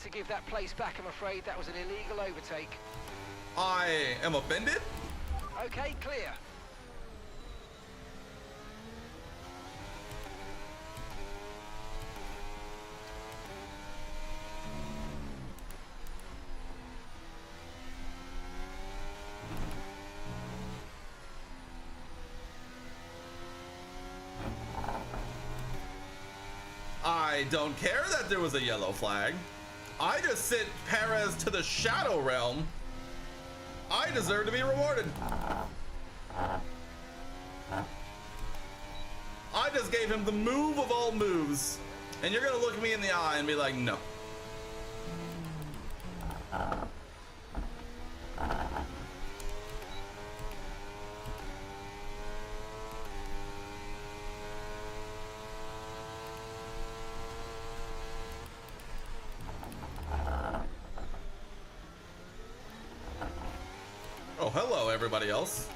To give that place back, I'm afraid that was an illegal overtake. I am offended. Okay, clear. I don't care that there was a yellow flag. I just sent Perez to the Shadow Realm. I deserve to be rewarded. I just gave him the move of all moves. And you're gonna look me in the eye and be like, no. hello, everybody else.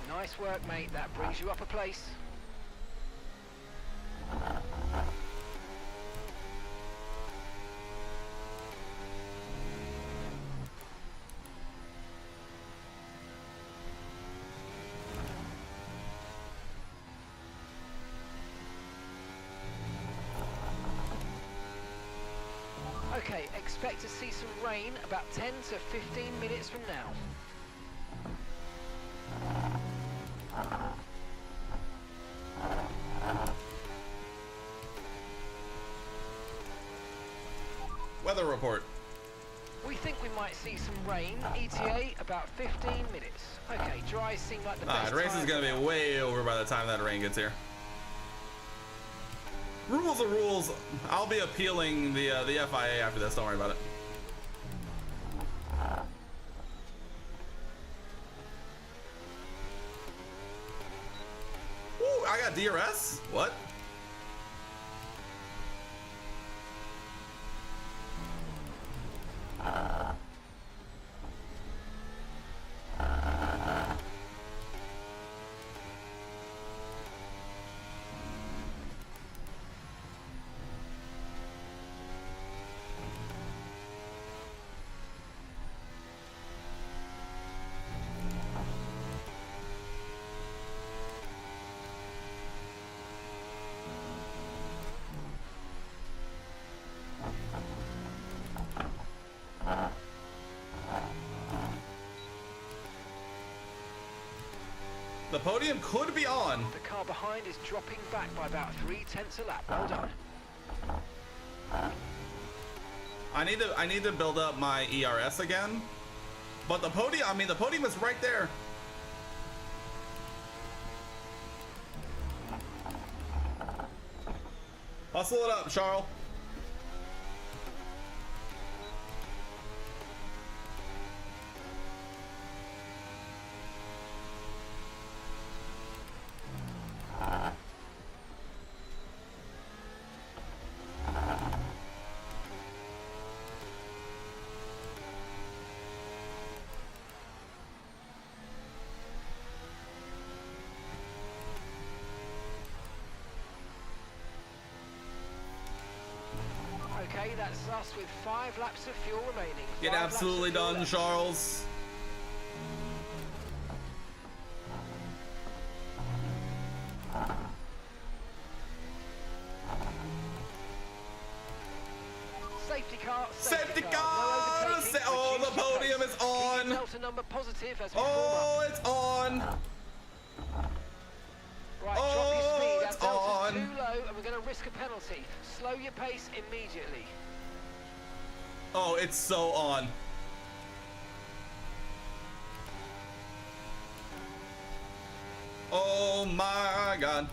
Nice work, mate. That brings you up a place. Okay, expect to see some rain about 10 to 15 minutes from now. Weather report. We think we might see some rain. ETA about 15 minutes. Okay, dry seem like the best The race time is gonna for be now. way over by the time that rain gets here. Rules are rules. I'll be appealing the FIA after this. Don't worry about it. Ooh, I got DRS? What? The podium could be on. The car behind is dropping back by about 3/10 a lap. Well done. I need to build up my ERS again. But the podium, I mean, the podium is right there. Hustle it up, Charles. Okay, that's us with 5 laps of fuel remaining. Get 5 laps of absolutely fuel done, left. Charles. Safety car. Safety car! No overtaking. Oh, the Reduce your podium pace. is on. Keep Delta number positive as we Oh, form it's on. up. Right, oh, drop your speed. Our it's Delta's on. too low and we're going to risk a penalty. Slow your pace immediately. Oh, it's so on. Oh my God.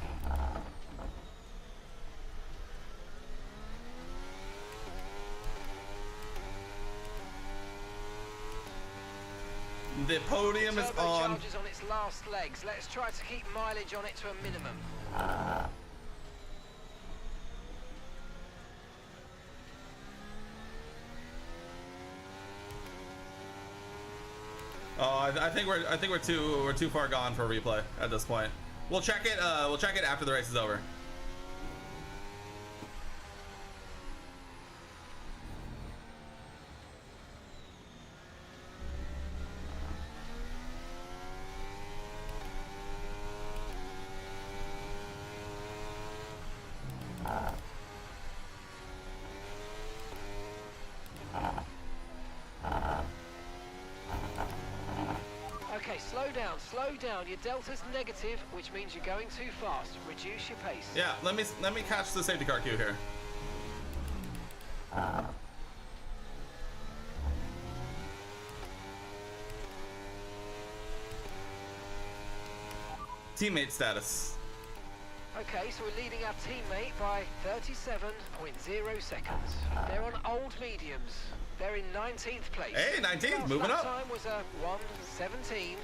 The podium is on. Turbocharger's on its last legs. Let's try to keep mileage on it to a minimum. Oh, I think we're too far gone for a replay at this point. We'll check it after the race is over. Okay, slow down. Your delta's negative, which means you're going too fast. Reduce your pace. Yeah, let me catch the safety car queue here. Teammate status. Okay, so we're leading our teammate by 37.0 seconds. They're on old mediums. They're in 19th place. Hey, 19th, Last moving lap up. time was a 1:17.0.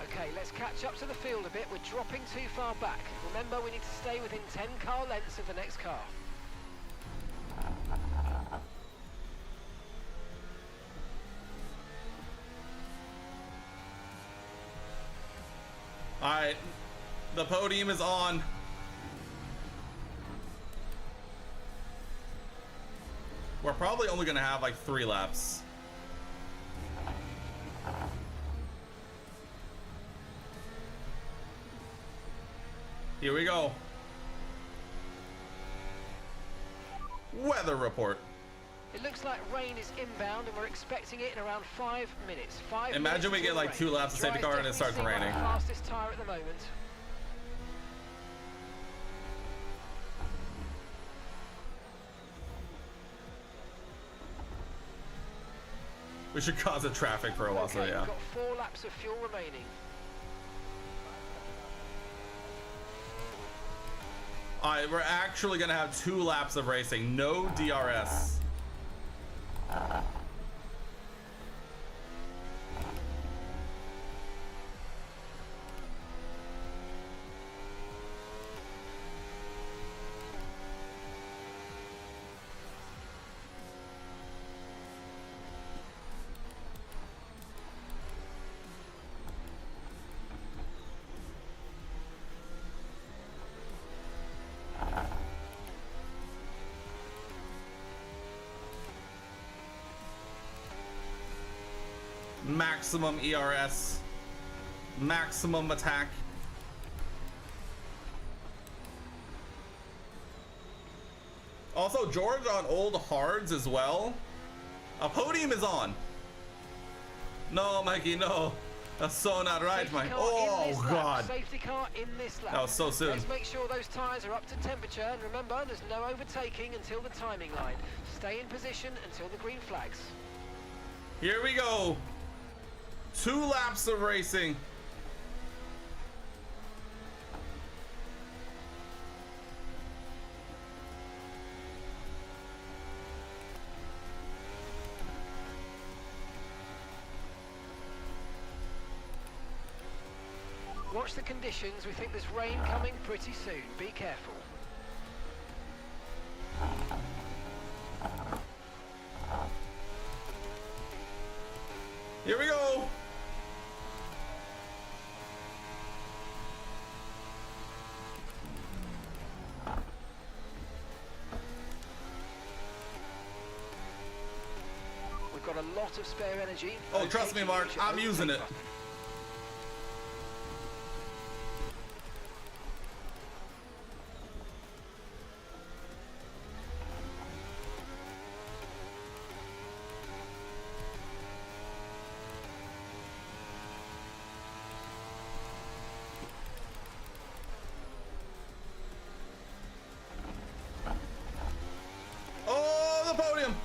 Okay, let's catch up to the field a bit. We're dropping too far back. Remember, we need to stay within 10 car lengths of the next car. All right, the podium is on. We're probably only gonna have like 3 laps. Here we go. Weather report. It looks like rain is inbound and we're expecting it in around 5 minutes. Imagine we get like 2 laps of safety car and it starts raining. Fastest tire at the moment. We should cause a traffic for a while, Okay, so yeah. we've got 4 laps of fuel remaining. Alright, we're actually gonna have 2 laps of racing, no DRS. Maximum ERS, maximum attack. Also, George on old hards as well. A podium is on. No, Mikey, no. That's so not right, Mike. Oh, God. Safety car in this lap. That was so soon. Let's make sure those tyres are up to temperature. And remember, there's no overtaking until the timing line. Stay in position until the green flags. Here we go. 2 laps of racing. Watch the conditions. We think there's rain coming pretty soon. Be careful. Here we go. We've got a lot of spare energy. Oh, trust me, Mark, I'm using it. Oh, the podium.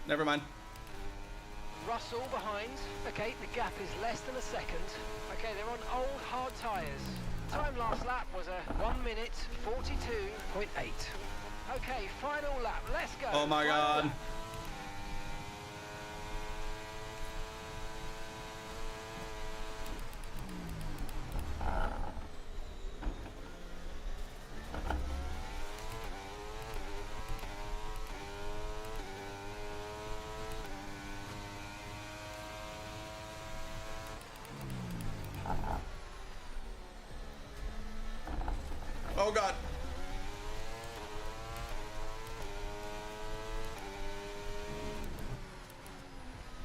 Never mind. Russell behind. Okay, the gap is less than a second. Okay, they're on old hard tyres. Time last lap was a 1 minute 42.8. Okay, final lap. Let's go. Oh my Final God. lap. Oh God.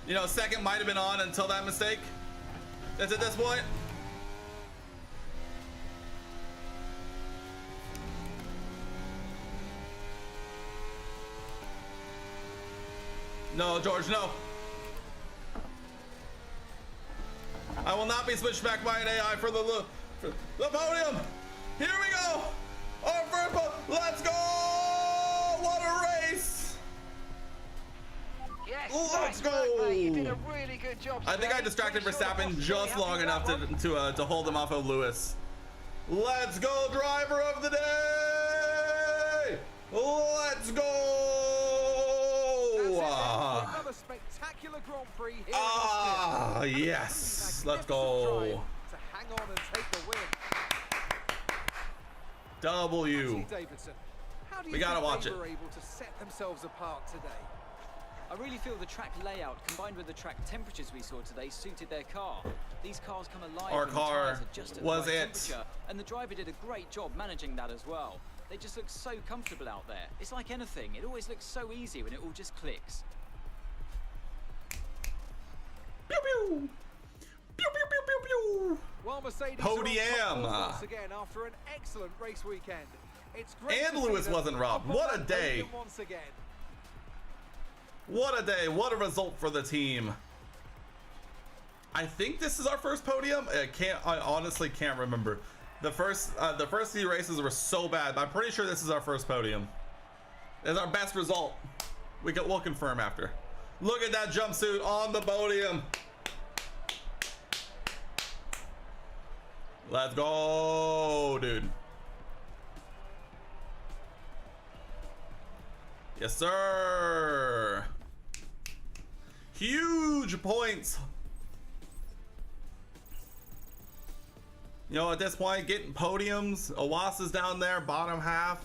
You know, second might have been on until that mistake. It's at this point. No, George, no. I will not be switched back by an AI for the podium. Here we go. Our first, let's go. What a race. Yes, Let's nice go. work, mate. You did a really good job. I think I today. distracted Pretty sure the Verstappen boss is just really long happy enough with that one. to hold him off of Lewis. Let's go, driver of the day. Let's go! Another spectacular Grand Prix here in Austria. Yes. Let's go. To hang on and take the win. W. Davidson, how do you We gotta think watch they it. were able to set themselves apart today? I really feel the track layout combined with the track temperatures we saw today suited their car. These cars come alive Our when the car tyres are just at was the right it. temperature, and the driver did a great job managing that as well. They just look so comfortable out there. It's like anything, it always looks so easy when it all just clicks. Pew pew. Pew pew pew pew pew. Well, Mercedes Podium. are on top form once again after an excellent race weekend. It's great And to see Lewis them wasn't robbed. up on What a that day. podium once again. What a day. What a result for the team. I think this is our first podium. I honestly can't remember. The first few races were so bad, but I'm pretty sure this is our first podium. It's our best result. We'll confirm after. Look at that jumpsuit on the podium. Let's go, dude. Yes, sir. Huge points. You know, at this point, getting podiums, Owasa's down there, bottom half.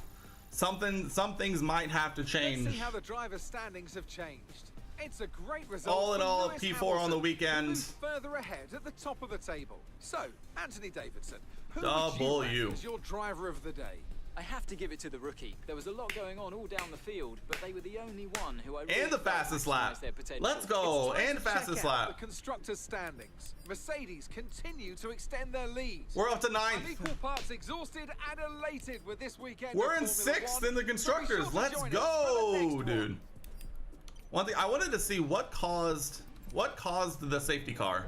Some things might have to change. Let's see how the driver's standings have changed. It's a great result. All in for all, Lewis P4 Hamilton, on the who weekend. moves further ahead at the top of the table. So, Anthony Davidson, who Double would you U. rank as your driver of the day? I have to give it to the rookie. There was a lot going on all down the field, but they were the only one who I really And the felt fastest lap. maximised their potential. Let's go. It's time And to check fastest out lap. the constructors' standings. Mercedes continue to extend their lead. We're up to I'm 9th. equal parts exhausted and elated with this weekend. We're of in Formula 6th One. in the So be constructors. sure to Let's join us for the go, next one. dude. One thing I wanted to see what caused the safety car.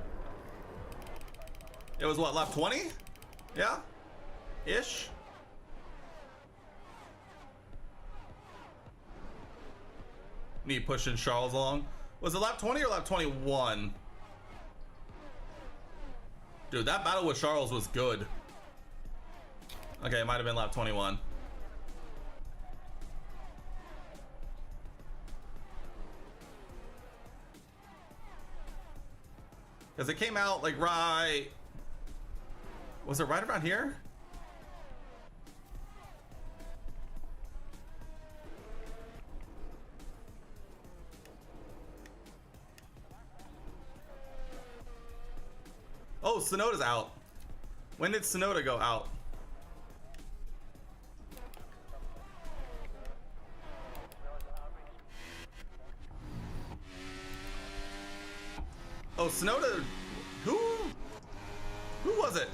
It was what, lap 20? Yeah? Ish. Me pushing Charles along. Was it lap 20 or lap 21? Dude, that battle with Charles was good. Okay, it might have been lap 21. Because it came out like right... Was it right around here? Oh, Sonoda's out. When did Sonoda go out? Oh, Sonoda. Who was it?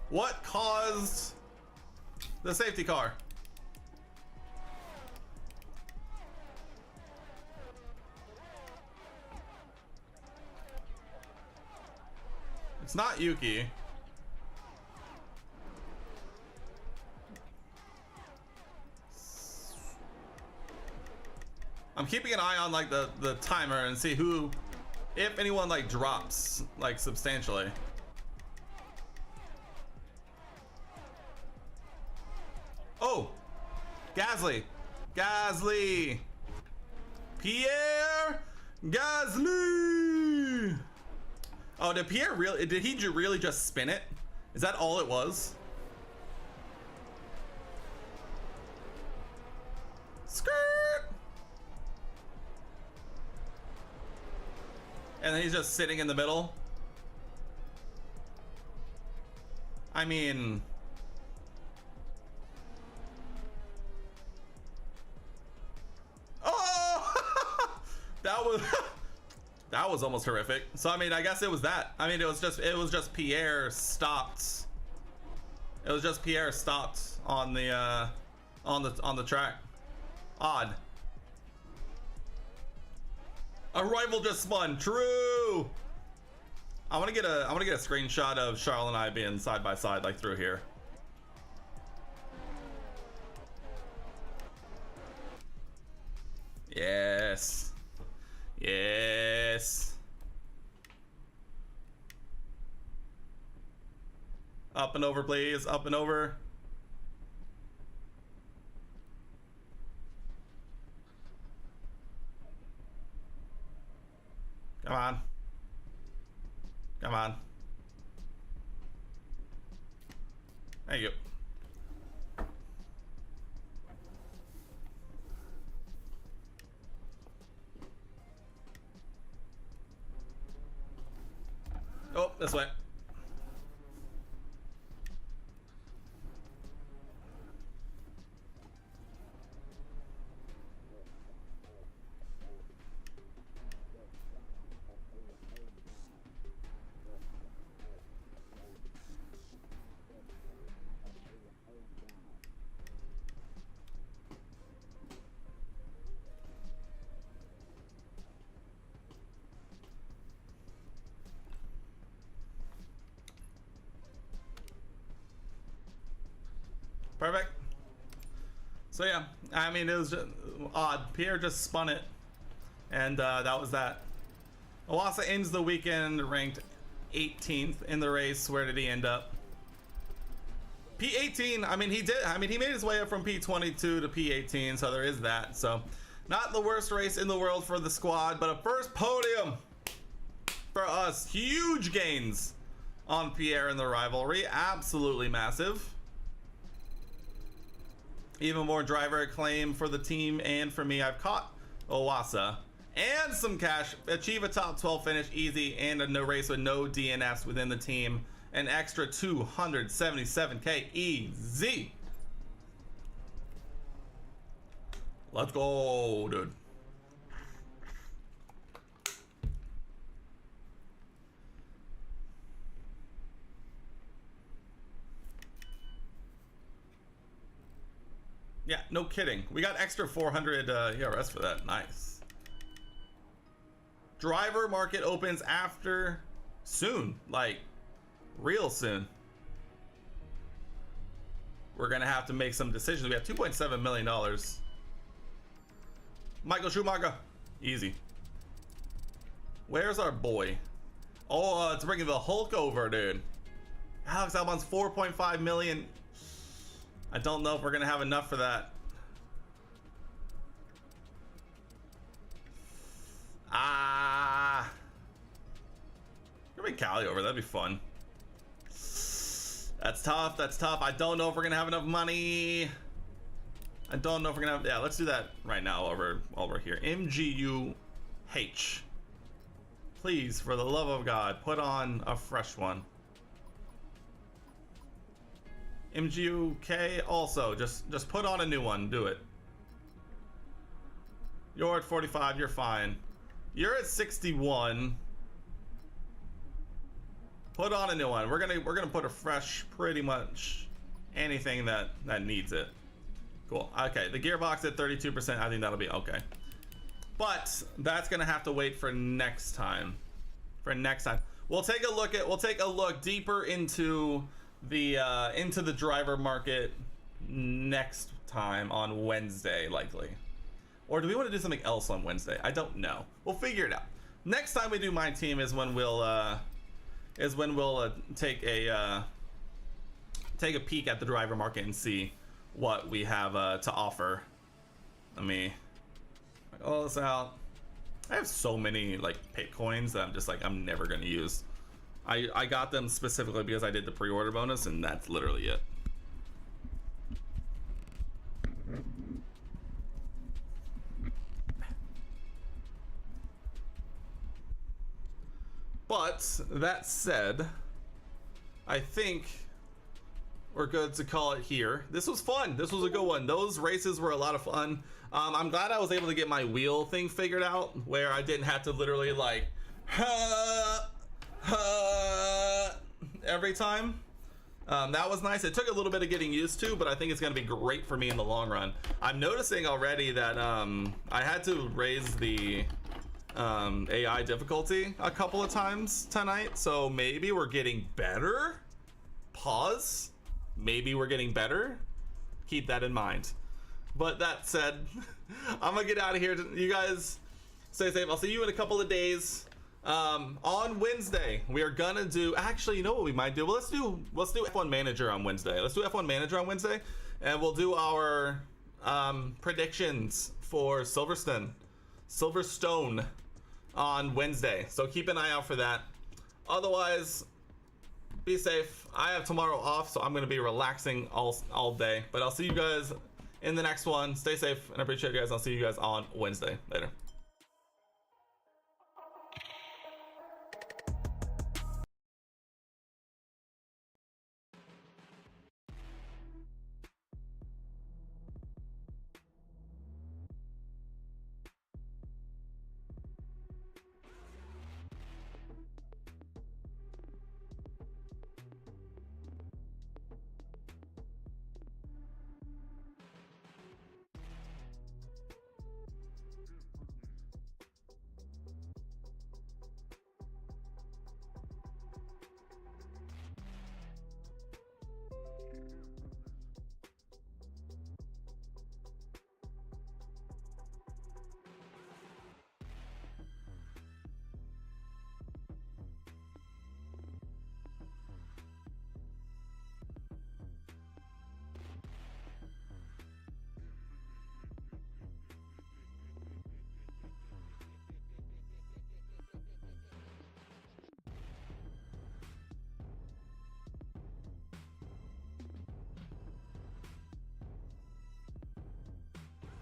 What caused the safety car? It's not Yuki. I'm keeping an eye on like the timer and see who, if anyone like drops like substantially. Oh, Gasly, Pierre Gasly. Oh, did he really just spin it? Is that all it was? Skirt. And then he's just sitting in the middle. I mean, oh, that was almost horrific. So I mean, I guess it was that. I mean, it was just Pierre stopped. It was just Pierre stopped on the track. Odd. A rival just spun. True. I want to get a screenshot of Charles and I being side by side like through here. Yes. Up and over, please. Up and over. Come on. Come on. Thank you. Oh, this way. Perfect. So yeah, I mean, it was just odd. Pierre just spun it, and that was that. Owasso ends the weekend ranked 18th in the race. Where did he end up? P18. I mean, he did. I mean, he made his way up from P22 to P18, so there is that. So, not the worst race in the world for the squad, but a first podium for us. Huge gains on Pierre in the rivalry. Absolutely massive. Even more driver acclaim for the team and for me. I've caught Owasso and some cash. Achieve a top 12 finish easy and a no race with no DNFs within the team. An extra 277k easy. Let's go, dude. Yeah, no kidding. We got extra 400 ERS for that. Nice. Driver market opens after soon, like real soon. We're gonna have to make some decisions. We have $2.7 million. Michael Schumacher, easy. Where's our boy? Oh, it's bringing the Hulk over, dude. Alex Albon's 4.5 million. I don't know if we're gonna have enough for that. Bring Callie over, that'd be fun. That's tough, that's tough. I don't know if we're gonna have enough money. I don't know if we're gonna have, yeah, let's do that right now while we're here. MGUH. Please, for the love of God, put on a fresh one. MGUK also, just put on a new one, do it. You're at 45, you're fine. You're at 61. Put on a new one. We're gonna put a fresh, pretty much anything that needs it. Cool. Okay, the gearbox at 32%. I think that'll be okay. But that's gonna have to wait for next time. For next time, we'll take a look deeper into the driver market next time on Wednesday, likely. Or do we want to do something else on Wednesday? I don't know. We'll figure it out. Next time we do MyTeam is when we'll take a peek at the driver market and see what we have to offer. Let me check all this out. I have so many like pit coins that I'm just like I'm never gonna use. I got them specifically because I did the pre-order bonus, and that's literally it. But that said, I think we're good to call it here. This was fun. This was a good one. Those races were a lot of fun. I'm glad I was able to get my wheel thing figured out where I didn't have to literally like every time. That was nice. It took a little bit of getting used to, but I think it's going to be great for me in the long run. I'm noticing already that I had to raise the AI difficulty a couple of times tonight, so maybe we're getting better. Pause. Maybe we're getting better. Keep that in mind. But that said, I'm gonna get out of here. You guys stay safe. I'll see you in a couple of days. On Wednesday, we are gonna do. Actually, you know what we might do? Well, let's do F1 Manager on Wednesday. Let's do F1 Manager on Wednesday, and we'll do our predictions for Silverstone on Wednesday. So keep an eye out for that. Otherwise, be safe. I have tomorrow off, so I'm gonna be relaxing all day. But I'll see you guys in the next one. Stay safe and I appreciate you guys. I'll see you guys on Wednesday. Later.